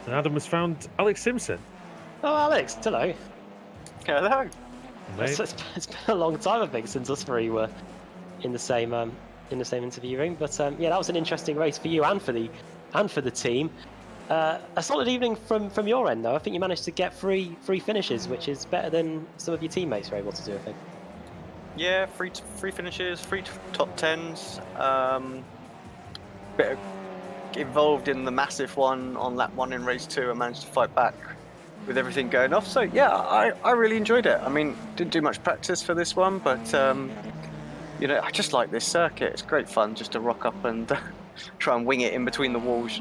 And Adam has found Alex Simpson. Oh, Alex, hello. Hello. It's been a long time, I think, since us three were in the same interview ring. But yeah, that was an interesting race for you and for the team. A solid evening from your end, though. I think you managed to get three finishes, which is better than some of your teammates were able to do, I think. Yeah, three finishes, 3 top 10s. Bit involved in the massive one on lap 1 in race 2. I managed to fight back with everything going off. So yeah, I really enjoyed it. I mean, didn't do much practice for this one, but I just like this circuit. It's great fun just to rock up and try and wing it in between the walls.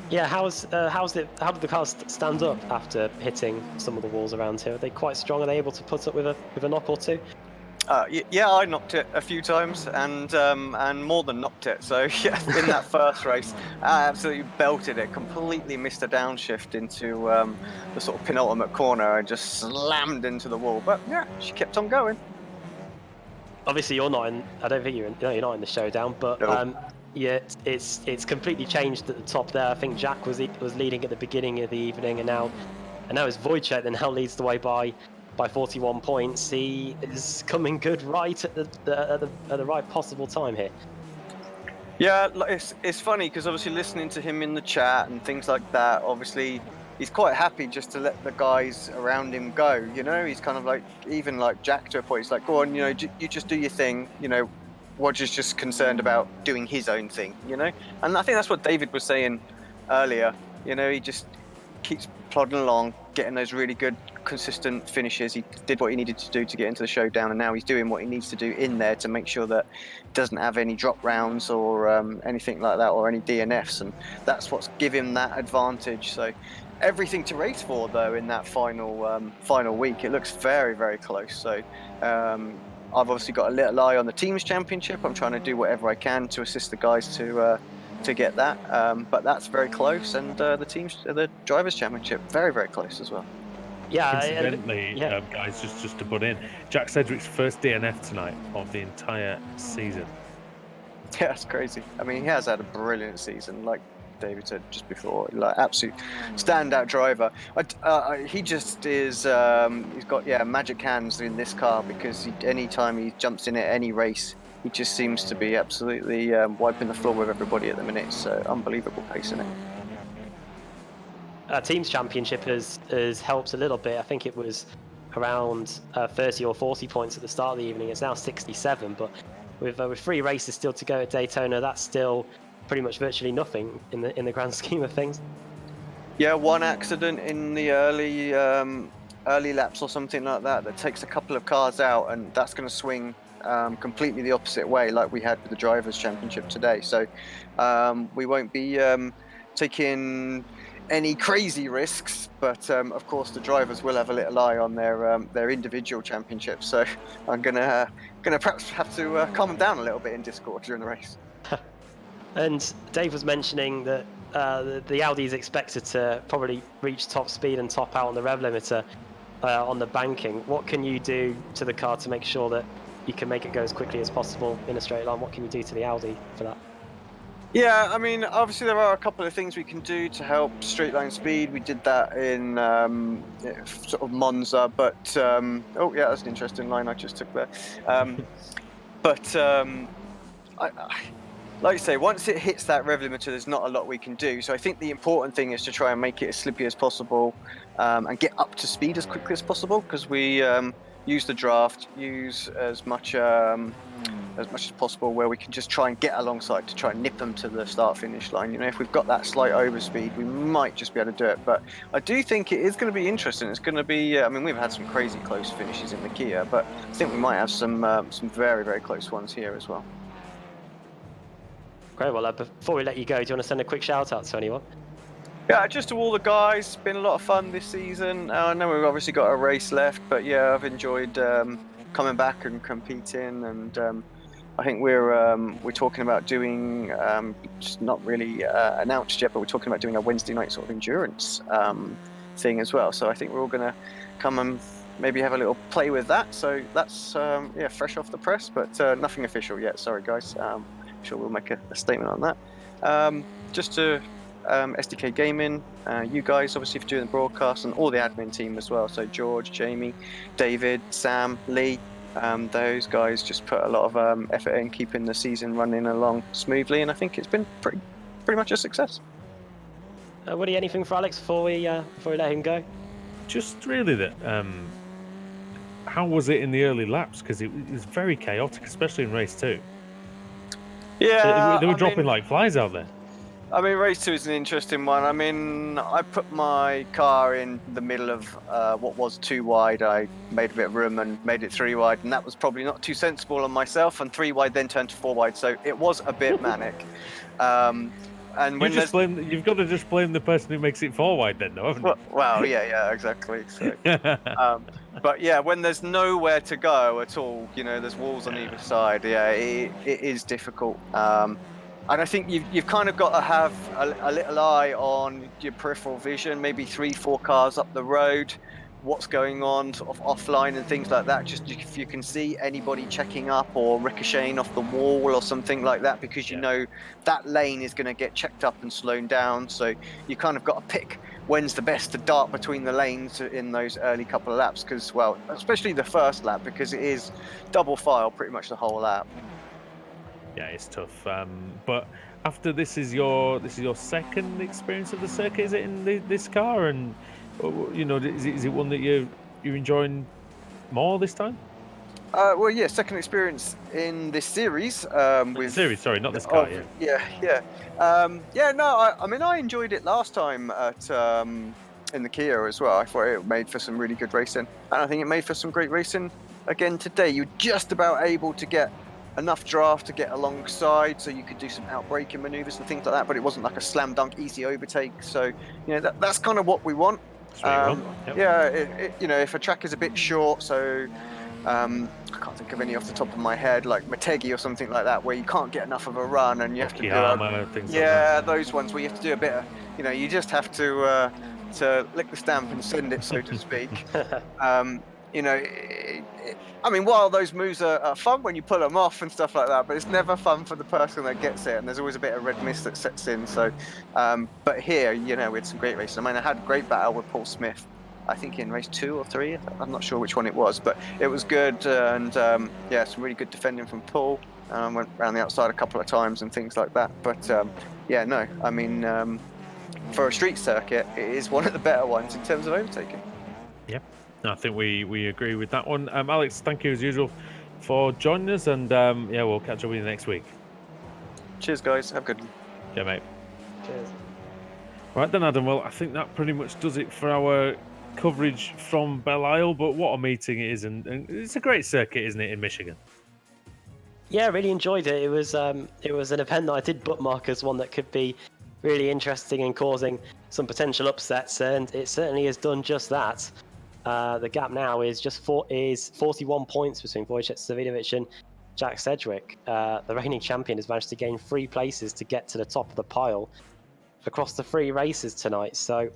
Yeah, how did the cars stand up after hitting some of the walls around here? Are they quite strong? Are they able to put up with a knock or two? Yeah, I knocked it a few times and more than knocked it. So yeah, in that first race, I absolutely belted it. Completely missed a downshift into the sort of penultimate corner and just slammed into the wall. But yeah, she kept on going. Obviously, you're not in. I don't think you're not in the showdown, but. No. Yeah, it's completely changed at the top there. I think Jack was leading at the beginning of the evening, and now it's Wojciech that now leads the way by 41 points. He is coming good right at the right possible time here. Yeah, it's funny because obviously listening to him in the chat and things like that, obviously he's quite happy just to let the guys around him go. He's kind of like, even like Jack to a point. He's like, go on, you just do your thing. Roger's just concerned about doing his own thing, and I think that's what David was saying earlier. He just keeps plodding along, getting those really good, consistent finishes. He did what he needed to do to get into the showdown, and now he's doing what he needs to do in there to make sure that he doesn't have any drop rounds or anything like that, or any DNFs, and that's what's given him that advantage. So everything to race for, though, in that final week. It looks very, very close. So I've obviously got a little eye on the teams championship. I'm trying to do whatever I can to assist the guys to get that, but that's very close, and the drivers championship, very, very close as well. Yeah, Incidentally, guys, just to butt in, Jack Sedgwick's first DNF tonight of the entire season. Yeah, that's crazy. I mean, he has had a brilliant season, like David said just before, like absolute standout driver. He just is. He's got magic hands in this car, because any time he jumps in at any race, he just seems to be absolutely wiping the floor with everybody at the minute. So unbelievable pace in it. Teams championship has helped a little bit. I think it was around 30 or 40 points at the start of the evening. It's now 67, but with 3 races still to go at Daytona, that's still pretty much virtually nothing in the grand scheme of things. Yeah, one accident in the early laps or something like that takes a couple of cars out, and that's going to swing completely the opposite way, like we had with the drivers championship today. So we won't be taking any crazy risks, but of course the drivers will have a little eye on their individual championships. So I'm gonna perhaps have to calm them down a little bit in Discord during the race. And Dave was mentioning that the Audi is expected to probably reach top speed and top out on the rev limiter on the banking. What can you do to the car to make sure that you can make it go as quickly as possible in a straight line? What can you do to the Audi for that? Yeah, I mean, obviously there are a couple of things we can do to help straight line speed. We did that in sort of Monza, but oh yeah, that's an interesting line I just took there. But like you say, once it hits that rev limiter, there's not a lot we can do. So I think the important thing is to try and make it as slippy as possible and get up to speed as quickly as possible, because we use the draft, use as much as possible where we can just try and get alongside to try and nip them to the start-finish line. You know, if we've got that slight overspeed, we might just be able to do it. But I do think it is going to be interesting. It's going to be, I mean, we've had some crazy close finishes in the Kia, but I think we might have some very, very close ones here as well. Great. Well, before we let you go, do you want to send a quick shout out to anyone? Yeah, just to all the guys. It's been a lot of fun this season. I know we've obviously got a race left, but yeah, I've enjoyed coming back and competing, and I think we're talking about doing, just not really announced yet, but we're talking about doing a Wednesday night sort of endurance thing as well. So I think we're all going to come and maybe have a little play with that. So that's fresh off the press, but nothing official yet. Sorry, guys. I'm sure we'll make a statement on that. Just to SDK Gaming, you guys obviously for doing the broadcast, and all the admin team as well. So George, Jamie, David, Sam, Lee. Those guys just put a lot of effort in keeping the season running along smoothly, and I think it's been pretty much a success. Woody, anything for Alex before we let him go? Just really that. How was it in the early laps? Because it was very chaotic, especially in race 2. Yeah, they were dropping like flies out there. I mean, race 2 is an interesting one. I mean, I put my car in the middle of what was 2 wide. I made a bit of room and made it 3 wide, and that was probably not too sensible on myself. And 3 wide then turned to 4 wide, so it was a bit manic. And when you've got to just blame the person who makes it 4 wide, then, though, haven't you? Well, yeah, exactly. So, but yeah, when there's nowhere to go at all, you know, there's walls on either side. Yeah, it is difficult. And I think you've kind of got to have a little eye on your peripheral vision, maybe 3-4 cars up the road, what's going on sort of offline and things like that. Just if you can see anybody checking up or ricocheting off the wall or something like that, because you know that lane is going to get checked up and slowed down. So you kind of got to pick when's the best to dart between the lanes in those early couple of laps, because, well, especially the first lap, because it is double file pretty much the whole lap. Yeah, it's tough. But after this is your second experience of the circuit, is it in this car? And you know, is it one that you're enjoying more this time? Well, yeah, second experience in this series. With series, sorry, not this car. Yeah. No, I mean, I enjoyed it last time at in the Kia as well. I thought it made for some really good racing, and I think it made for some great racing again today. You're just about able to get enough draft to get alongside, so you could do some outbraking maneuvers and things like that. But it wasn't like a slam dunk easy overtake. So that's kind of what we want. Yep. Yeah, if a track is a bit short, so I can't think of any off the top of my head, like Motegi or something like that, where you can't get enough of a run and you have to do things like that. those ones where you have to do a bit of, you just have to lick the stamp and send it, so to speak. I mean, while those moves are fun when you pull them off and stuff like that, but it's never fun for the person that gets it, and there's always a bit of red mist that sets in. So, but here, we had some great races. I mean, I had a great battle with Paul Smith, I think in race 2 or 3. I'm not sure which one it was, but it was good, and some really good defending from Paul. Went around the outside a couple of times and things like that. But I mean, for a street circuit, it is one of the better ones in terms of overtaking. Yep. I think we agree with that one. Alex, thank you as usual for joining us, and we'll catch up with you next week. Cheers, guys. Have a good one. Yeah, mate. Cheers. Right then, Adam. Well, I think that pretty much does it for our coverage from Belle Isle. But what a meeting it is, and it's a great circuit, isn't it, in Michigan? Yeah, really enjoyed it. It was an event that I did bookmark as one that could be really interesting and causing some potential upsets, and it certainly has done just that. The gap now is 41 points between Wojciech Savidovic and Jack Sedgwick. The reigning champion has managed to gain 3 places to get to the top of the pile across the 3 races tonight. So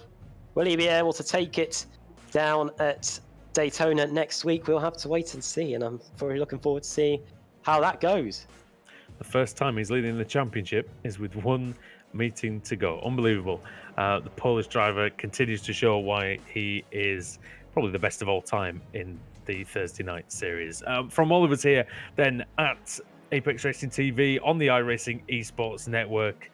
will he be able to take it down at Daytona next week? We'll have to wait and see, and I'm very looking forward to seeing how that goes. The first time he's leading the championship is with 1 meeting to go. Unbelievable. The Polish driver continues to show why he is probably the best of all time in the Thursday night series. From all of us here, then at Apex Racing TV on the iRacing Esports Network,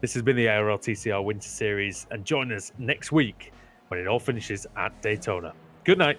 this has been the ARL TCR Winter Series, and join us next week when it all finishes at Daytona. Good night.